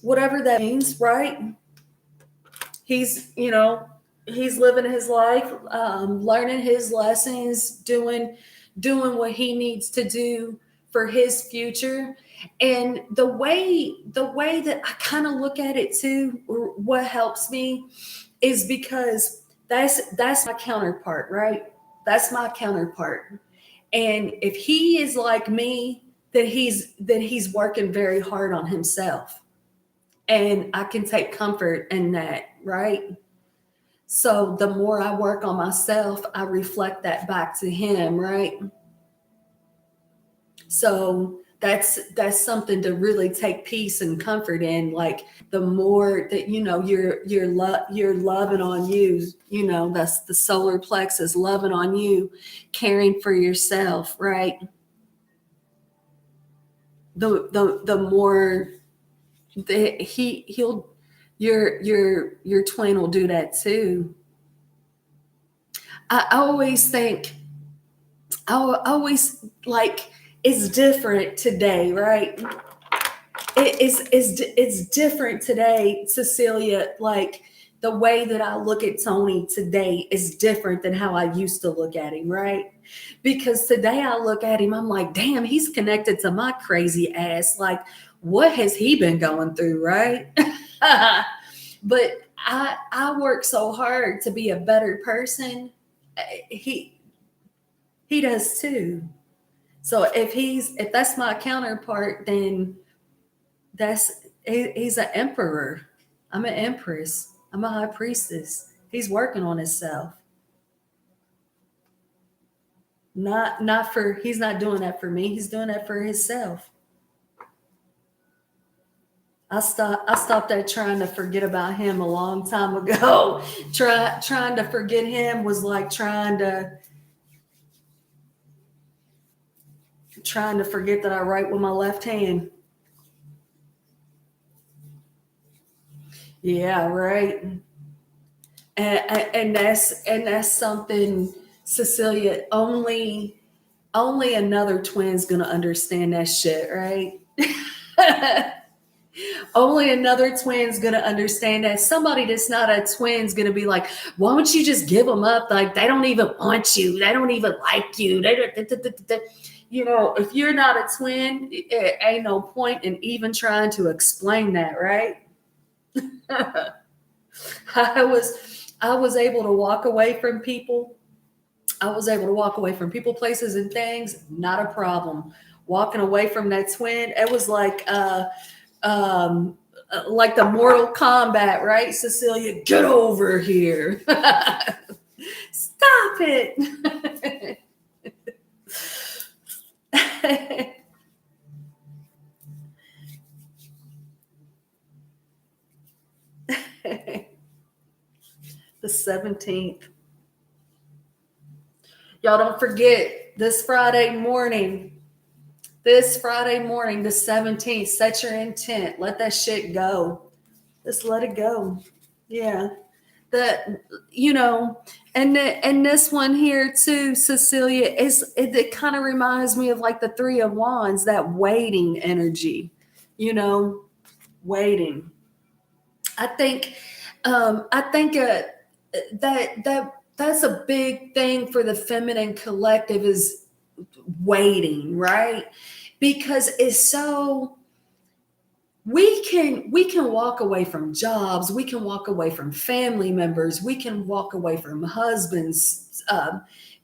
Whatever that means, right? He's, he's living his life, learning his lessons, doing what he needs to do for his future. And the way that I kind of look at it too, what helps me is because that's my counterpart, right? That's my counterpart. And if he is like me, that he's working very hard on himself. And I can take comfort in that, right? So the more I work on myself, I reflect that back to him, right? So that's something to really take peace and comfort in. Like the more that you're loving on you, that's the solar plexus loving on you, caring for yourself, right? The more that he'll your twin will do that too. I always think I always like it's different today, right? It's different today, Cecilia. Like the way that I look at Tony today is different than how I used to look at him, right? Because today I look at him, I'm like, damn, he's connected to my crazy ass. Like, what has he been going through, right? But I work so hard to be a better person. He he does too. So if that's my counterpart, then He's an emperor. I'm an empress. I'm a high priestess. He's working on himself. Not for he's not doing that for me. He's doing that for himself. I stopped at trying to forget about him a long time ago. Trying to forget him was like trying to forget that I write with my left hand. Yeah, right. And that's something, Cecilia, only another twin's gonna understand that shit, right? Only another twin's gonna understand that. Somebody that's not a twin's gonna be like, why don't you just give them up? Like they don't even want you, they don't even like you. If you're not a twin, it ain't no point in even trying to explain that, right? I was I was able to walk away from people. I was able to walk away from people, places, and things. Not a problem. Walking away from that twin, it was like the Mortal Kombat, right, Cecilia? Get over here. Stop it. The 17th. Y'all don't forget this Friday morning, the 17th, set your intent. Let that shit go. Just let it go. Yeah. That, you know, and this one here too, Cecilia, it kind of reminds me of like the Three of Wands, that waiting energy, you know, waiting. I think, that's a big thing for the feminine collective is waiting, right? Because it's so we can walk away from jobs, we can walk away from family members, we can walk away from husbands,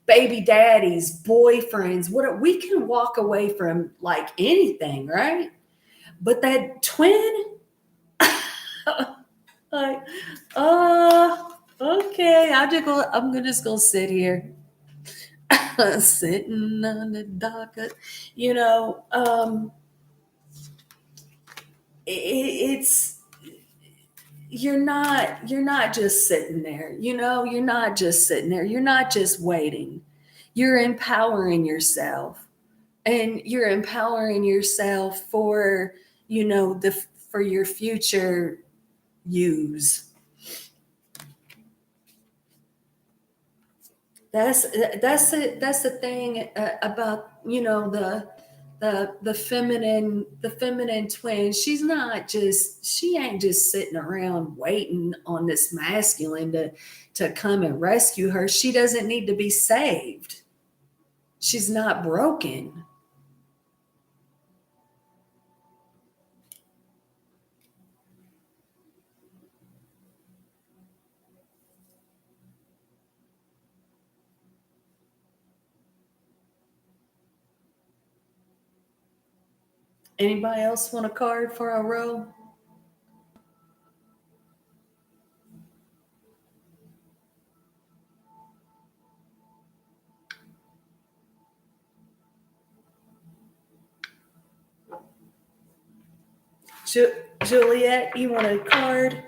baby daddies, boyfriends, what we can walk away from like anything, right? But that twin, like, uh okay, I'm just gonna sit here. Sitting on the docket, you know. It's you're not just sitting there, you're not just sitting there, you're not just waiting, you're empowering yourself, and you're empowering yourself for the for your future use. That's the thing about the feminine twin. She ain't just sitting around waiting on this masculine to come and rescue her. She doesn't need to be saved. She's not broken. Anybody else want a card for a row? Ju- Juliet, you want a card?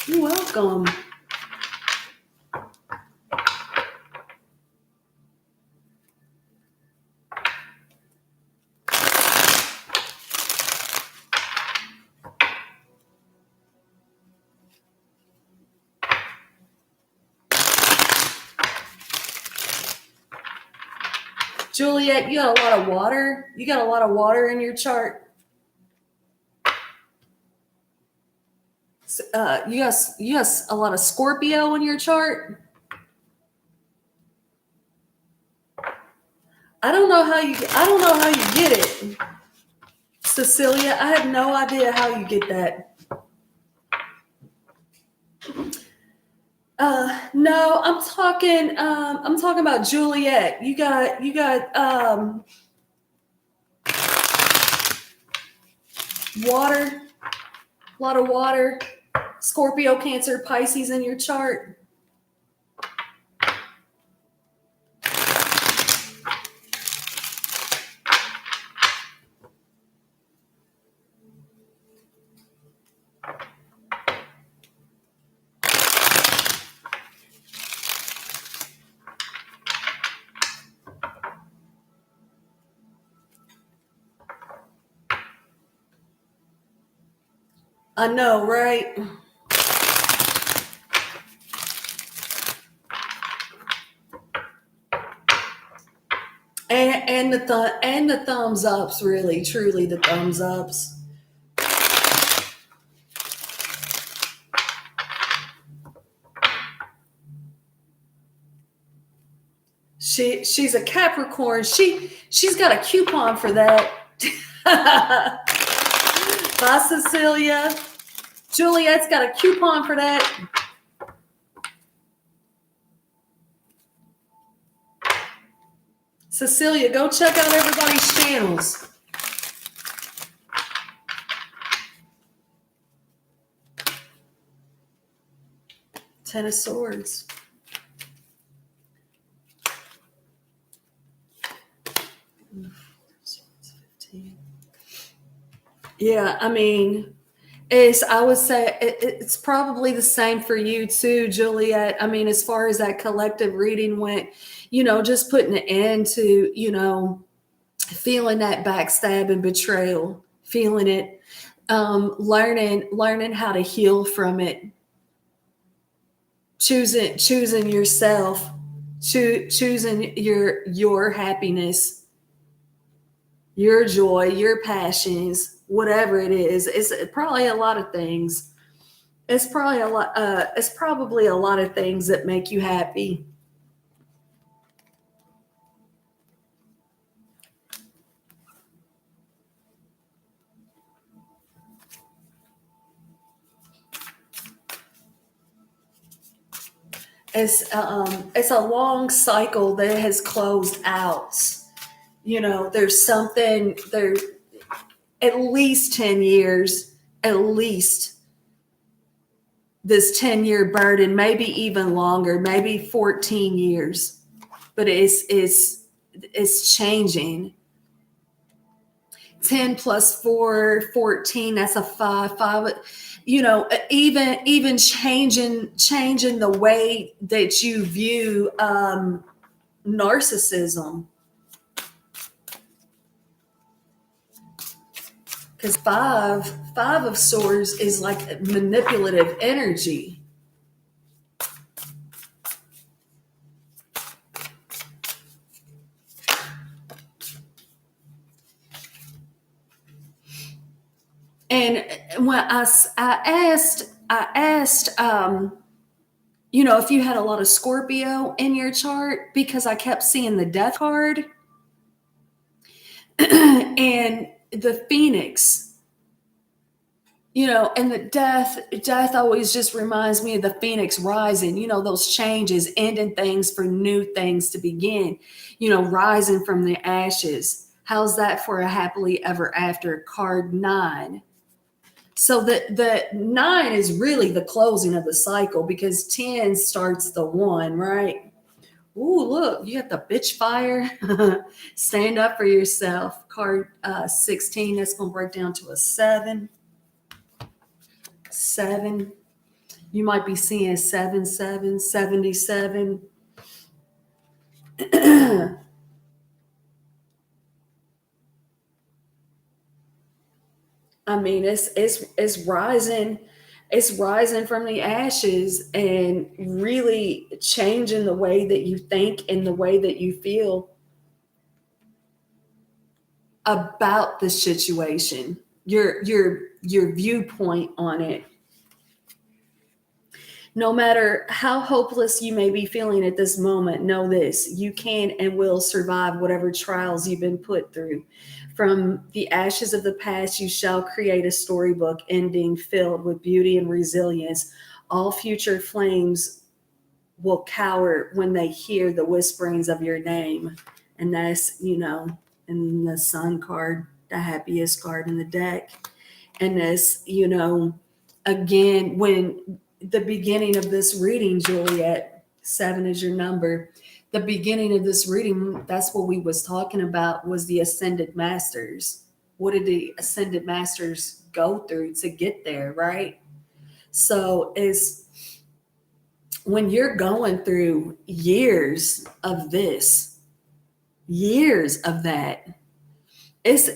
You're welcome. Juliet, you got a lot of water. You got a lot of water in your chart. You got a lot of Scorpio in your chart. I don't know how you get it, Cecilia. I have no idea how you get that. No, I'm talking about Juliet. You got water, a lot of water, Scorpio, Cancer, Pisces in your chart. I know, right? And the thumbs ups, really, truly the thumbs ups. She's a Capricorn. She's got a coupon for that. Bye, Cecilia. Juliet's got a coupon for that. Cecilia, go check out everybody's channels. Ten of Swords. Yeah, I mean, I would say it's probably the same for you too, Juliet. I mean, as far as that collective reading went, just putting an end to, feeling that backstab and betrayal, feeling it, learning how to heal from it, choosing yourself, choosing your happiness, your joy, your passions, whatever it is. It's probably a lot of things. It's probably a lot. It's probably a lot of things that make you happy. It's a long cycle that has closed out. There's something there. At least 10 years. At least this 10-year burden, maybe even longer, maybe 14 years. But it's changing. 10 plus 4, 14, that's a 5. Even changing the way that you view narcissism. Because five of swords is like manipulative energy. And when I asked, if you had a lot of Scorpio in your chart, because I kept seeing the Death card and the Phoenix. And the death always just reminds me of the phoenix rising, those changes, ending things for new things to begin, rising from the ashes. How's that for a happily ever after? Card 9. So the 9 is really the closing of the cycle, because 10 starts the 1, right? Ooh, look, you got the bitch fire. Stand up for yourself. Card 16, that's going to break down to a 7. 7. You might be seeing 77, 77. I mean, it's rising. It's rising from the ashes and really changing the way that you think and the way that you feel about the situation. Your viewpoint on it. No matter how hopeless you may be feeling at this moment, know this: you can and will survive whatever trials you've been put through. From the ashes of the past, you shall create a storybook ending filled with beauty and resilience. All future flames will cower when they hear the whisperings of your name. And that's, in the Sun card, the happiest card in the deck. And this, again, when the beginning of this reading, Juliet, 7 is your number. The beginning of this reading, that's what we was talking about, was the Ascended Masters. What did the Ascended Masters go through to get there, right? So it's when you're going through years of this, years of that, it's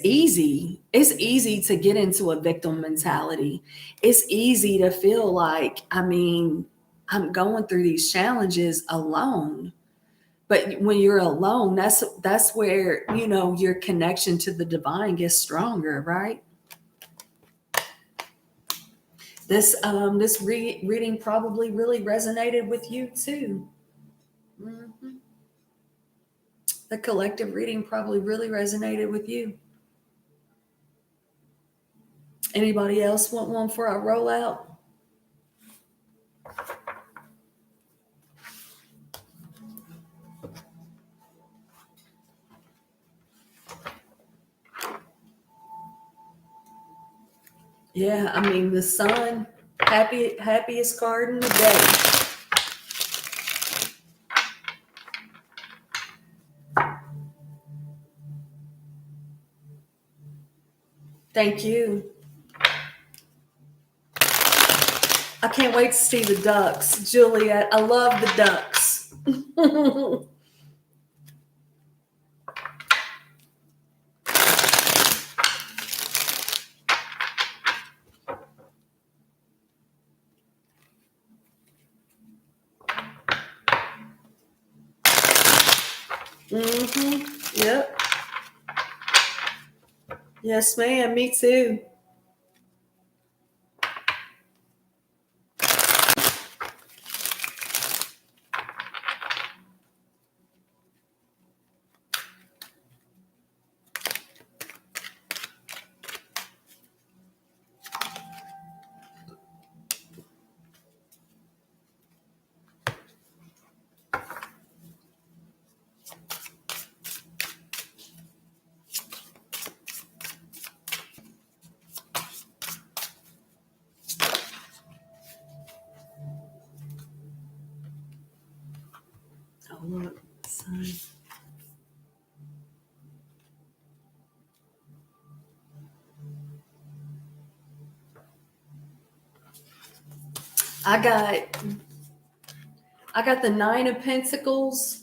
easy. It's easy to get into a victim mentality. It's easy to feel like, I'm going through these challenges alone. But when you're alone, that's where, your connection to the divine gets stronger, right? This reading probably really resonated with you too. Mhm. The collective reading probably really resonated with you. Anybody else want one for our rollout? Yeah, the Sun, happiest card in the day. Thank you. I can't wait to see the ducks, Juliet. I love the ducks. Yep. Yes, ma'am. Me too. Oh, look, Sun. I got the 9 of Pentacles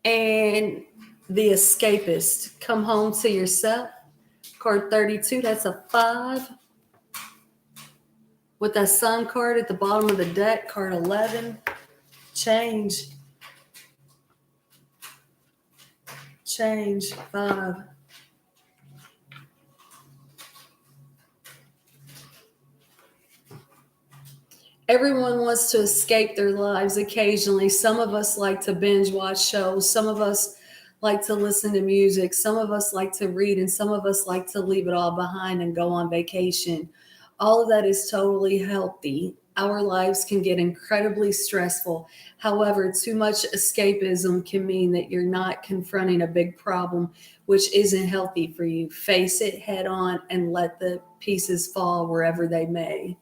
and the Escapist. Come home to yourself. Card 32, that's a 5. With that Sun card at the bottom of the deck, card 11. Change. 5. Everyone wants to escape their lives occasionally. Some of us like to binge watch shows. Some of us like to listen to music. Some of us like to read, and some of us like to leave it all behind and go on vacation. All of that is totally healthy. Our lives can get incredibly stressful. However, too much escapism can mean that you're not confronting a big problem, which isn't healthy for you. Face it head on and let the pieces fall wherever they may.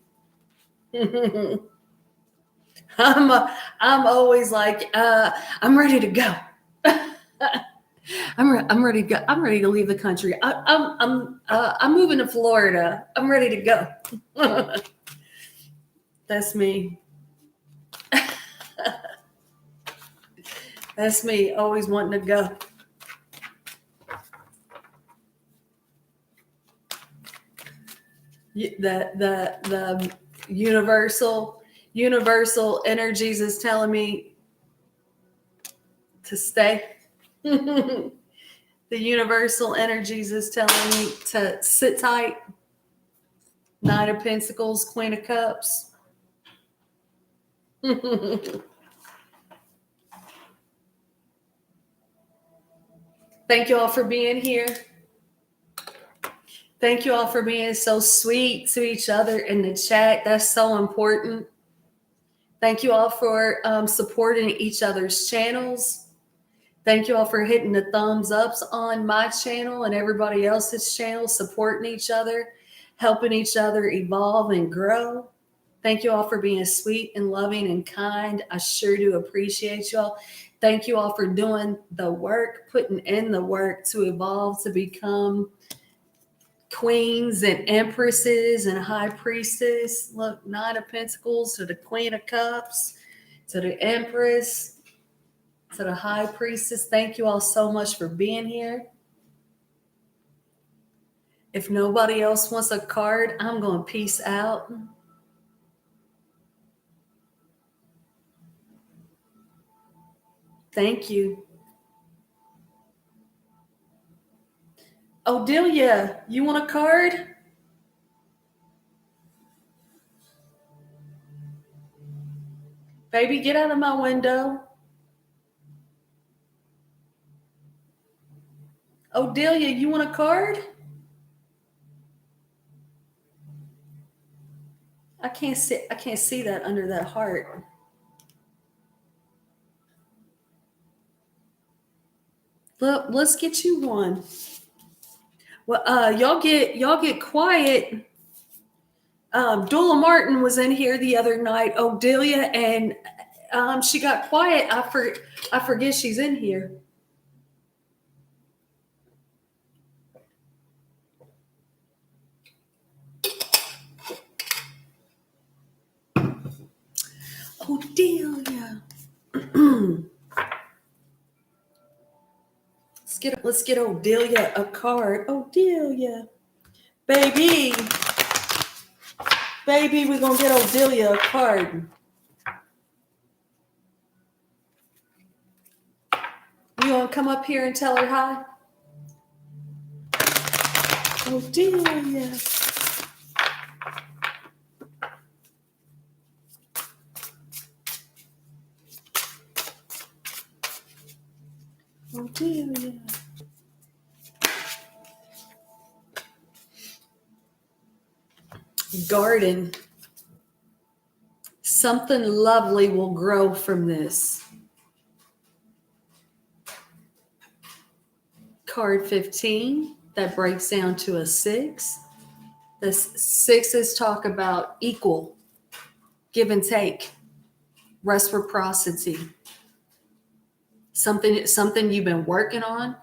I'm always like, I'm ready to go. I'm ready to go. I'm ready to leave the country. I'm moving to Florida. I'm ready to go. That's me. That's me. Always wanting to go. The universal energies is telling me to stay. The universal energies is telling me to sit tight. 9 of Pentacles, Queen of Cups. Thank you all for being here. Thank you all for being so sweet to each other in the chat. That's so important. Thank you all for supporting each other's channels. Thank you all for hitting the thumbs ups on my channel and everybody else's channel, supporting each other, helping each other evolve and grow. Thank you all for being sweet and loving and kind. I sure do appreciate you all. Thank you all for doing the work, putting in the work to evolve, to become queens and empresses and high priestess. Look, Nine of Pentacles to the Queen of Cups to the Empress to the High Priestess. Thank you all so much for being here. If nobody else wants a card, I'm going to peace out. Thank you. Odelia, you want a card? Baby, get out of my window. Odelia, you want a card? I can't see that under that heart. Look, let's get you one. Well, y'all get quiet. Dula Martin was in here the other night, Odelia, and she got quiet. I forget she's in here. Odelia. Let's get Odelia a card. Odelia. Baby, we're gonna get Odelia a card. You wanna come up here and tell her hi? Odelia. Odelia. Garden. Something lovely will grow from this. Card 15, that breaks down to a 6. The 6s talk about equal, give and take, reciprocity. Something you've been working on.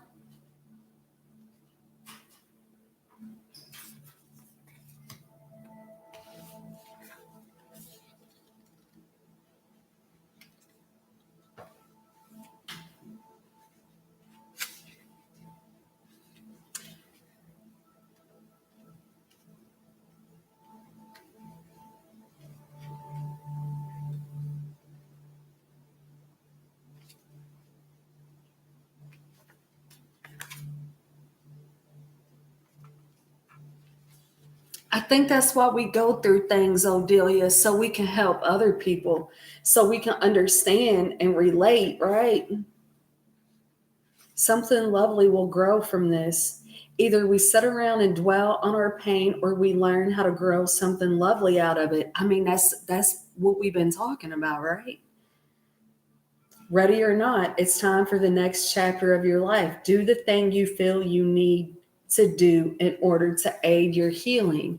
I think that's why we go through things, Odelia, so we can help other people, so we can understand and relate, right? Something lovely will grow from this. Either we sit around and dwell on our pain, or we learn how to grow something lovely out of it. I mean, that's what we've been talking about, right? Ready or not, it's time for the next chapter of your life. Do the thing you feel you need to do in order to aid your healing,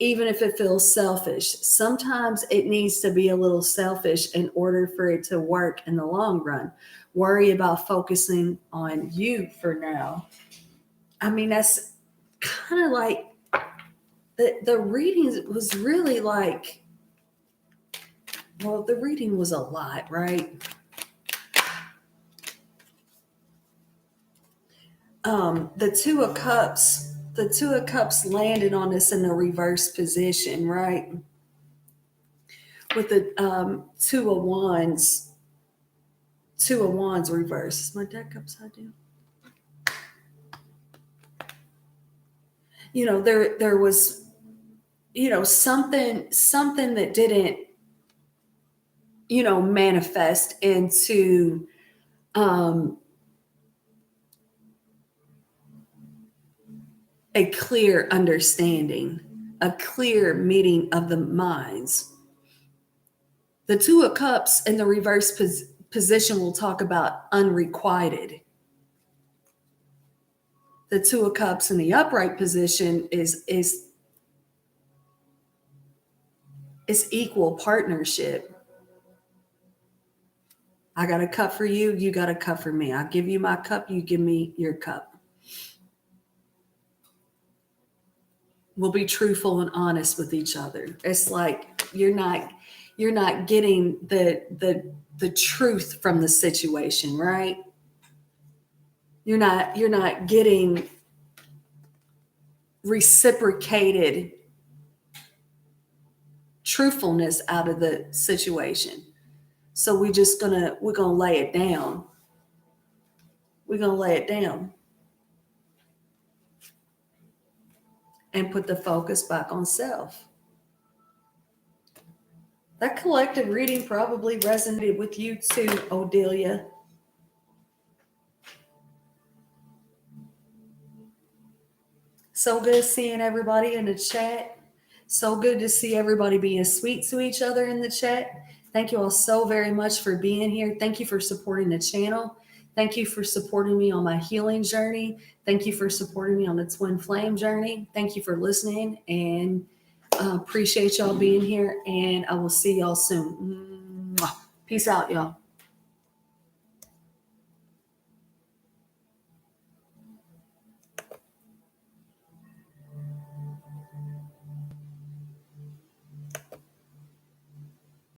even if it feels selfish. Sometimes it needs to be a little selfish in order for it to work in the long run. Worry about focusing on you for now. I mean, that's kind of like the reading was really like, well, the reading was a lot, right? The Two of Cups landed on us in the reverse position, right? With the Two of Wands reverse. Is my deck upside down? You know, there was, you know, something that didn't, you know, manifest into a clear understanding, a clear meeting of the minds. The Two of Cups in the reverse position will talk about unrequited. The Two of Cups in the upright position is equal partnership. I got a cup for you, you got a cup for me. I'll give you my cup, you give me your cup. We'll be truthful and honest with each other. It's like you're not getting the truth from the situation, right? You're not getting reciprocated truthfulness out of the situation. So we're gonna lay it down. We're gonna lay it down and put the focus back on self. That collective reading probably resonated with you too, Odelia. So good seeing everybody in the chat. So good to see everybody being sweet to each other in the chat. Thank you all so very much for being here. Thank you for supporting the channel. Thank you for supporting me on my healing journey. Thank you for supporting me on the twin flame journey. Thank you for listening, and appreciate y'all being here, and I will see y'all soon. Peace out, y'all.